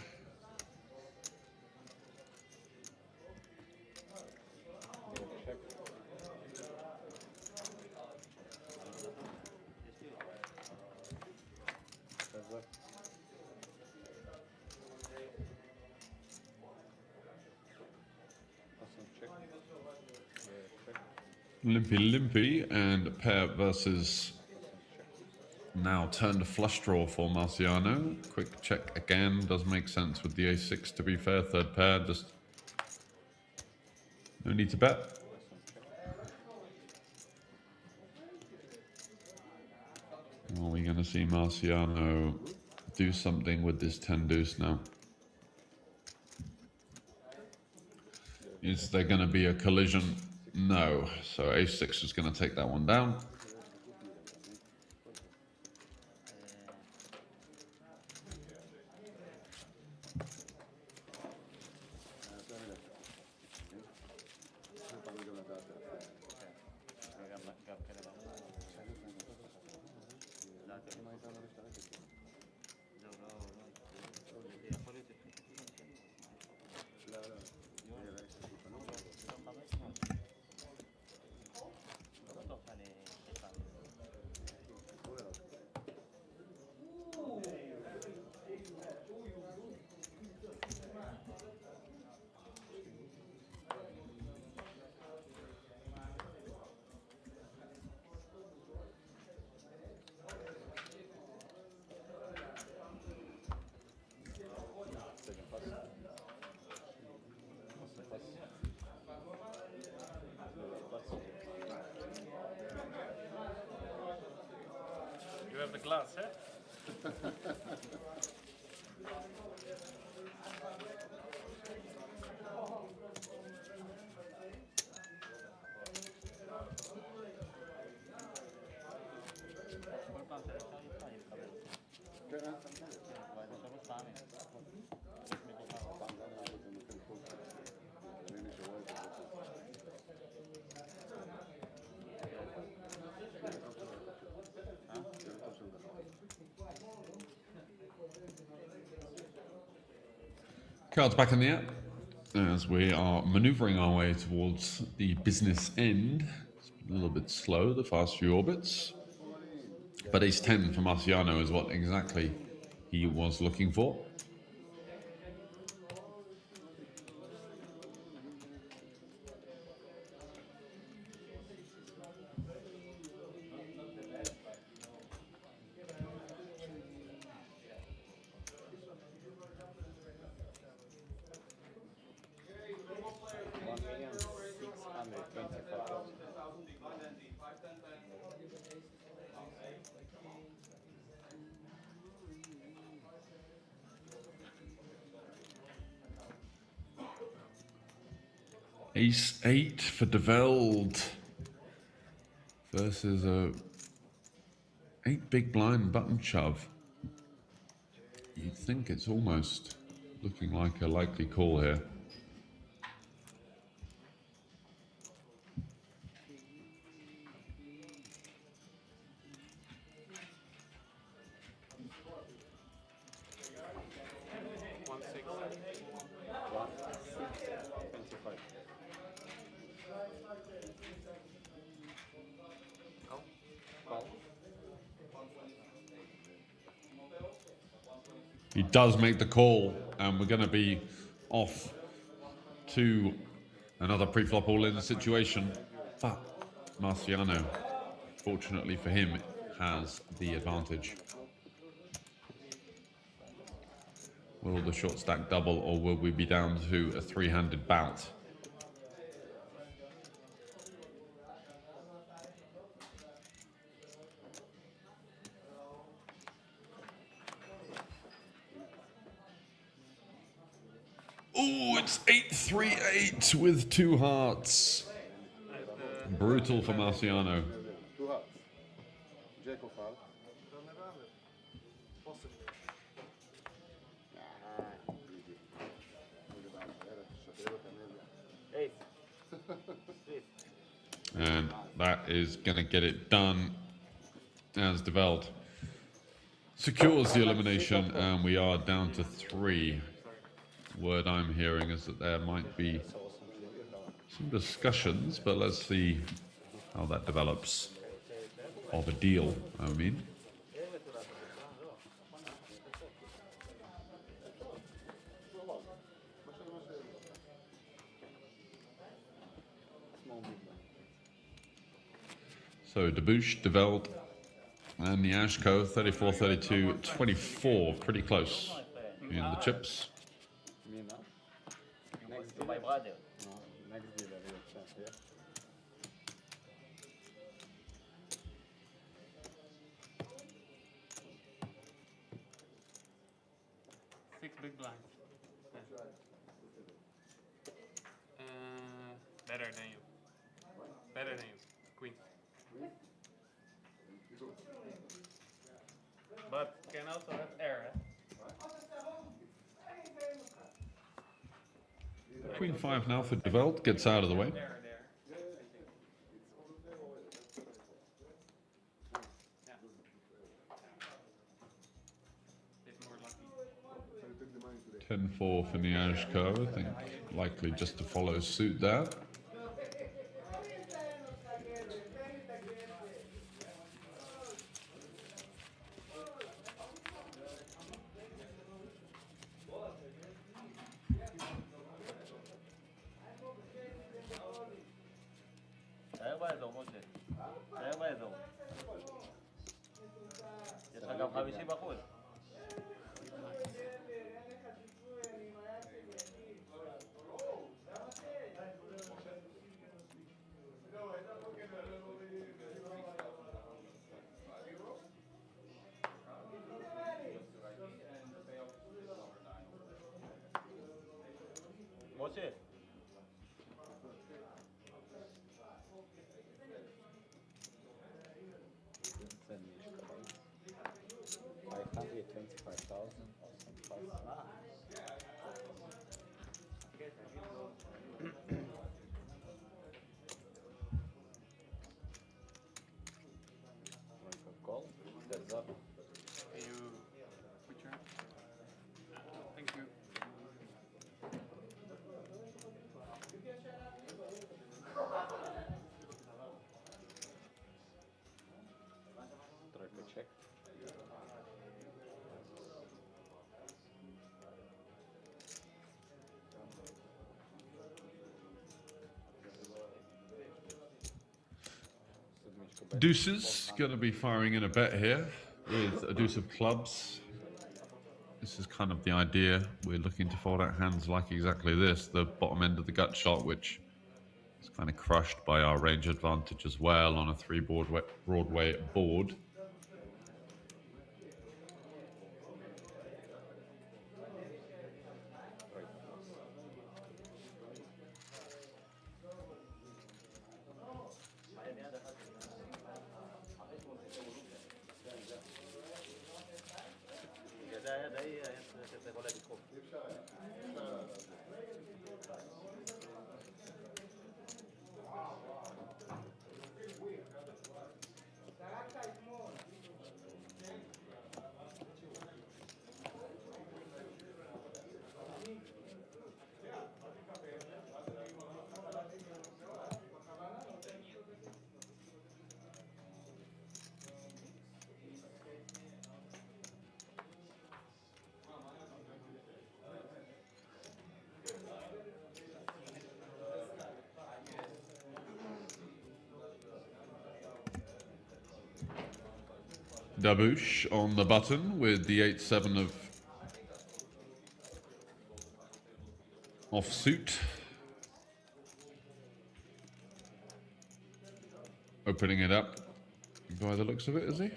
Limpy and pair versus now turned flush draw for Marciano. Quick check again, does make sense with the ace-6 to be fair. Third pair, just no need to bet. Are we going to see Marciano do something with this 10 deuce now? Is there going to be a collision? No. So ace-6 is going to take that one down. You have the glass, eh? Cards back in the app as we are maneuvering our way towards the business end. It's a little bit slow, the fast few orbits. But ace 10 for Marciano is what exactly he was looking for. Ace 8 for De Velde versus a 8 big blind button shove. You'd think it's almost looking like a likely call here. He does make the call, and we're going to be off to another pre-flop all-in situation. But Marciano, fortunately for him, has the advantage. Will the short stack double, or will we be down to a three-handed bout? Oh, it's 8-3-8 with two hearts. Brutal for Marciano. Two hearts. Jack of hearts. And that is going to get it done as De Velde secures the elimination, and we are down to 3. Word I'm hearing is that there might be some discussions, but let's see how that develops. Of a deal, I mean. So Debouche, De Velde, and the Ashko, 34, 32, 24, pretty close in the chips. Next to my brother. No, next dealer, yeah. 6 big blinds. Better than you. Better than you. Queen. But can also have air. Queen 5 now for De Velde, gets out of the way. Yeah. 10-4 for Niashko, I think likely just to follow suit there. 해봐야죠, 뭐지? 해봐야죠. 잠깐 밥이 씹었고. 뭐지? Deuces going to be firing in a bet here with a deuce of clubs. This is kind of the idea. We're looking to fold out hands like exactly this, the bottom end of the gut shot, which is kind of crushed by our range advantage as well on a 3 Broadway board. Dabouche on the button with the 8-7 of offsuit. Opening it up by the looks of it, is he?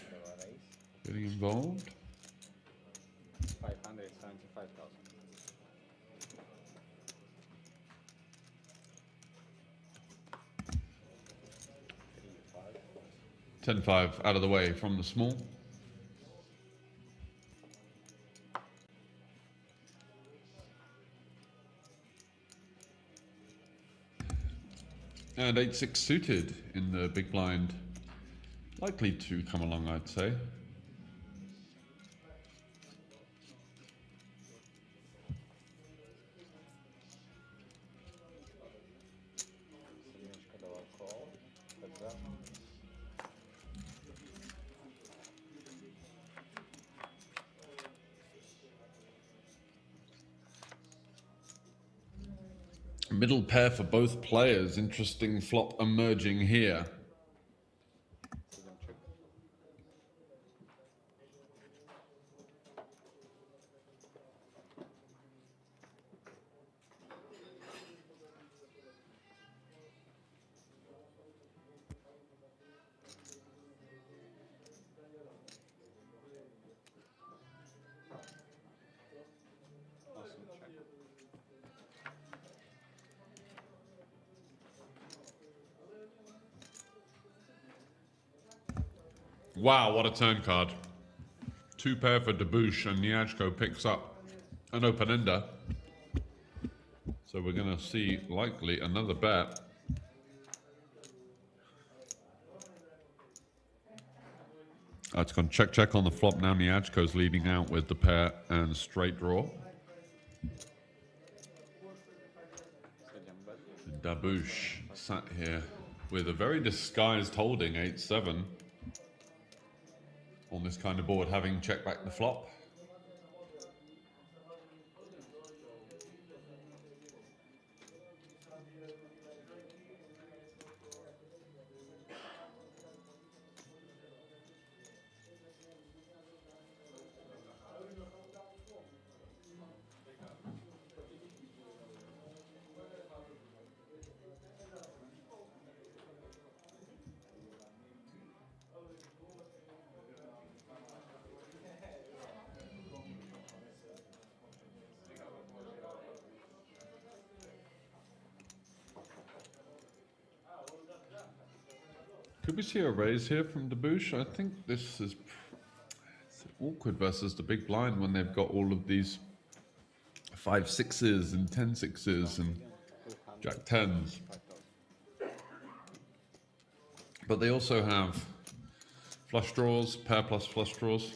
Getting involved. 575,000. 10-5 out of the way from the small. And 8-6 suited in the big blind. Likely to come along, I'd say. Middle pair for both players. Interesting flop emerging here. Wow, what a turn card. Two pair for Dabouche, and Niajko picks up an open-ender. So we're going to see, likely, another bet. It's gone check on the flop now. Niajko's leading out with the pair and straight draw. And Dabouche sat here with a very disguised holding, 8-7. On this kind of board, having checked back the flop. Could we see a raise here from Dabouche? I think this is awkward versus the big blind when they've got all of these 5-6s and 10-6s and Jack-10s. But they also have flush draws, pair plus flush draws,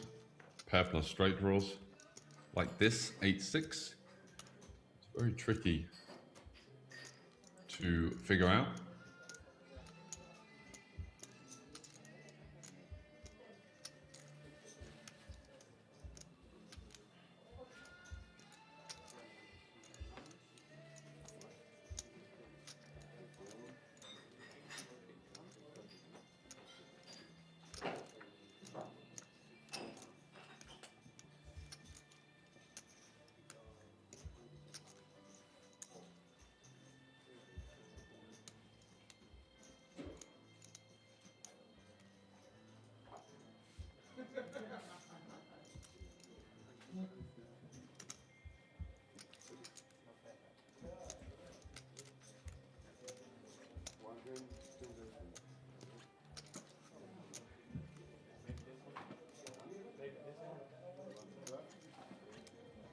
pair plus straight draws, like this, 8-6. It's very tricky to figure out.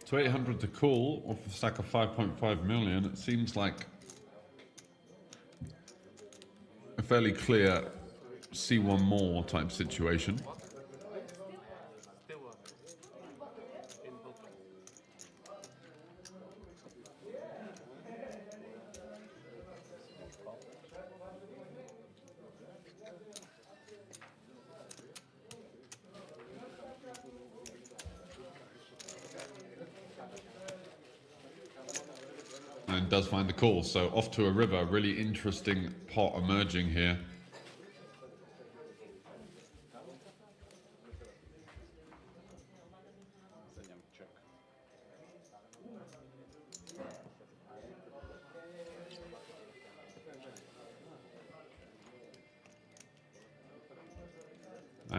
So 800 to call off a stack of 5.5 million. It seems like a fairly clear C1 more type situation. And does find the call, so off to a river. Really interesting pot emerging here.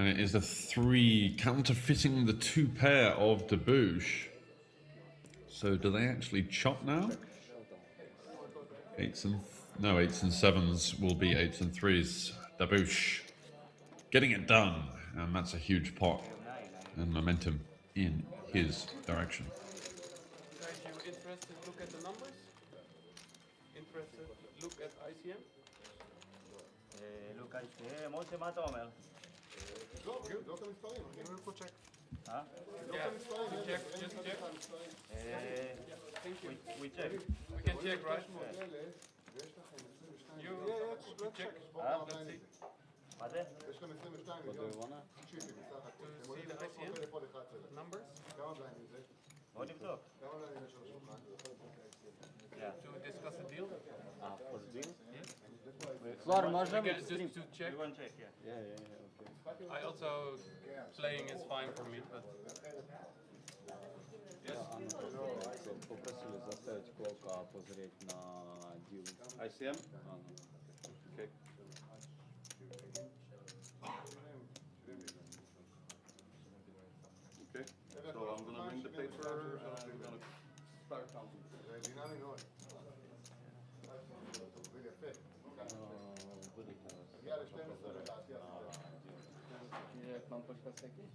And it is the 3 counterfeiting the 2 pair of debouche. So do they actually chop now? 8s and 7s will be 8s and 3s. Debouche getting it done, and that's a huge pot and momentum in his direction. Guys, you interested? Look at the numbers. Interested? Look at ICM. Look at משה, מה אתה אומר? תבדוק את המספרים, אני אומר פה צ'ק. Yeah, check, just check. We check. We can check, right? You check. Let's see. מה זה? יש לכם 22 מיליון צ'יפים בסך הכל. To see the ICM numbers. כמה בליינים זה? בוא נבדוק. כמה בליינים יש על השולחן? To discuss the deal. For the deal? Flor, можем? Again, just to check. We want check, yeah. I also playing is fine for me, but yes. Попросили заставить Клока позреть на дил. ICM? Okay. Okay, so I'm gonna bring the paper and I'm gonna start counting. זה דינמי מאוד. זה יפה. תגיע ל-12 לדעתי. Mam podkład jakiś?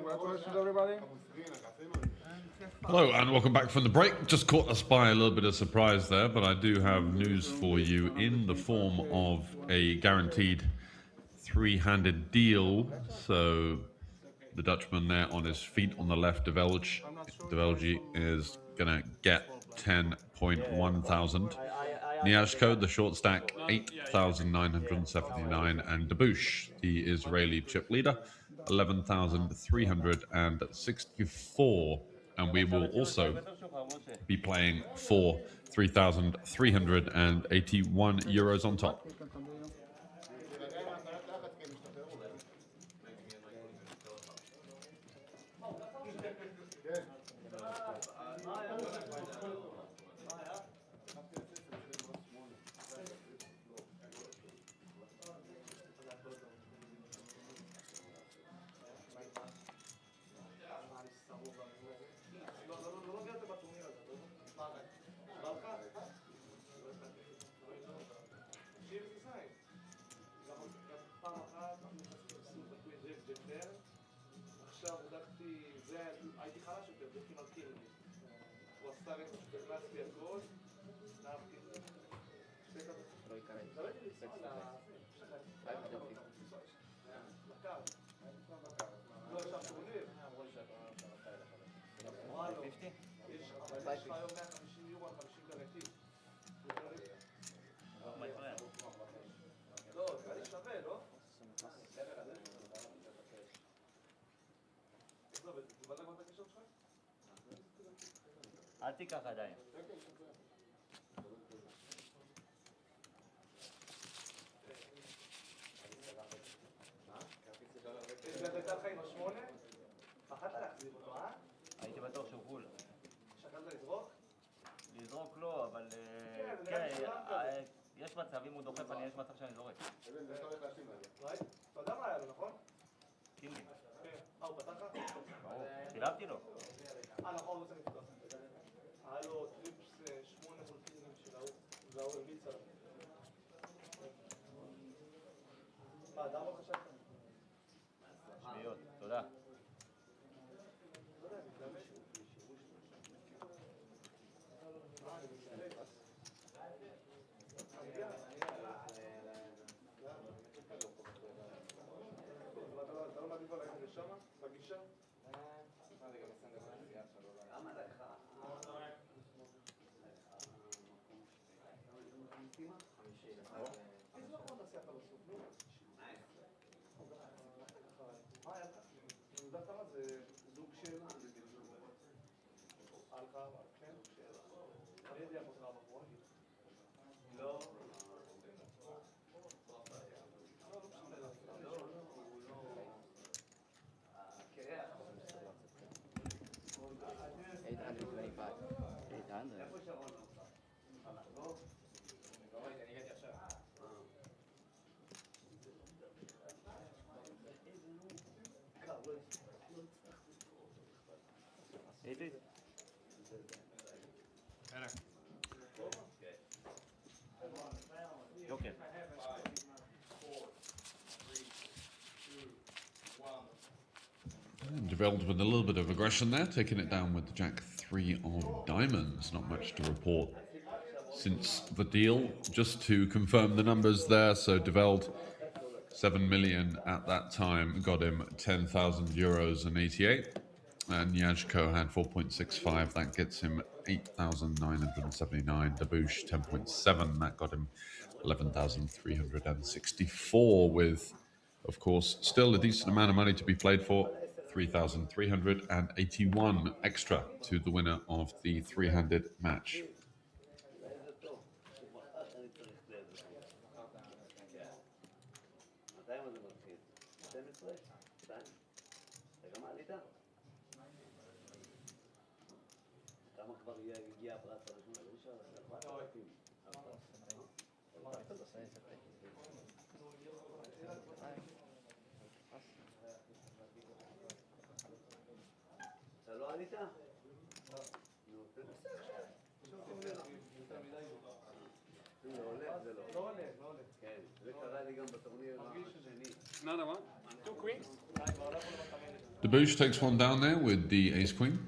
Congratulations, everybody. Hello and welcome back from the break. Just caught us by a little bit of surprise there, but I do have news for you in the form of a guaranteed three-handed deal. So the Dutchman there on his feet on the left, De Velge is gonna get 10.1 thousand. Niashko, the short stack, 8,979, and Debouche, the Israeli chip leader, 11,364. And we will also be playing for 3,381 euros on top. אל תיקח עדיין. הייתי בטוח שהוא גבול. שקלת לזרוק? לזרוק לא, אבל כן, יש מצב, אם הוא דוחף, יש מצב שאני זורק. אתה יודע מה היה לו, נכון? קינגי. הוא פתח לך? חילבתי לו. נכון, הוא צריך לפתוח. היה לו טריפס 8 מול קינגים של ההוא, וההוא הרביץ עליו. אדם לא חשבת? שמיעות, תודה. אתה לא מעדיף עליהם לשם, בגישה? Developed with a little bit of aggression there, taking it down with the Jack 3 of diamonds. Not much to report since the deal. Just to confirm the numbers there, so Develd 7 million at that time got him 10,000 euros and 88, and Yajko had 4.65, that gets him 8,979. Debouche 10.7, that got him 11,364, with, of course, still a decent amount of money to be played for. 3,381 extra to the winner of the three-handed match. Another one? 2 queens? Debouche takes one down there with the ace-queen.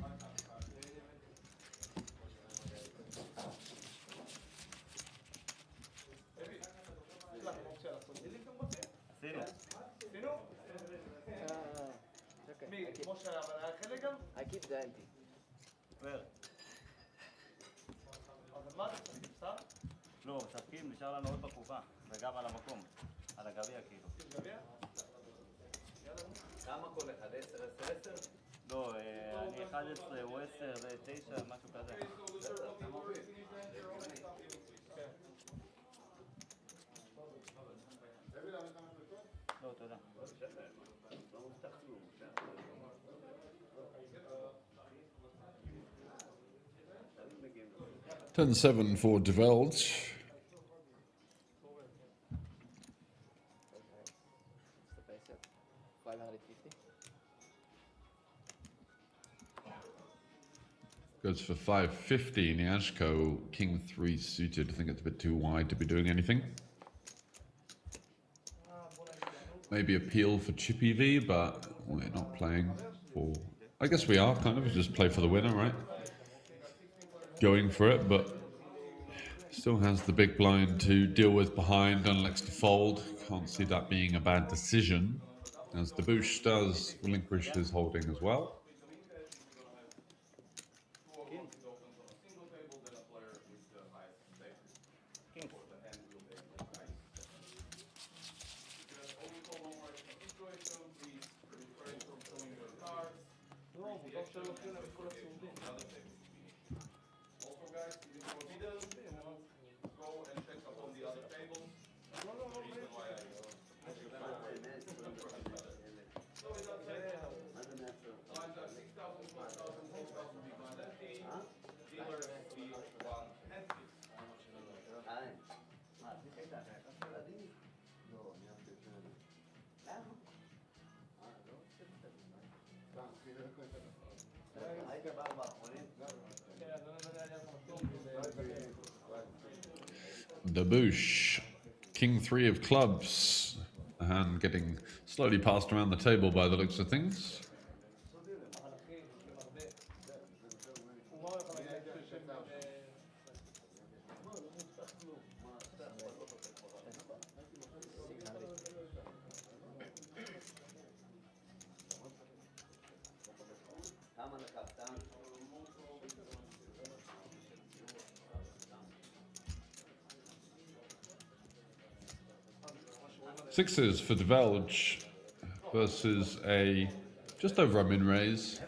I keep the ante. לא, משחקים, נשאר לנו עוד בקופה, וגם על המקום, על הגביע כאילו. כמה כל אחד? 10? לא, אני 11, הוא 10 ו9, משהו כזה. לא, תודה. 10-7 for Develge. Goes for 550. Nyashko, king 3 suited. I think it's a bit too wide to be doing anything. Maybe appeal for chippy V, but we're not playing for... I guess we are, kind of. Just play for the winner, right? Going for it, but still has the big blind to deal with behind and elects to fold. Can't see that being a bad decision, as Debouche does relinquish his holding as well. Debouche, king 3 of clubs, a hand getting slowly passed around the table by the looks of things. Sixes for Develge versus a just over a min raise.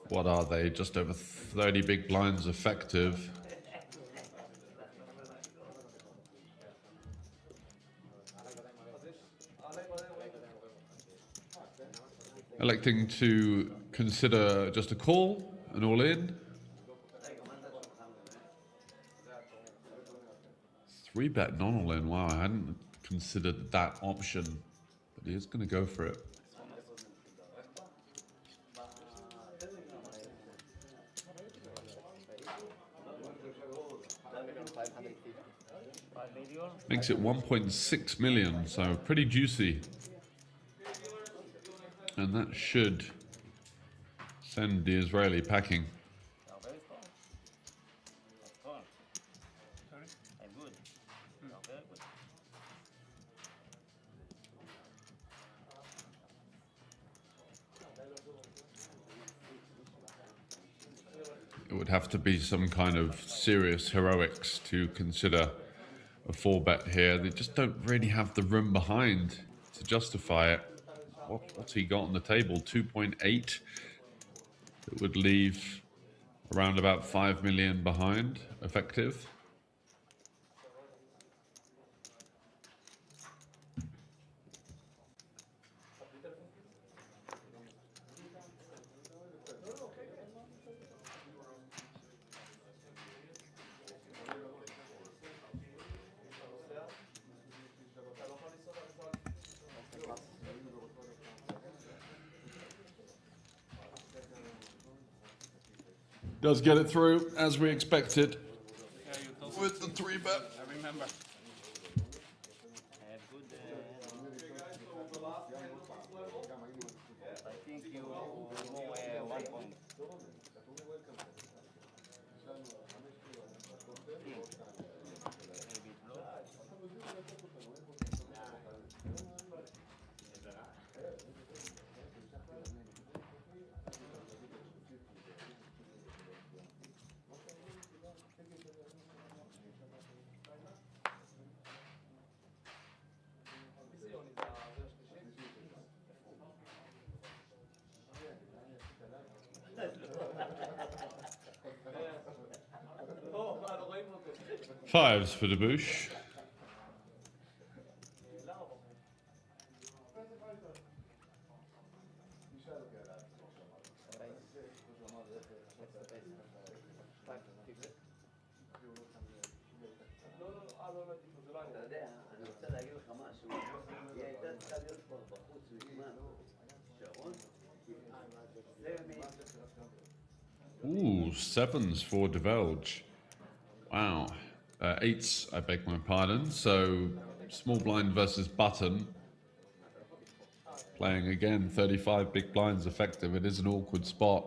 What are they? Just over 30 big blinds effective. Electing to consider just a call, an all in. 3-bet non all in. Wow, I hadn't considered that option, but he is going to go for it. Makes it 1.6 million, so pretty juicy. And that should send the Israeli packing. It would have to be some kind of serious heroics to consider a 4-bet here. They just don't really have the room behind to justify it. What's he got on the table? 2.8. It would leave around about 5 million behind, effective. Does get it through, as we expected, with the 3-bet. I remember. I think you Fives for Debouche. אתה יודע, אני רוצה להגיד לך משהו, היא הייתה צריכה להיות כבר בחוץ מזמן. שרון? Ooh, sevens for Develge. Wow. Eights, I beg my pardon. So, small blind versus button. Playing again, 35 big blinds effective. It is an awkward spot.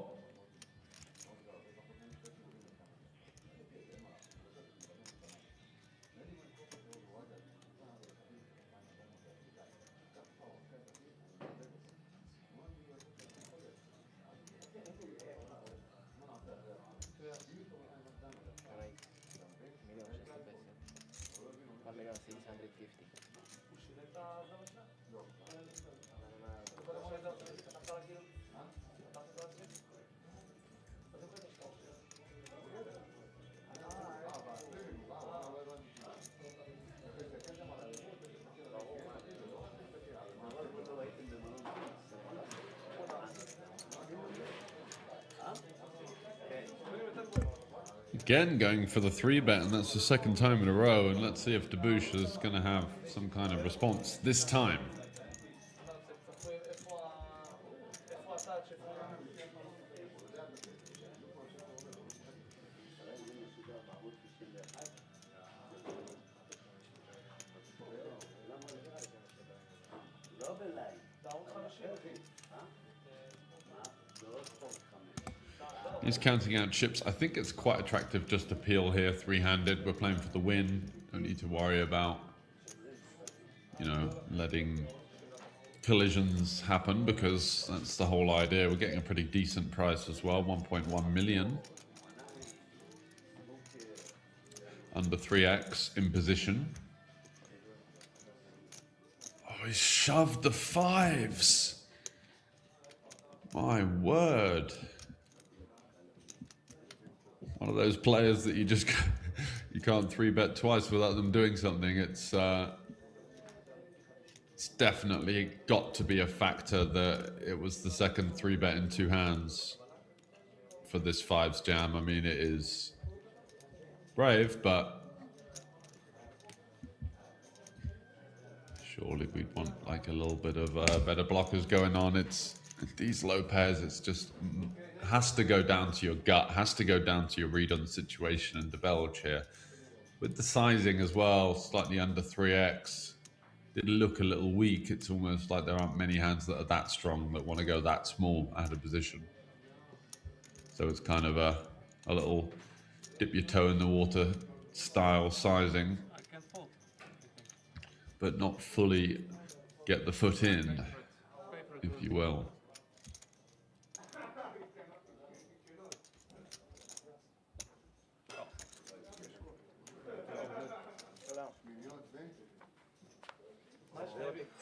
Again, going for the 3-bet, and that's the second time in a row. And let's see if Debouche is going to have some kind of response this time. He's counting out chips. I think it's quite attractive just to peel here, three-handed. We're playing for the win. Don't need to worry about, you know, letting collisions happen, because that's the whole idea. We're getting a pretty decent price as well, 1.1 million. Under 3x in position. Oh, he shoved the fives. My word. One of those players that you just you can't 3-bet twice without them doing something. It's definitely got to be a factor that it was the second 3-bet in two hands for this fives jam. I mean, it is brave, but surely we'd want like a little bit of better blockers going on. It's these low pairs. It's just has to go down to your gut, has to go down to your read on the situation and Develge here. With the sizing as well, slightly under 3x, did look a little weak. It's almost like there aren't many hands that are that strong that want to go that small out of position. So it's kind of a little dip your toe in the water style sizing, but not fully get the foot in, if you will.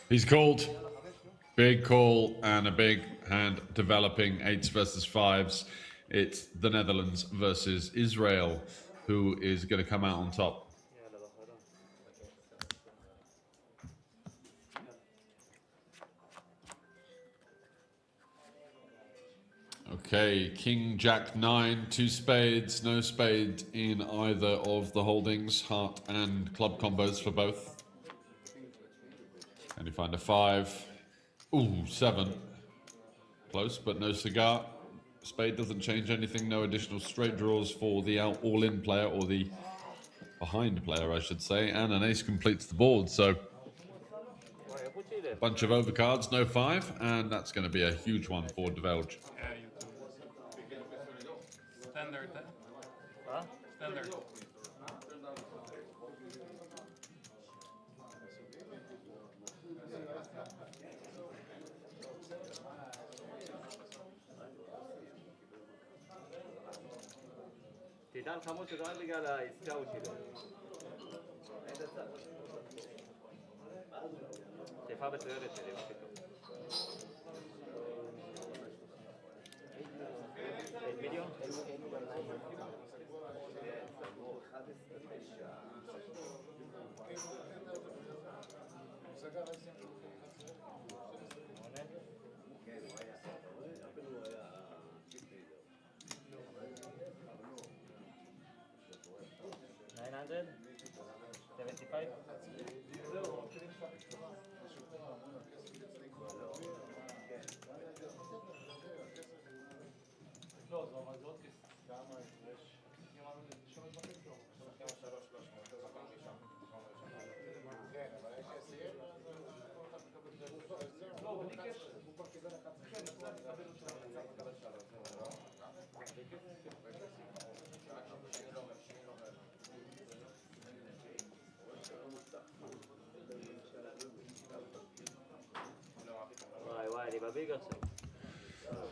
He's called. Big call and a big hand developing, 8s versus 5s. It's the Netherlands versus Israel, who is going to come out on top. Okay, King, Jack, 9, 2 spades, no spade in either of the holdings, heart and club combos for both. Can you find a 5? Ooh, 7. Close, but no cigar. Spade doesn't change anything, no additional straight draws for the all-in player, or the behind player, I should say, and an ace completes the board, so a bunch of overcards, no 5, and that's going to be a huge one for Develge. Standard, huh? Standard. תדע לך משה, זה רק בגלל העסקאות שלו. 差別が出てるよけど。8 million? $900? 75?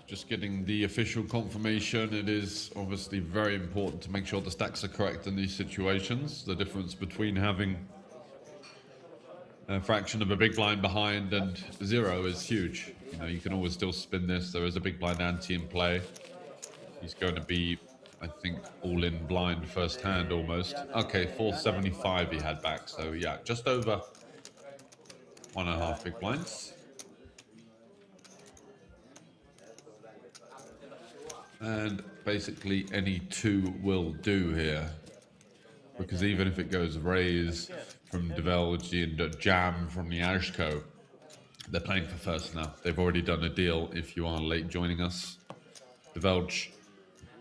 Just getting the official confirmation. It is obviously very important to make sure the stacks are correct in these situations. The difference between having a fraction of a big blind behind and zero is huge. You know, you can always still spin this. There is a big blind ante in play. He's going to be, I think, all in blind first hand almost. Okay, 475 he had back. So yeah, just over 1.5 big blinds. And basically any two will do here. Because even if it goes raise from Develji and a jam from Nyashko, they're playing for first now. They've already done a deal if you are late joining us. Develj,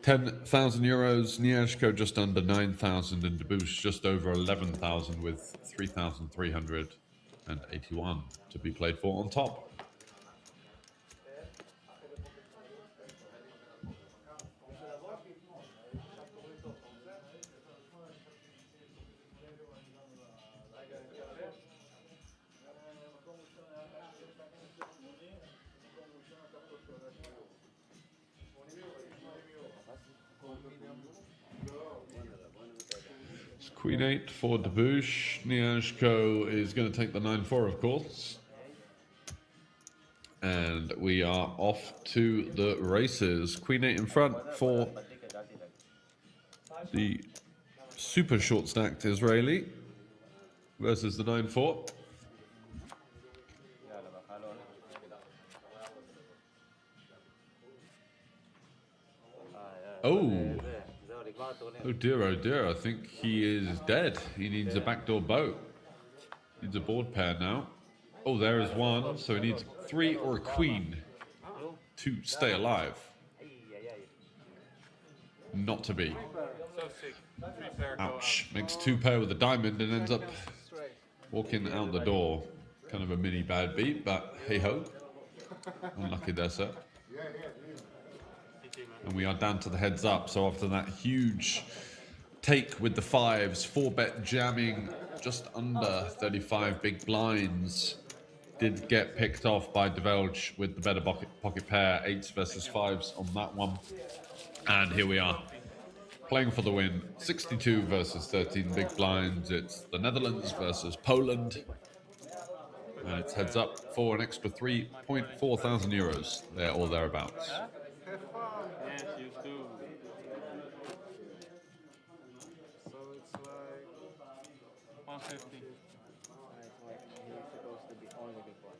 10,000 euros. Nyashko just under 9,000 and Debush just over 11,000 with 3,381 to be played for on top. Queen 8 for Debush. Nyashko is going to take the 9-4, of course. And we are off to the races. Queen 8 in front for the super short stacked Israeli versus the 9-4. Oh dear, I think he is dead. He needs a backdoor boat. Needs a board pair now. Oh, there is one, so he needs 3 or a queen to stay alive. Not to be. Ouch. Makes 2 pair with a diamond and ends up walking out the door. Kind of a mini bad beat, but hey ho. Unlucky there, sir. And we are down to the heads up. So after that huge take with the 5s, 4-bet jamming just under 35 big blinds, did get picked off by Develj with the better pocket pair, 8s versus 5s on that one. And here we are, playing for the win, 62 versus 13 big blinds. It's the Netherlands versus Poland. And it's heads up for an extra 3.4 thousand euros there or thereabouts. Yes, you do. So it's like 150. It's like he's supposed to be only big one.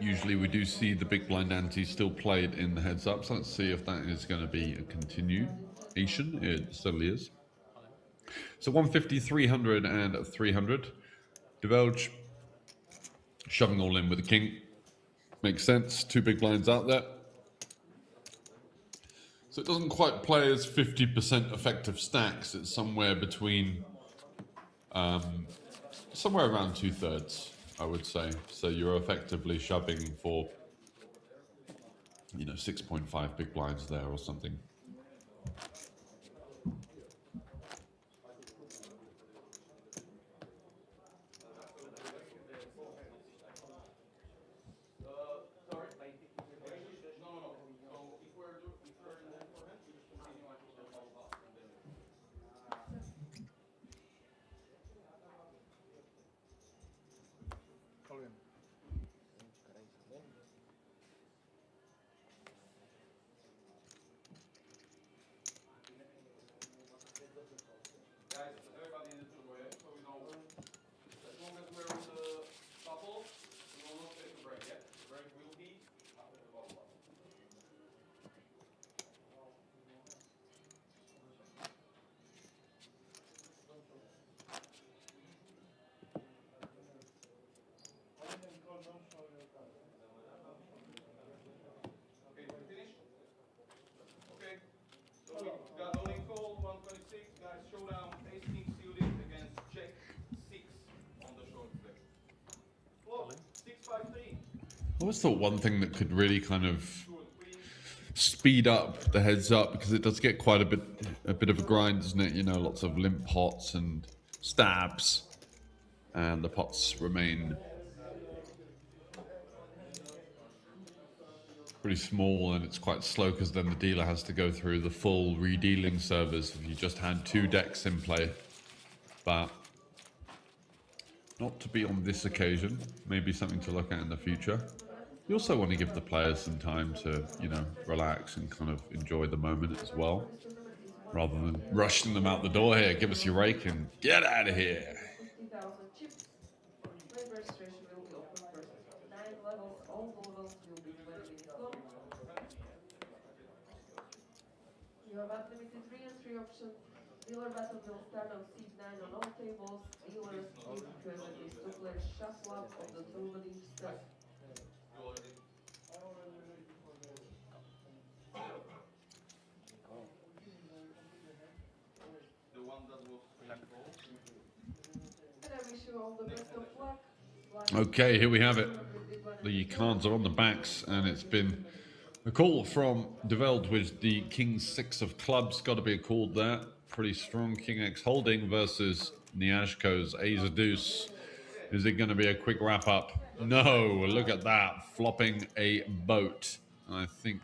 Usually we do see the big blind ante still played in the heads up, so let's see if that is going to be a continuation. It certainly is. So 150, 300 and 300. Divulge shoving all in with the king. Makes sense. Two big blinds out there. So it doesn't quite play as 50% effective stacks. It's somewhere between, somewhere around 2/3, I would say. So you're effectively shoving for, 6.5 big blinds there or something. I always thought one thing that could really kind of speed up the heads up, because it does get quite a bit of a grind, doesn't it? Lots of limp pots and stabs, and the pots remain pretty small, and it's quite slow because then the dealer has to go through the full redealing service if you just had 2 decks in play. But not to be on this occasion. Maybe something to look at in the future. You also want to give the players some time to, relax and kind of enjoy the moment as well, rather than rushing them out the door. Here, give us your rake and get out of here. You have unlimited re-entry options. Dealer battle will start on seat 9 on all tables. Dealers keep at least 2 players shuffle up of the turn on each step. And I wish you all the best of luck. Okay, here we have it. The cards are on the backs, and it's been a call from Develd with the King 6 of clubs. Got to be a call there. Pretty strong. King X holding versus Niashko's Ace of Deuce. Is it going to be a quick wrap up? No, look at that. Flopping a boat. I think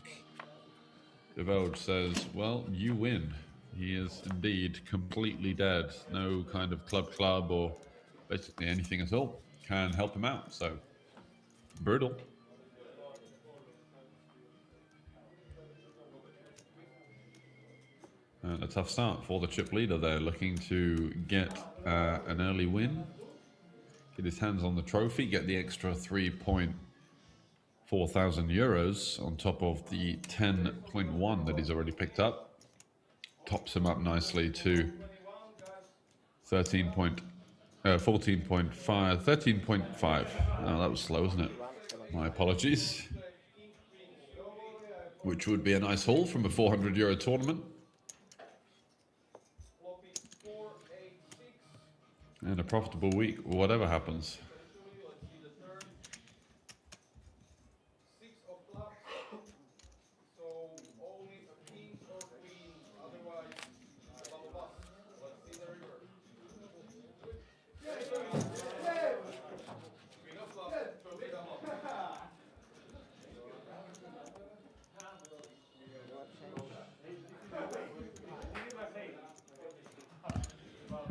Develd says, well, you win. He is indeed completely dead. No kind of club or basically anything at all can help him out. So, brutal. A tough start for the chip leader there, looking to get an early win, get his hands on the trophy, get the extra 3.4 thousand euros on top of the 10.1 that he's already picked up. Tops him up nicely to 14.5. 13.5. Oh, that was slow, isn't it? My apologies. Which would be a nice haul from a 400 euro tournament. And a profitable week, whatever happens.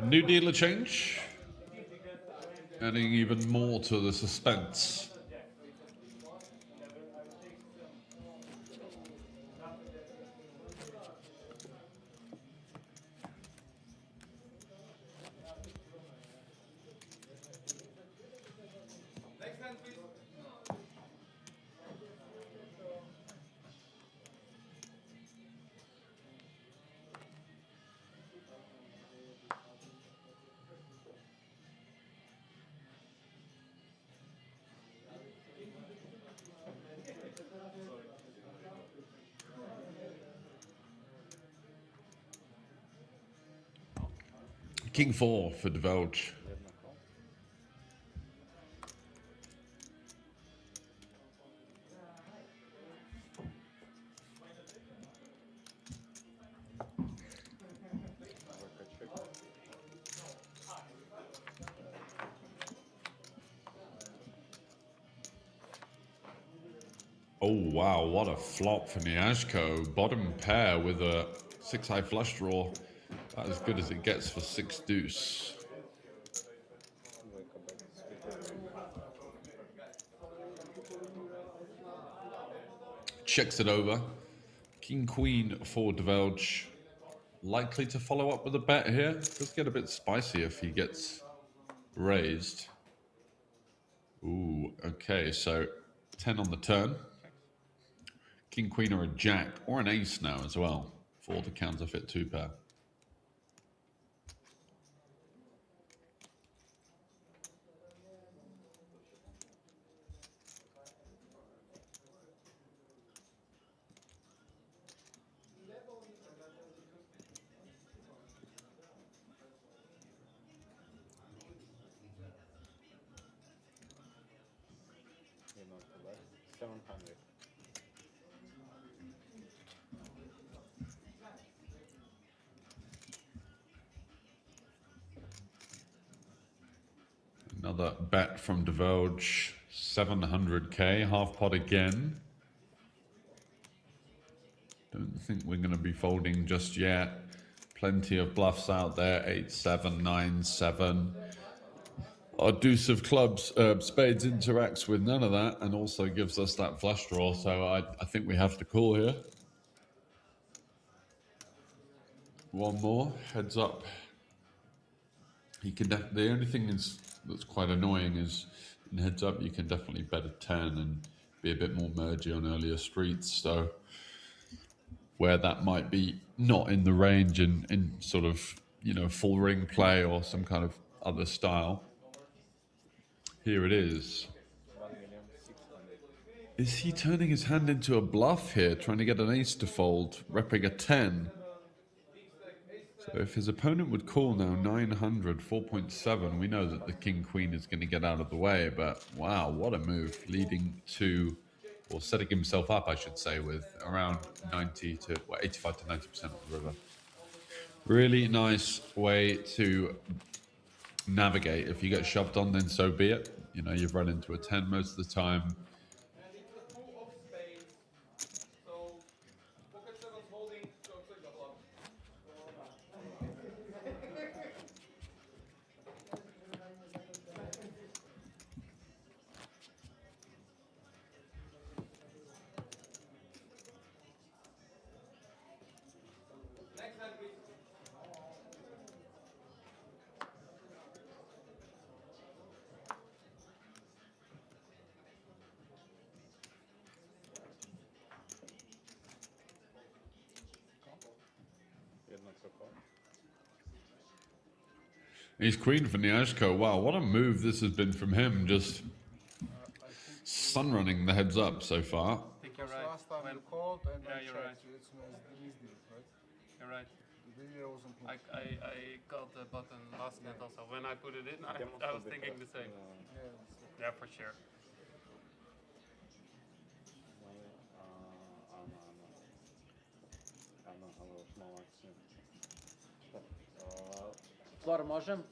New dealer change, adding even more to the suspense. King 4 for Develge. Oh wow, what a flop for Niashko. Bottom pair with a 6-high flush draw. About as good as it gets for 6 deuce. Checks it over. King Queen for Develge. Likely to follow up with a bet here. Does get a bit spicy if he gets raised. Ooh, okay, so 10 on the turn. King, Queen, or a Jack, or an Ace now as well for the counterfeit 2-pair. You're not too bad. 700. Another bet from Develge, 700k, half pot again. Don't think we're going to be folding just yet. Plenty of bluffs out there, 8-7, 9-7. Our deuce of clubs, spades interacts with none of that and also gives us that flush draw, so I think we have to call here. One more, heads up. He can the only thing that's quite annoying is in heads up you can definitely bet a 10 and be a bit more mergy on earlier streets, so where that might be not in the range in sort of, you know, full ring play or some kind of other style. Here it is. 1,600,000. Is he turning his hand into a bluff here, trying to get an ace to fold, repping a 10? So if his opponent would call now 900, 4.7, we know that the King Queen is going to get out of the way, but wow, what a move, leading to, or setting himself up, I should say, with around 90 to, well, 85 to 90% of the river. Really nice way to navigate. If you get shoved on, then so be it. You know, you've run into a 10 most of the time. And it's the 2 of spades. So, pocket 7's holding, so click the bluff. Next hand, please. He's queen for Niashko. Wow, what a move this has been from him. Just sun running the heads up so far. I think you're right. Last time you called and Yeah, I you're checked. right. It's misdeal, right? You're right. The video wasn't moved. I called the button last night also. When I put it in, I was thinking the same. Yeah, Yeah, for sure. Flor, možem?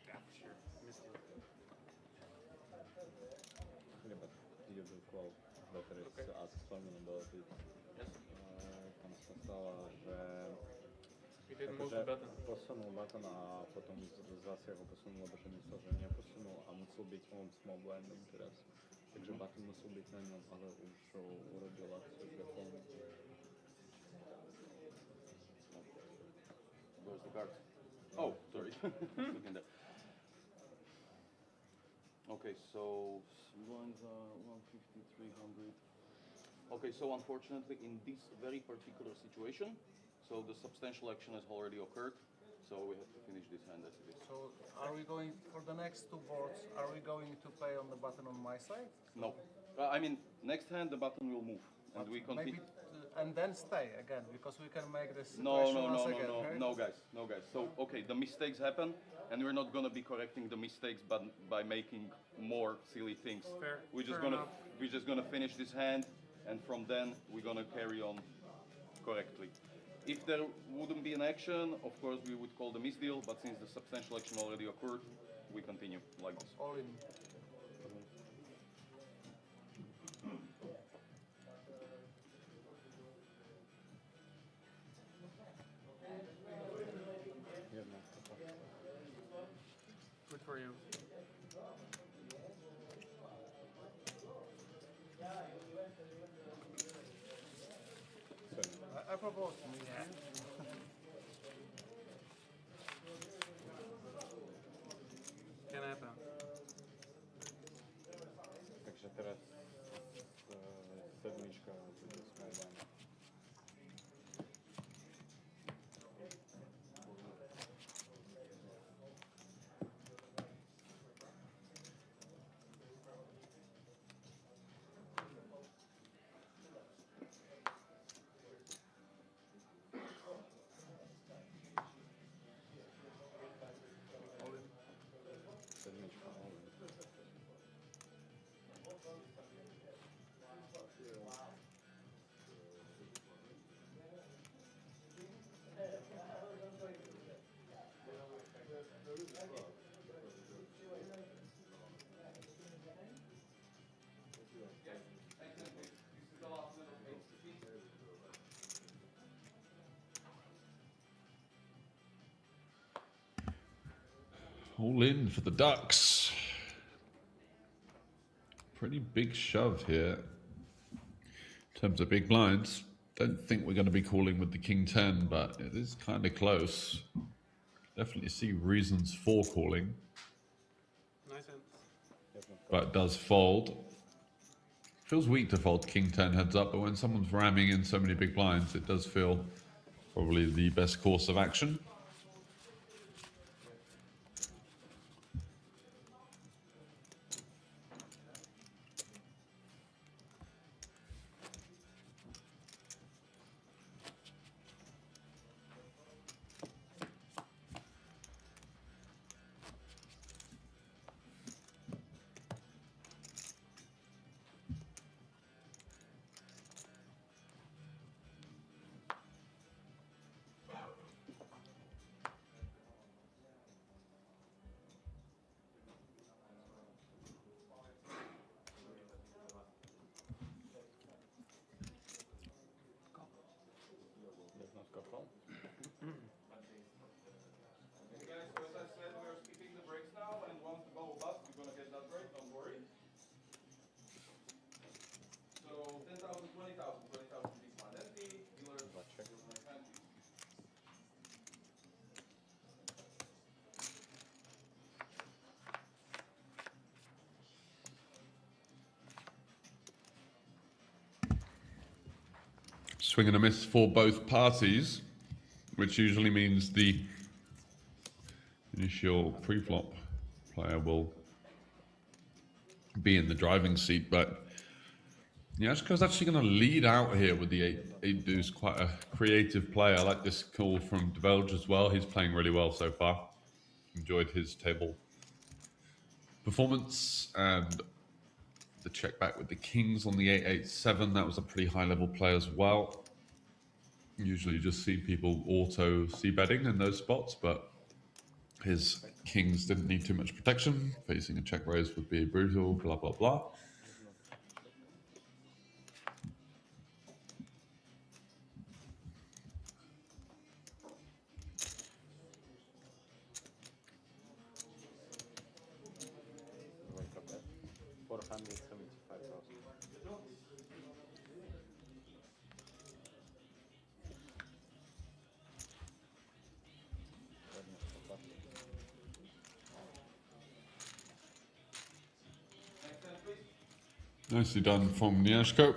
Yeah, for sure. But you will call better is ask Simon about it. Yes. Tam sa stala, že We didn't move the button. posunul button a potom zase ho posunul, lebo že myslel, že neposunul a musel byť on small blindom teraz. Takže button musel byť na ňom, ale už ho urobil akciu, že on... Where's the card? Oh, sorry. Looking there. Okay, so blinds are 150, 300. Okay, so unfortunately in this very particular situation, so the substantial action has already occurred, so we have to finish this hand as it is. So are we going for the next 2 boards? Are we going to play on the button on my side? No. I mean, next hand the button will move, and we continue. Maybe and then stay again, because we can make this No, situation no, once no, no, again, no, right? no, guys, no, guys. So, okay, the mistakes happen, and we're not gonna be correcting the mistakes, but by making more silly things. Fair- We're just fair gonna, enough. we're just gonna finish this hand, and from then we're gonna carry on correctly. If there wouldn't be an action, of course we would call the misdeal, but since the substantial action already occurred, we continue like this. All in. Good for you. I propose to me. Can happen. Takže teraz sedmička bude smerovaná. Sedmička, all in. All in for the Ducks. Pretty big shove here. In terms of big blinds, don't think we're going to be calling with the King 10, but it is kind of close. Definitely see reasons for calling. Nice hand. But it does fold. Feels weak to fold King 10 heads up, but when someone's ramming in so many big blinds, it does feel probably the best course of action. Does not go home. Okay, guys, so as I said, we are skipping the breaks now, and once the bubble busts, we're gonna get that break, don't worry. So 10,000, 20,000, 20,000 big blind empty, dealers, dealers empty. Swing and a miss for both parties, which usually means the initial pre-flop player will be in the driving seat, but Yashko's actually going to lead out here with the 8 deuce. Quite a creative player. I like this call from Develge as well. He's playing really well so far. Enjoyed his table performance, and the check back with the kings on the 8-8-7. That was a pretty high level play as well. Usually you just see people auto c-betting in those spots, but his kings didn't need too much protection. Facing a check raise would be brutal, blah, blah, blah. Wake up at 475,000. Nicely done from Nyashko.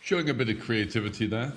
Showing a bit of creativity there.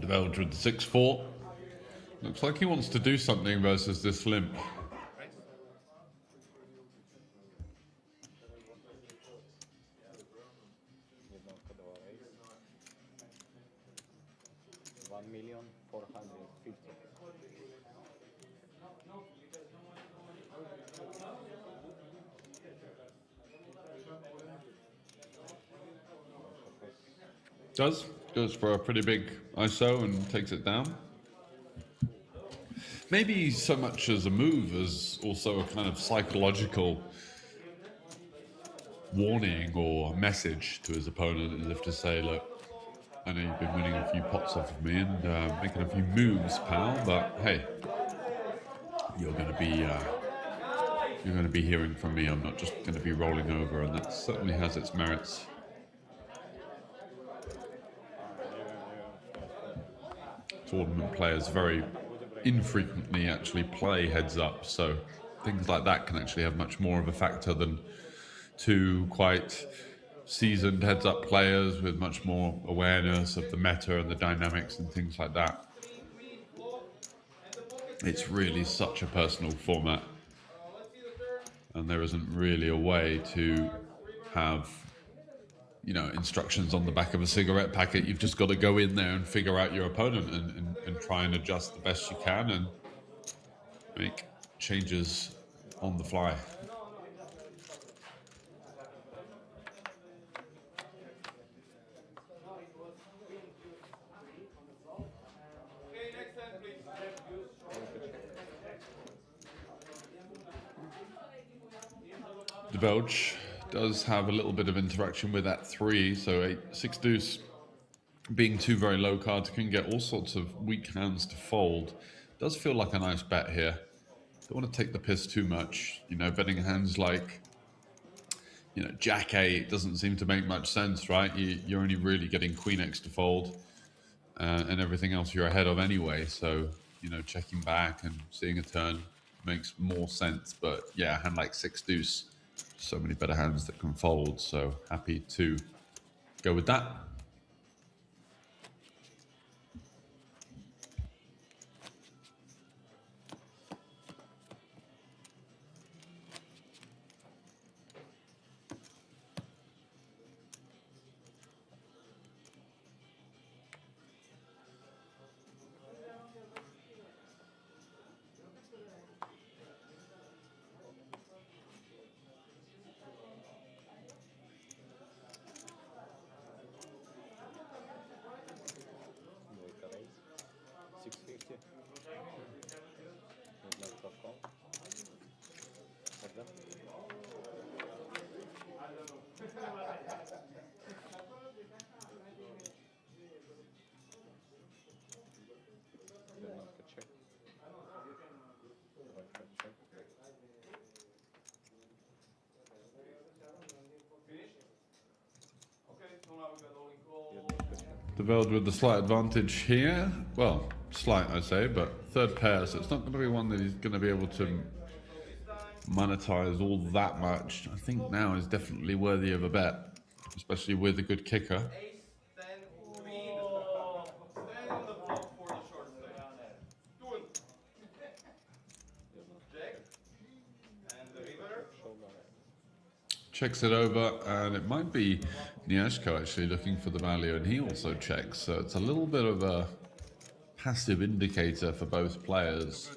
The Belge with the 6-4. Looks like he wants to do something versus this limp. Goes for a pretty big ISO and takes it down. Maybe so much as a move as also a kind of psychological warning or message to his opponent, as if to say, look, I know you've been winning a few pots off of me and making a few moves, pal, but hey, you're going to be hearing from me. I'm not just going to be rolling over, and that certainly has its merits. Tournament players very infrequently actually play heads up, so things like that can actually have much more of a factor than two quite seasoned heads up players with much more awareness of the meta and the dynamics and things like that. It's really such a personal format, and there isn't really a way to have, you know, instructions on the back of a cigarette packet. You've just got to go in there and figure out your opponent and try and adjust the best you can and make changes on the fly. The Belge does have a little bit of interaction with that 3, so 6 deuce being two very low cards can get all sorts of weak hands to fold. Does feel like a nice bet here. Don't want to take the piss too much. You know, betting hands like, you know, Jack 8 doesn't seem to make much sense, right? You're only really getting Queen X to fold, and everything else you're ahead of anyway. So, you know, checking back and seeing a turn makes more sense. But yeah, a hand like 6 deuce, so many better hands that can fold. So happy to go with that. The Veld with the slight advantage here. Well, slight I say, but third pair, so it's not going to be one that he's going to be able to monetize all that much. I think now is definitely worthy of a bet, especially with a good kicker. Checks it over, and it might be Niashko actually looking for the value, and he also checks. So it's a little bit of a passive indicator for both players.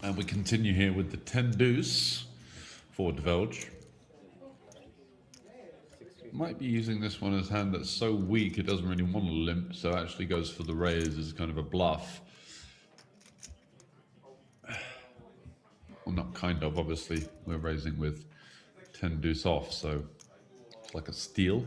And we continue here with the 10 deuce for De Velge. Might be using this one as a hand that's so weak it doesn't really want to limp, so actually goes for the raise as kind of a bluff. Well, not kind of, obviously. We're raising with 10 deuce off, so it's like a steal.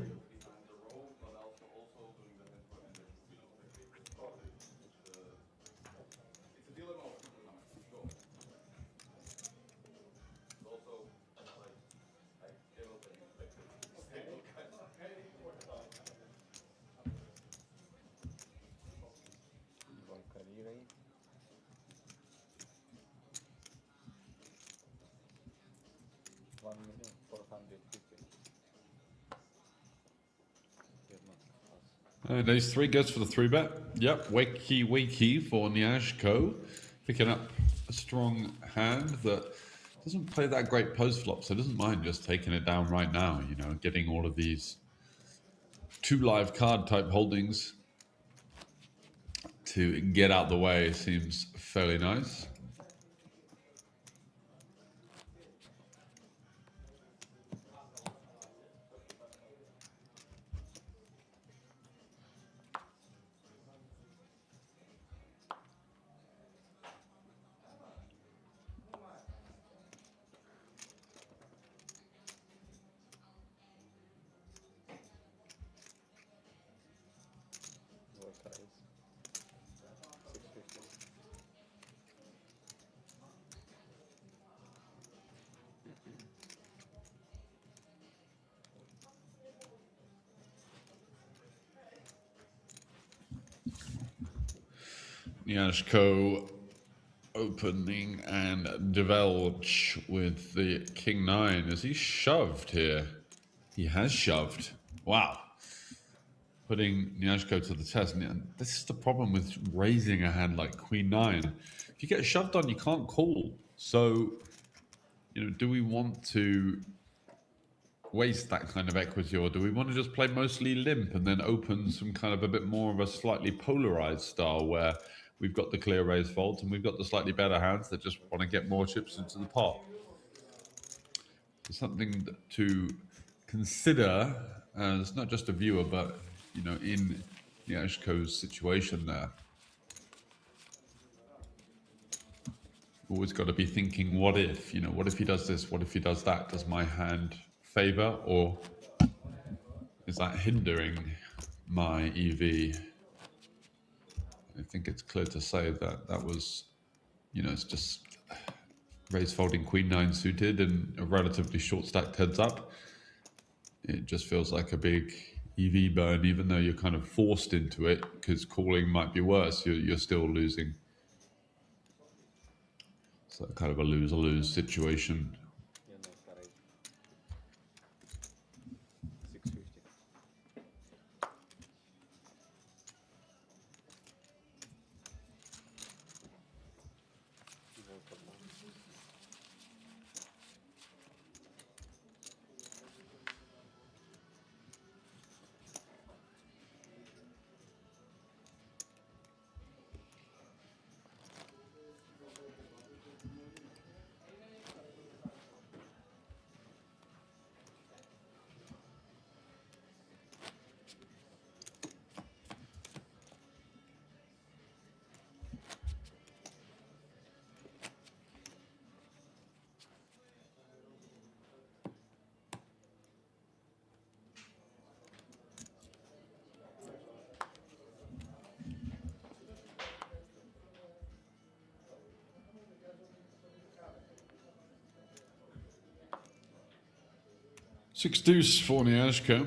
Valkyrie. Ace 3 goes for the 3-bet. Yep, wakey for Nyashko. Picking up a strong hand that doesn't play that great post flop, so doesn't mind just taking it down right now, you know, getting all of these 2 live card type holdings to get out the way seems fairly nice. Nyashko opening and divulge with the king 9. Is he shoved here? He has shoved. Wow. Putting Nyashko to the test. And this is the problem with raising a hand like queen 9. If you get shoved on, you can't call. So, you know, do we want to waste that kind of equity, or do we want to just play mostly limp and then open some kind of a bit more of a slightly polarized style where we've got the clear raise folds and we've got the slightly better hands that just want to get more chips into the pot? It's something to consider as not just a viewer, but, you know, in Nyashko's situation there. Always got to be thinking, what if? You know, what if he does this? What if he does that? Does my hand favor, or is that hindering my EV? I think it's clear to say that that was, you know, it's just raise folding queen 9 suited and a relatively short stacked heads up. It just feels like a big EV burn, even though you're kind of forced into it because calling might be worse. You're still losing. So kind of a lose-lose situation. Six deuce for Nyashko.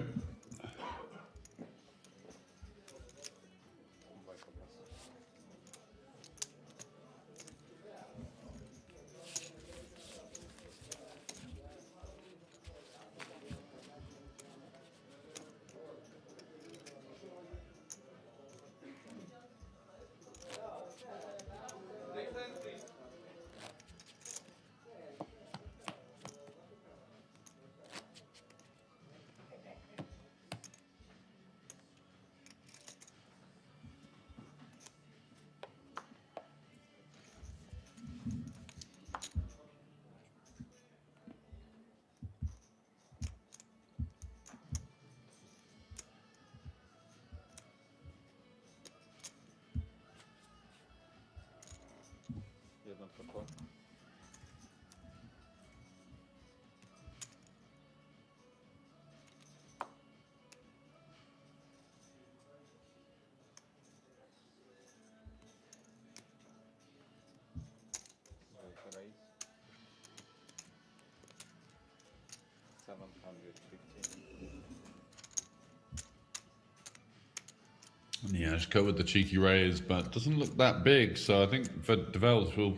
Niashko with the cheeky raise, but doesn't look that big. So I think for Devels will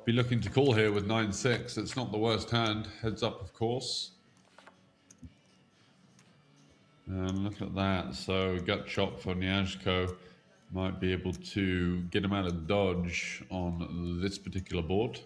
be looking to call here with 9-6. It's not the worst hand. Heads up, of course. And look at that. So gut chop for Niashko. Might be able to get him out of dodge on this particular board.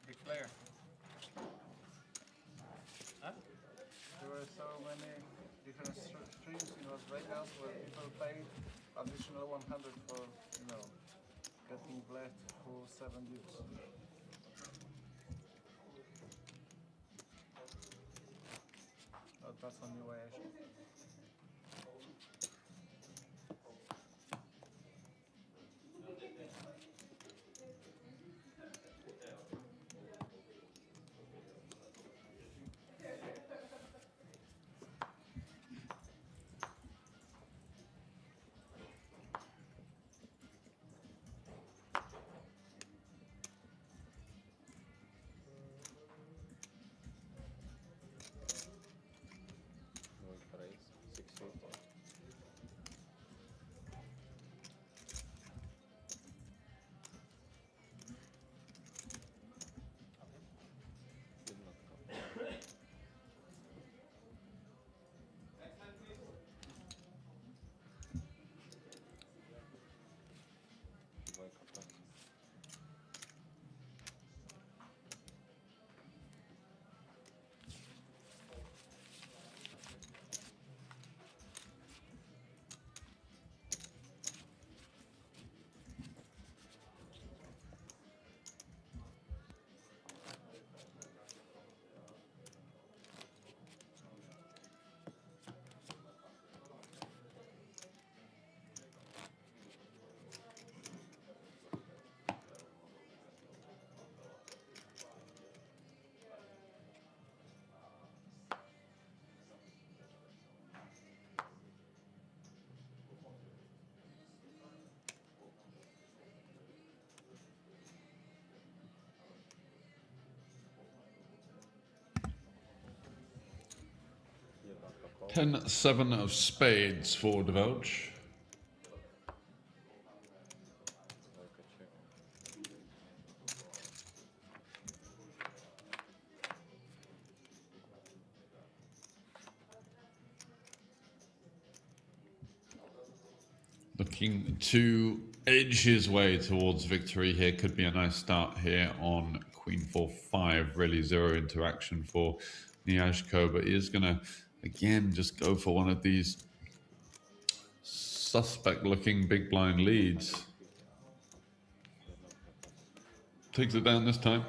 Big player. Huh? There were so many different streams in Las Vegas where people paid additional 100 for, getting bled for 7 dudes. Oh, that's on your way. Ten-7 of spades for Develch. Looking to edge his way towards victory here. Could be a nice start here on Queen 4-5. Really zero interaction for Niashko, but he is going to, again, just go for one of these suspect-looking big blind leads. Takes it down this time.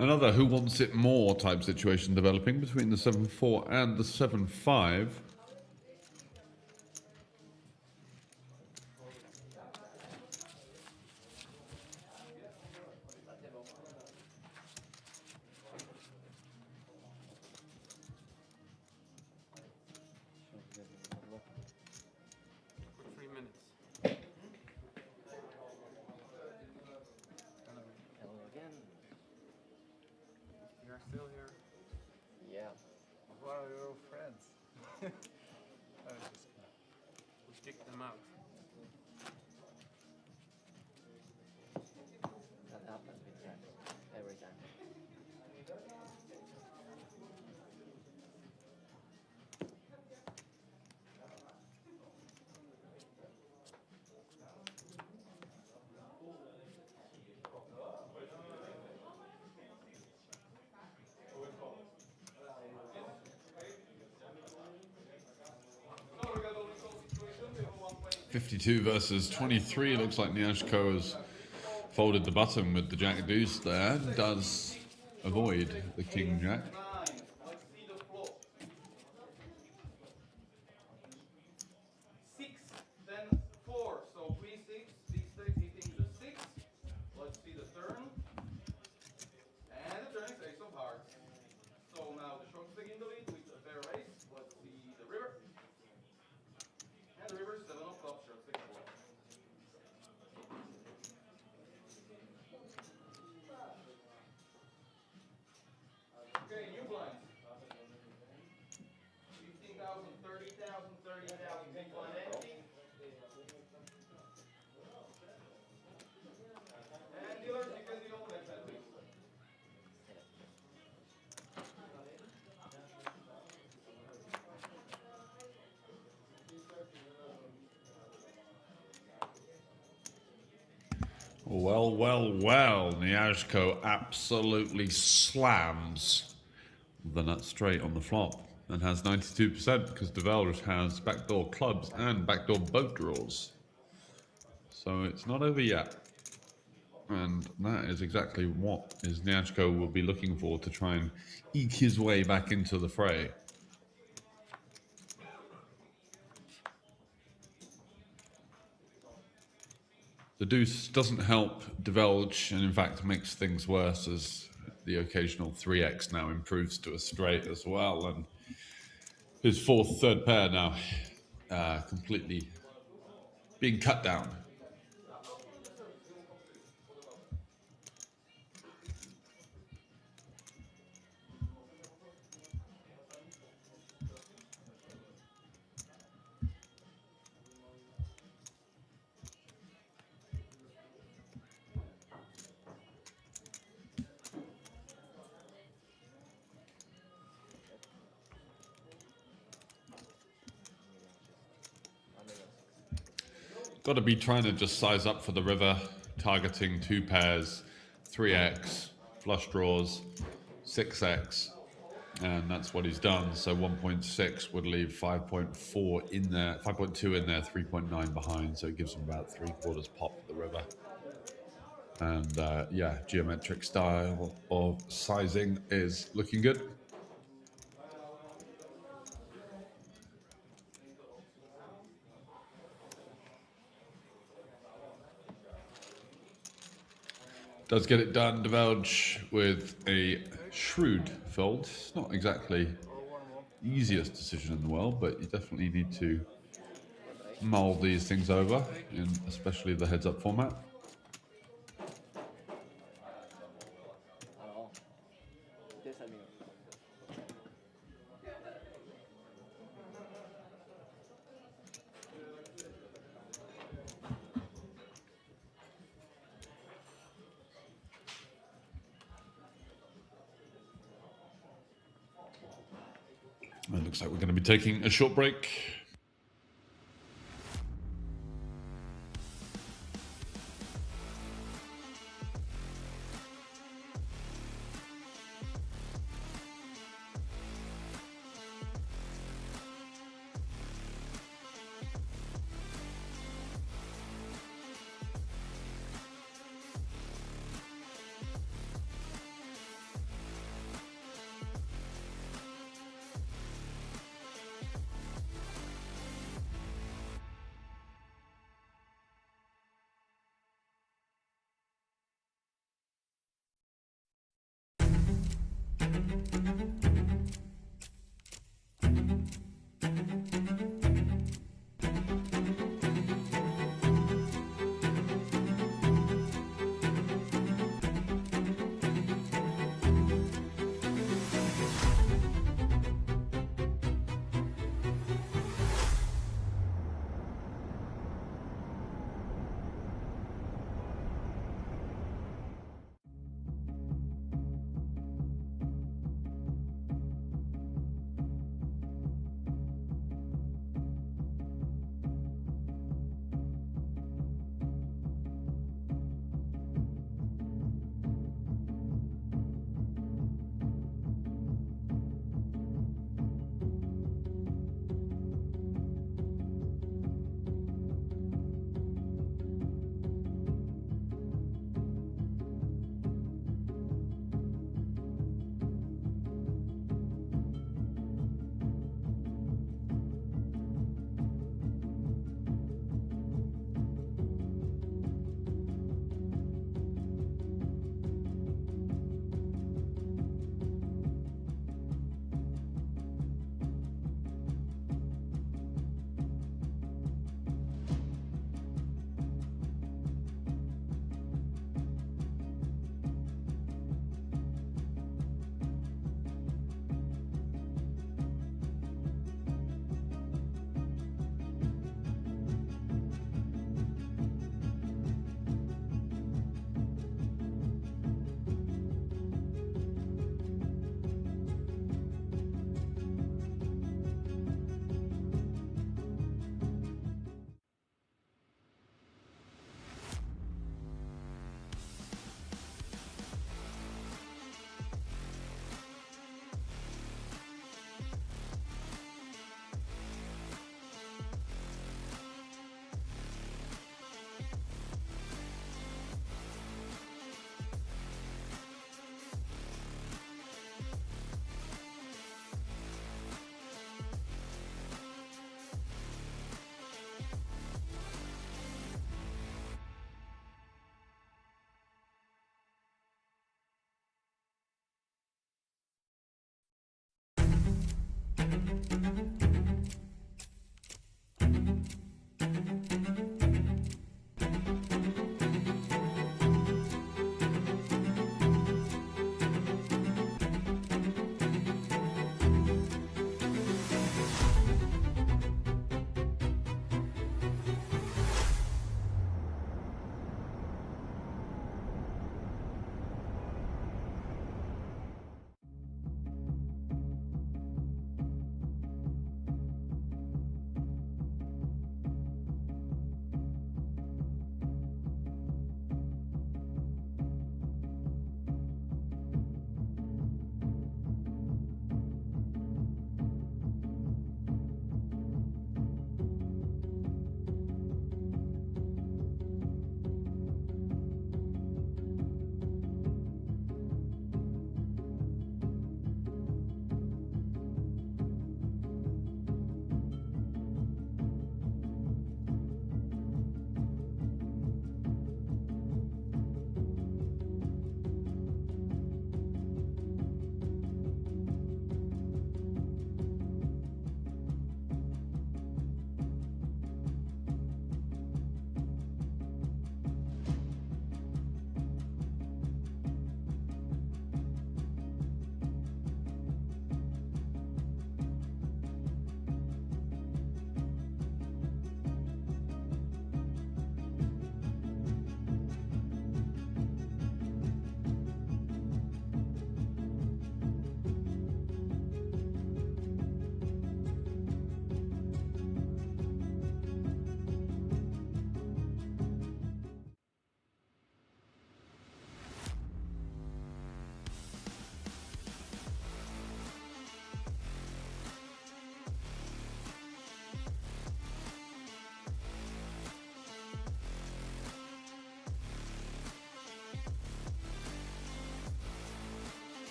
Another who wants it more type situation developing between the 7-4 and the 7-5. For 3 minutes. Hello again. You're still here? Yeah. Who are your friends? We kicked them out. That happens with friends every time. $52 versus 23. Looks like Nyashko has folded the button with the Jack Deuce there. Does avoid the King Jack. Let's see the flop. 6, then 4. So 3, 6, big stack hitting the 6. Let's see the turn. And the turn is ace of hearts. So now the short stack in the lead with a pair ace. Let's see the river. And the river 7 of clubs, short stack 4. Okay, new blinds. 15,000, 30,000, 30,000, big blind empty. And dealers, you can deal with that, please. Well, well, well. Nyashko absolutely slams the nut straight on the flop and has 92% because Develj has backdoor clubs and backdoor boat draws. So it's not over yet. And that is exactly what Nyashko will be looking for to try and eke his way back into the fray. The deuce doesn't help Develj and in fact makes things worse as the occasional 3x now improves to a straight as well, and his third pair now completely being cut down. Got to be trying to just size up for the river, targeting 2 pairs, 3x, flush draws, 6x, and that's what he's done. So 1.6 would leave 5.4 in there, 5.2 in there, 3.9 behind. So it gives him about 3/4 pop for the river. And yeah, geometric style of sizing is looking good. Does get it done, Develj, with a shrewd fold. It's not exactly the easiest decision in the world, but you definitely need to mull these things over, in especially the heads-up format. It looks like we're going to be taking a short break.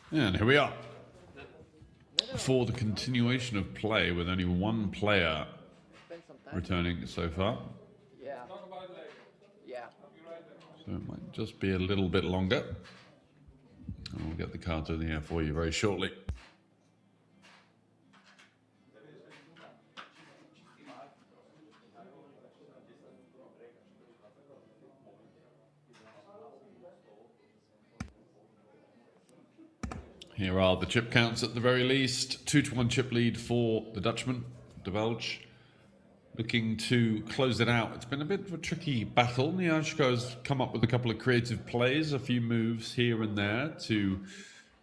And here we are. for the continuation of play with only one player Spend some time. returning so far. Yeah. Yeah. So it might just be a little bit longer. And we'll get the cards in the air for you very shortly. Here are the chip counts at the very least. 2-1 chip lead for the Dutchman, De Belge. Looking to close it out. It's been a bit of a tricky battle. Niashko has come up with a couple of creative plays, a few moves here and there to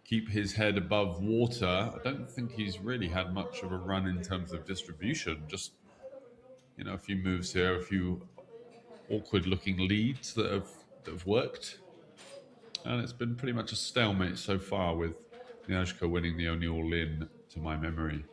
keep his head above water. I don't think he's really had much of a run in terms of distribution. Just, you know, a few moves here, a few awkward-looking leads that have worked. And it's been pretty much a stalemate so far, with Niashko winning the only all-in to my memory.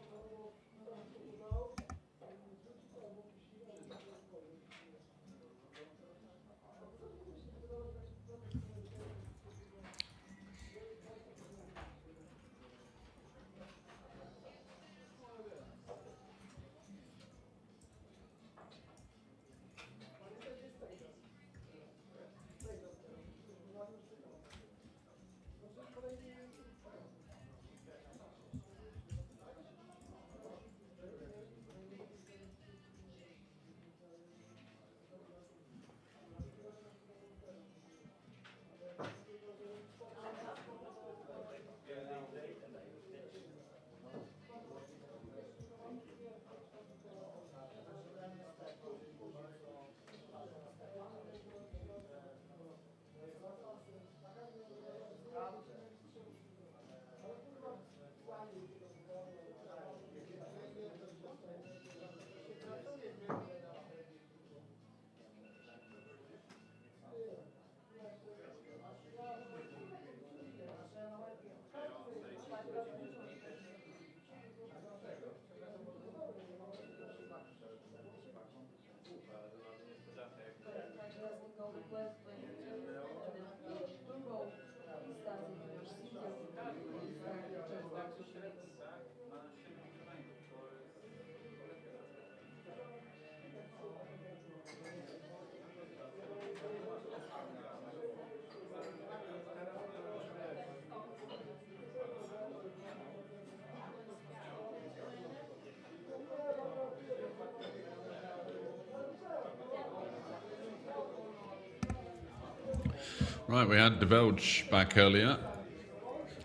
Right, we had De Belge back earlier,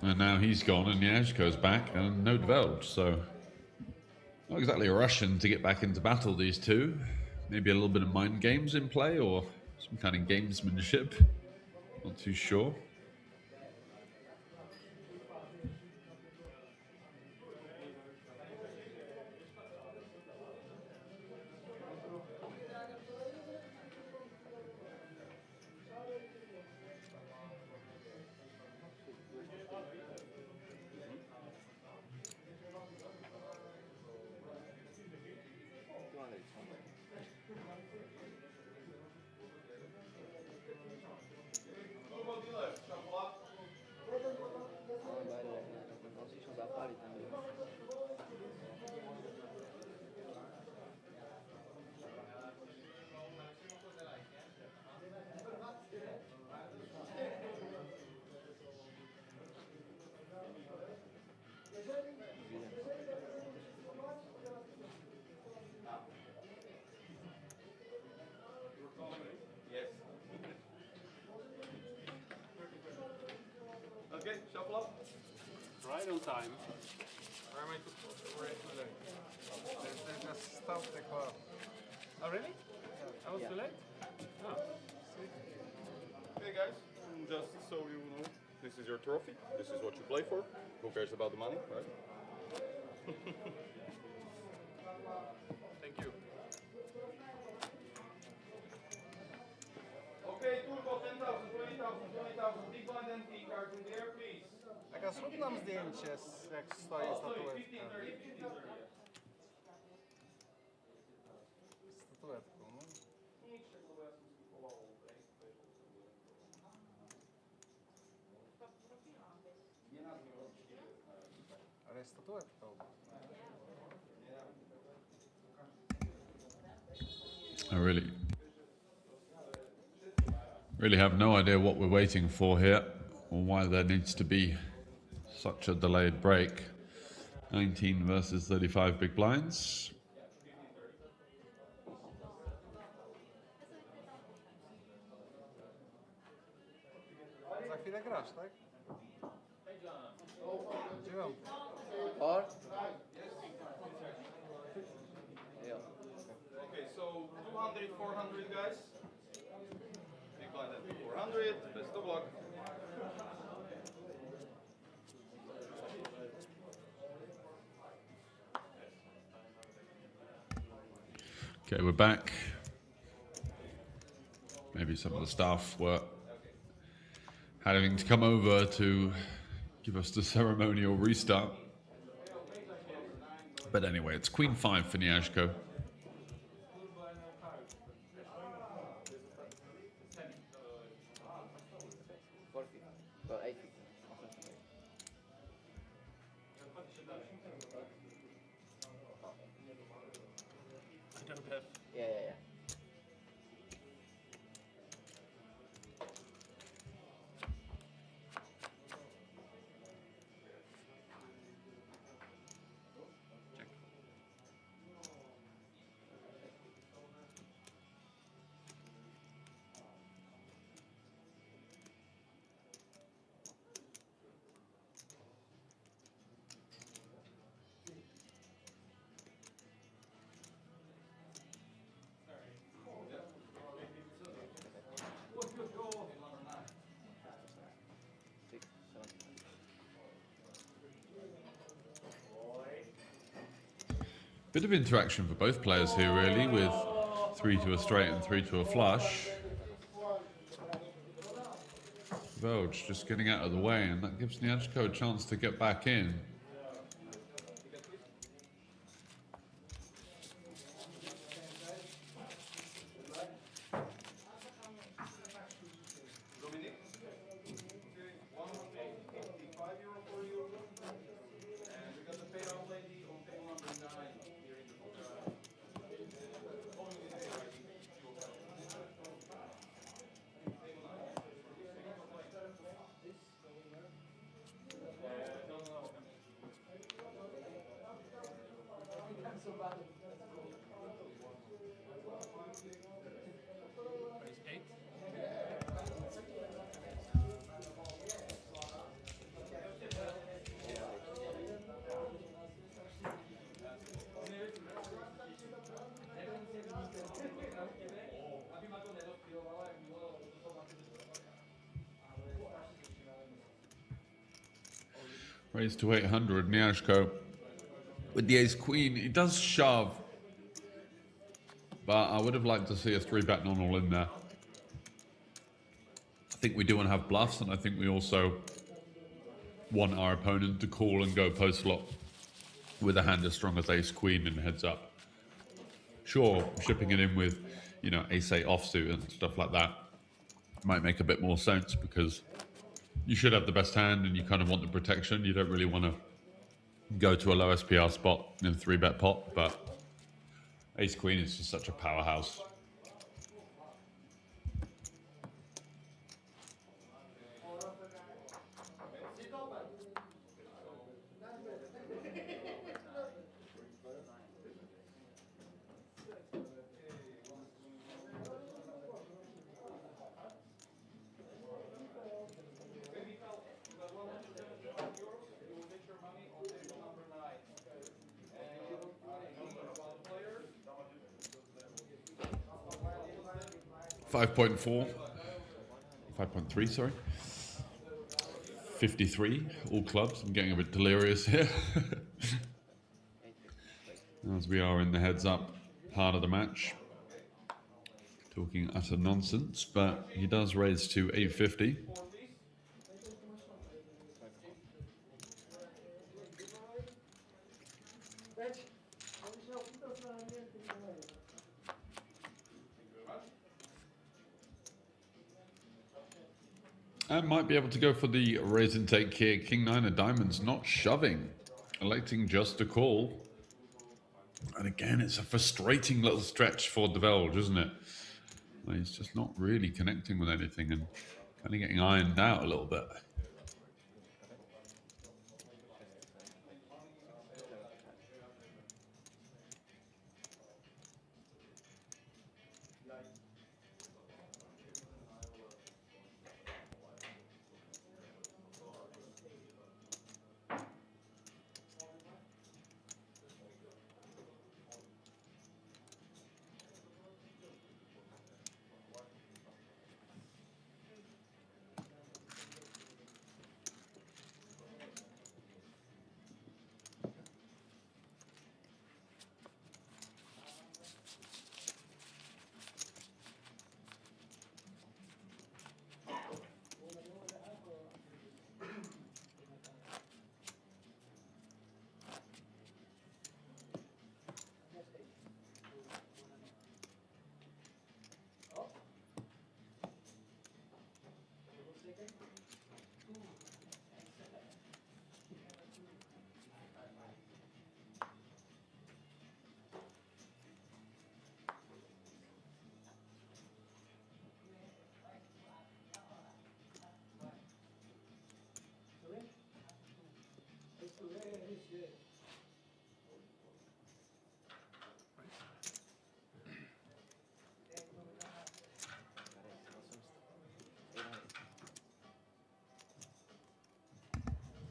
and now he's gone, and Niashko's back, and no De Belge, so not exactly a Russian to get back into battle, these two. Maybe a little bit of mind games in play, or some kind of gamesmanship. Not too sure. Okay, shuffle up. Right on time. Where am I today? They just stopped the clock. Oh, really? I was too late? Oh. Hey guys, just so you know, this is your trophy. This is what you play for. Who cares about the money, right? Thank you. Okay, turbo 10,000, 20,000, 20,000. Big blind empty. Cards in the air, please. Taka zrób nam zdjęcie, jak stoi statuetka. 15, 30, 15, 30. Statuetką, no. Ale I really have no idea what we're waiting for here, or why there needs to be such a delayed break. 19 versus 35 big blinds. Za chwilę grasz, tak? Or? Yeah. Okay, so 200, 400 guys. Big blind at 400. Best of luck. Okay, we're back. Maybe some of the staff were having to come over to give us the ceremonial restart. But anyway, it's Queen 5 for Nyashko. Well, 80. I don't have. Yeah. Bit of interaction for both players here, really, with 3 to a straight and 3 to a flush. George just getting out of the way, and that gives Nyashko a chance to get back in. Raised to 800, Nyashko with the ace queen. He does shove, but I would have liked to see a 3-bet non-all in there. I think we do want to have bluffs, and I think we also want our opponent to call and go post flop with a hand as strong as ace queen and heads up. Sure, shipping it in with, you know, ace 8 offsuit and stuff like that might make a bit more sense, because you should have the best hand and you kind of want the protection. You don't really want to go to a low SPR spot in a 3-bet pot, but ace queen is just such a powerhouse. .4, 5.3, sorry. 53, all clubs. I'm getting a bit delirious here. As we are in the heads up part of the match. Talking utter nonsense, but he does raise to 850. And might be able to go for the raise and take here. King 9 of diamonds, not shoving. electing just to call. And again, it's a frustrating little stretch for Develge, isn't it? Well, he's just not really connecting with anything and kind of getting ironed out a little bit.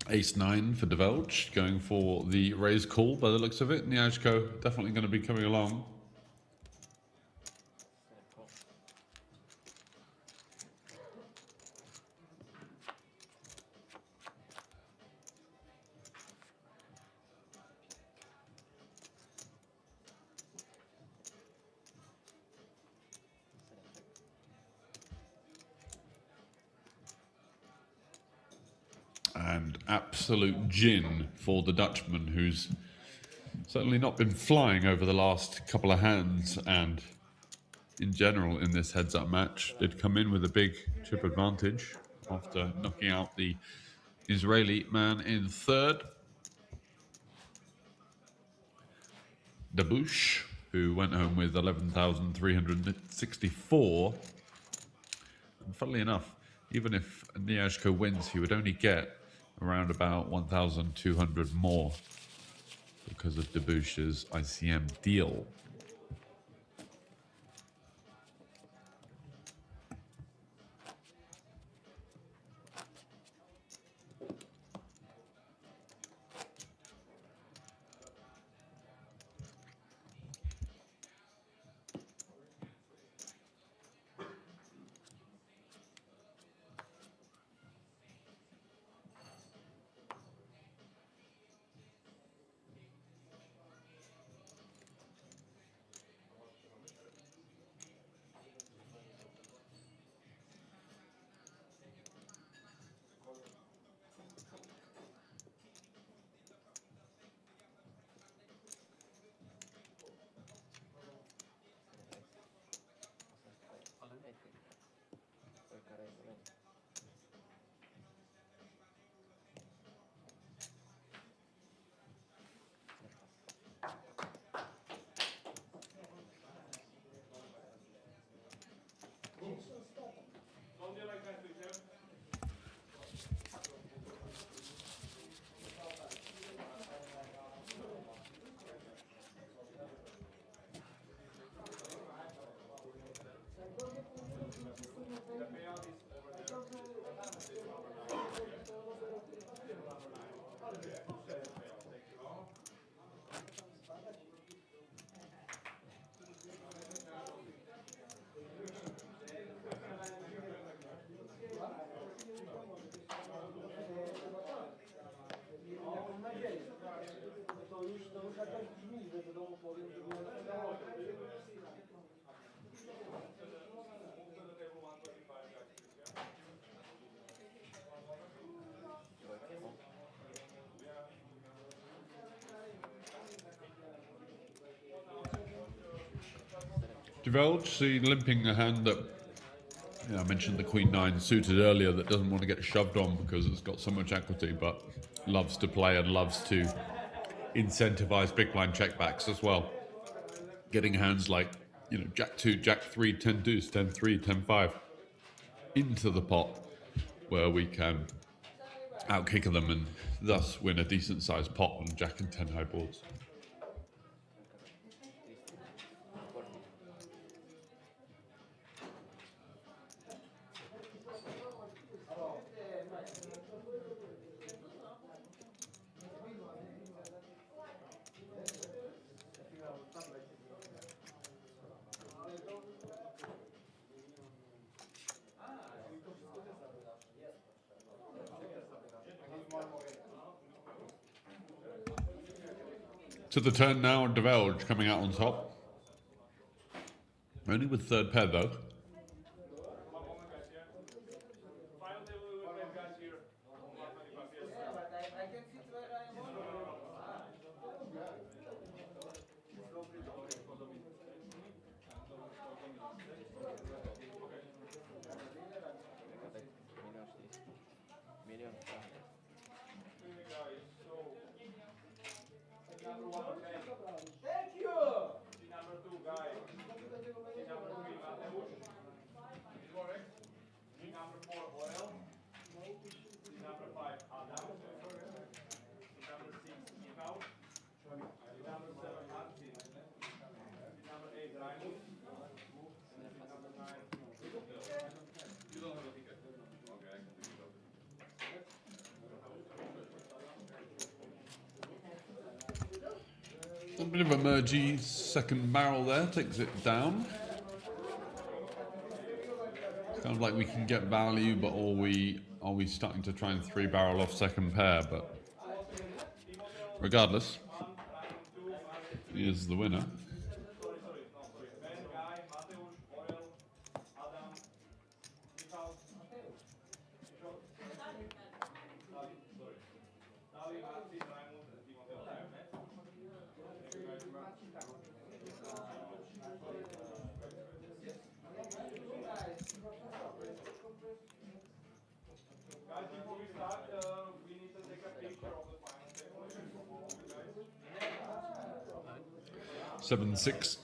Ace-9 for Develge, going for the raise call by the looks of it. Niashko definitely going to be coming along. And absolute gin for the Dutchman, who's certainly not been flying over the last couple of hands, and in general in this heads-up match did come in with a big chip advantage after knocking out the Israeli man in third. Dabush, who went home with 11,364. And funnily enough, even if Niashko wins, he would only get around about 1,200 more because of Dabush's ICM deal. Develge, see limping a hand that, I mentioned the Queen-9 suited earlier, that doesn't want to get shoved on because it's got so much equity, but loves to play and loves to incentivize big blind checkbacks as well. Getting hands like, you know, Jack 2, Jack 3, 10 deuce, 10 3, 10 5 into the pot where we can outkicker them and thus win a decent sized pot on Jack and 10 high boards. To the turn now, Divulge coming out on top. Only with third pair though. Thank you! Number 2, guy. Number 3, Mateusz. Is correct? Number 4, Orel. Number 5, Adam. Number 6, Michał. Number 7, Marcin. Number 8, Raimund. Number 9, you don't have a ticket. Okay, I can pick it up. A bit of a mergy second barrel there, takes it down. It's kind of like we can get value, but are we starting to try and three barrel off second pair? But regardless, he is the winner. Guys, before we start, we need to take a picture of the final table. 7-6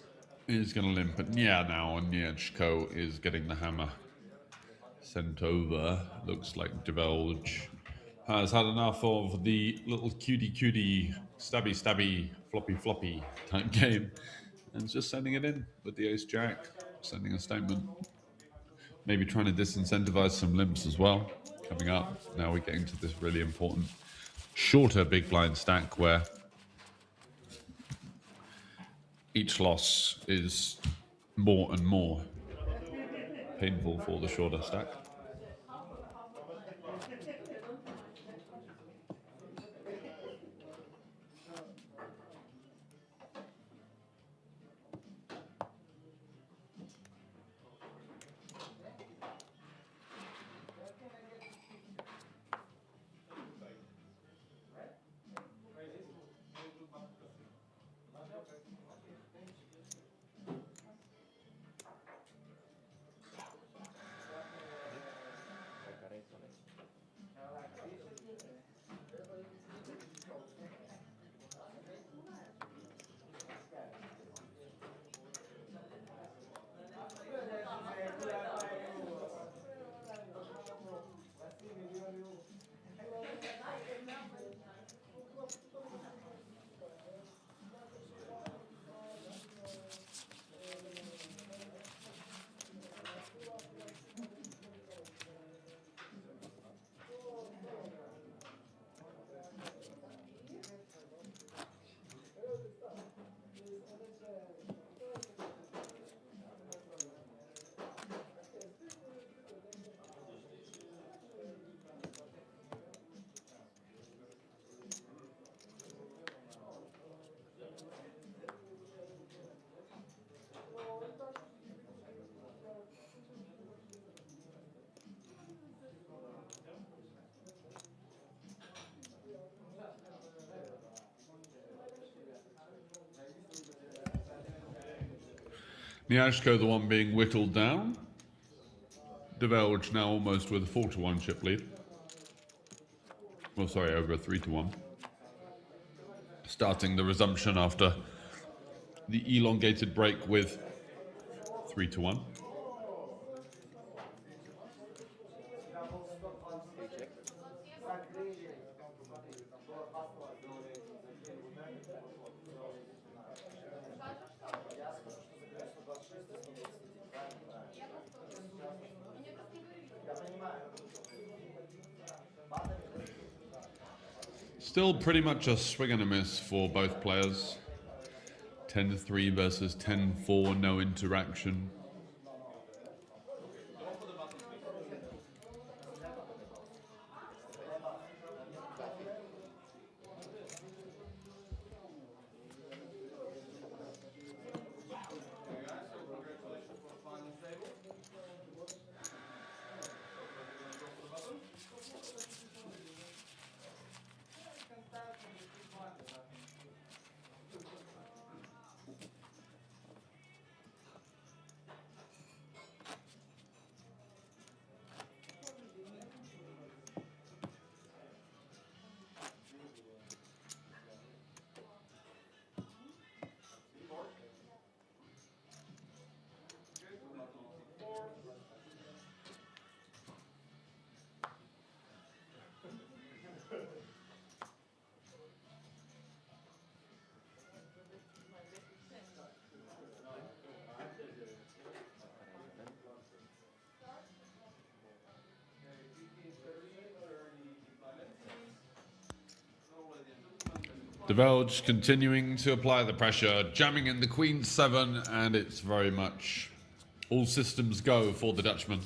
is going to limp at Nia now, and Niechko is getting the hammer sent over. Looks like Divulge has had enough of the little cutie stabby floppy type game and is just sending it in with the ace jack, sending a statement. Maybe trying to disincentivize some limps as well. Coming up, now we're getting to this really important shorter big blind stack where each loss is more and more painful for the shorter stack. Niashko, the one being whittled down. Divulge now almost with a 4-1 chip lead. Well, sorry, over a 3-1. starting the resumption after the elongated break with 3-1. Still pretty much a swing and a miss for both players. 10-3 versus 10-4, no interaction. Develge continuing to apply the pressure, jamming in the Queen 7, and it's very much all systems go for the Dutchman.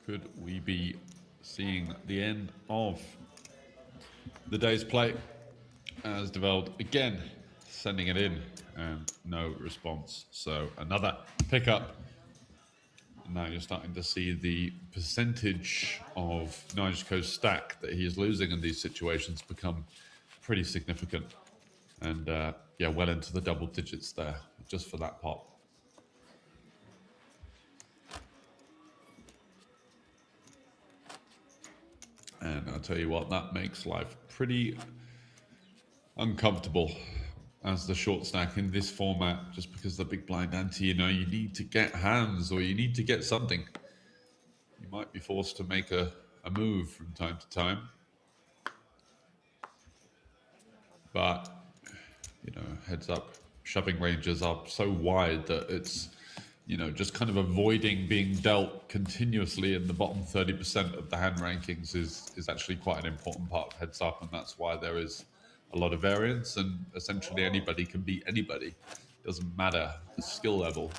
Could we be seeing the end of the day's play as Develd again sending it in and no response? So another pickup. Now you're starting to see the percentage of Nigeco's stack that he is losing in these situations become pretty significant. And yeah, well into the double digits there just for that pot. And I'll tell you what, that makes life pretty uncomfortable as the short stack in this format, just because the big blind ante, you know, you need to get hands or you need to get something. You might be forced to make a move from time to time. But, you know, heads up, shoving ranges are so wide that it's, you know, just kind of avoiding being dealt continuously in the bottom 30% of the hand rankings is actually quite an important part of heads up, and that's why there is a lot of variance, and essentially anybody can beat anybody. Doesn't matter the skill level.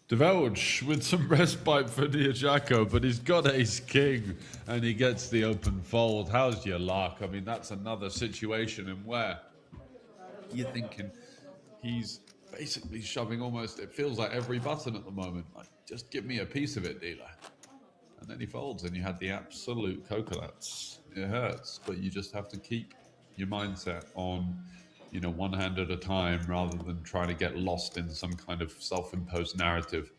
Develge with some respite for Diajako, but he's got ace king and he gets the open fold. How's your luck? I mean, that's another situation in where you're thinking he's basically shoving almost, it feels like every button at the moment. Like, just give me a piece of it, dealer. And then he folds and you had the absolute coconuts. It hurts, but you just have to keep your mindset on, you know, one hand at a time rather than trying to get lost in some kind of self-imposed narrative.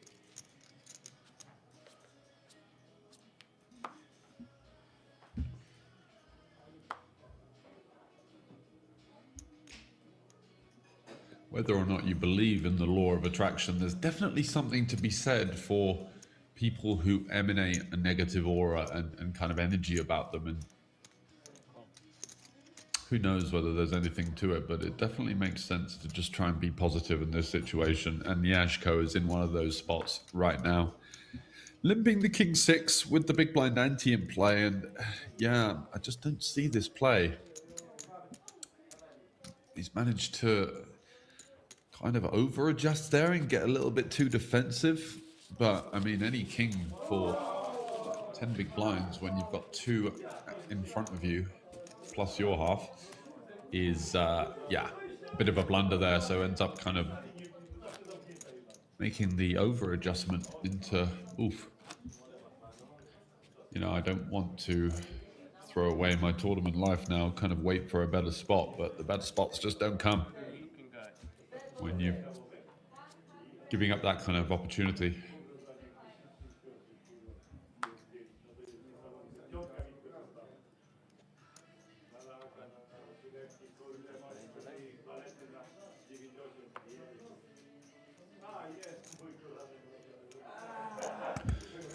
Whether or not you believe in the law of attraction, there's definitely something to be said for people who emanate a negative aura and kind of energy about them. And who knows whether there's anything to it, but it definitely makes sense to just try and be positive in this situation. And Yashko is in one of those spots right now. Limping the king six with the big blind ante in play. And yeah, I just don't see this play. He's managed to kind of over adjust there and get a little bit too defensive. But I mean, any king for 10 big blinds when you've got two in front of you, plus your half, is, yeah, a bit of a blunder there. So ends up kind of making the over adjustment into, oof. You know, I don't want to throw away my tournament life now, kind of wait for a better spot, but the better spots just don't come when you're giving up that kind of opportunity.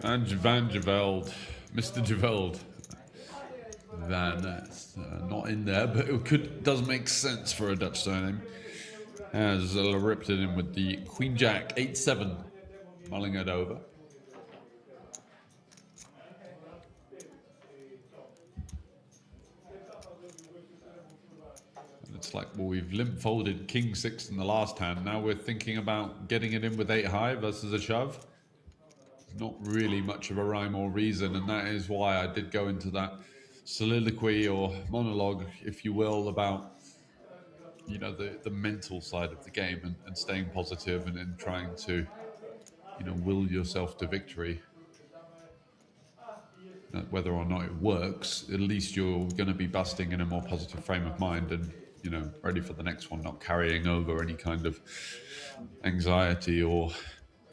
And Van Javeld, Mr. Javeld. Van, not in there, but it does make sense for a Dutch surname. Has ripped it in with the Queen Jack 8-7, mulling it over. And it's like, well, we've limp folded King 6 in the last hand. Now we're thinking about getting it in with 8 high versus a shove. Not really much of a rhyme or reason, and that is why I did go into that soliloquy or monologue, if you will, about, you know, the mental side of the game and staying positive and trying to, you know, will yourself to victory. Whether or not it works, at least you're going to be busting in a more positive frame of mind and, you know, ready for the next one, not carrying over any kind of anxiety or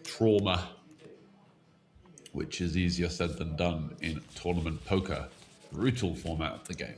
trauma, which is easier said than done in tournament poker, brutal format of the game.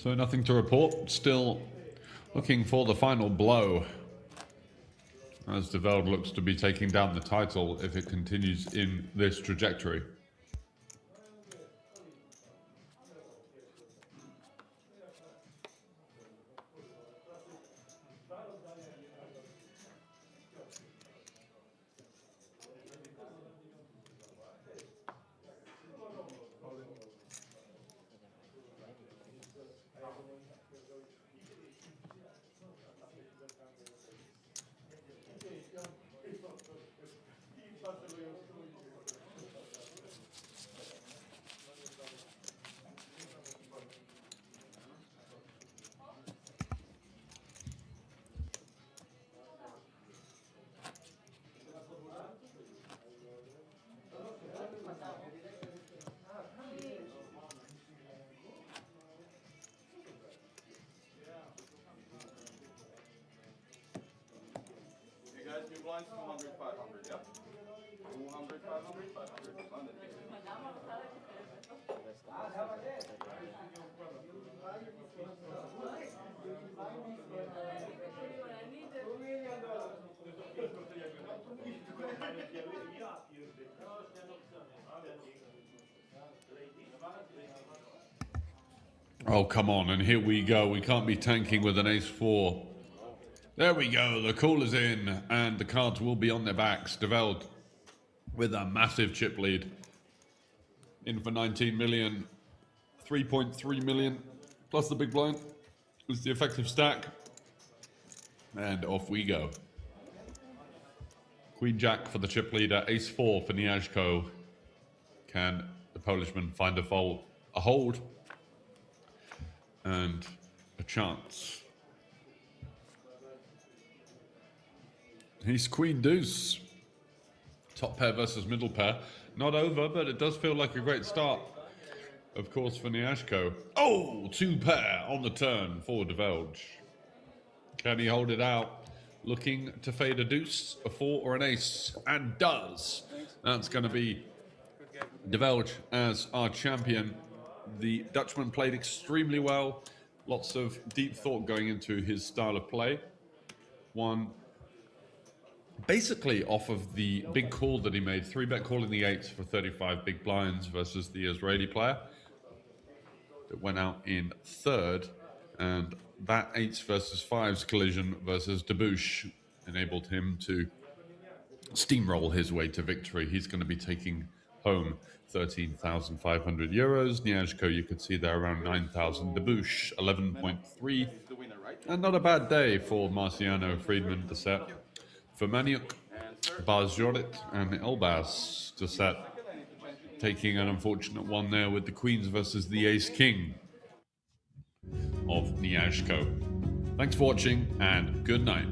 So nothing to report. Still looking for the final blow, as De Velde looks to be taking down the title if it continues in this trajectory. You guys do blinds 200, 500, yep? 200, 500, 500. Big blind entry. Oh, come on, and here we go. We can't be tanking with an ace-4. There we go, the call is in, and the cards will be on their backs. De Velde with a massive chip lead. In for 19 million, 3.3 million, plus the big blind was the effective stack. And off we go. Queen Jack for the chip leader, ace-4 for Niashko. Can the Polishman find a hold? And a chance. He's Queen Deuce. Top pair versus middle pair. Not over, but it does feel like a great start. Of course, for Niashko. Oh, 2 pair on the turn for De Velde. Can he hold it out? Looking to fade a deuce, a 4 or an ace. And does. That's going to be De Velde as our champion. The Dutchman played extremely well. Lots of deep thought going into his style of play. Won basically off of the big call that he made. 3-bet call in the 8s for 35 big blinds versus the Israeli player that went out in third. And that 8s versus 5s collision versus Debouche enabled him to steamroll his way to victory. He's going to be taking home 13,500 euros. Niashko, you could see there, around 9,000. Debouche, 11.3. And not a bad day for Marciano, Friedman to set. For Maniuk, Barjorit, and Elbas to set. Taking an unfortunate one there with the Queens versus the Ace-King of Niashko. Thanks for watching, and good night.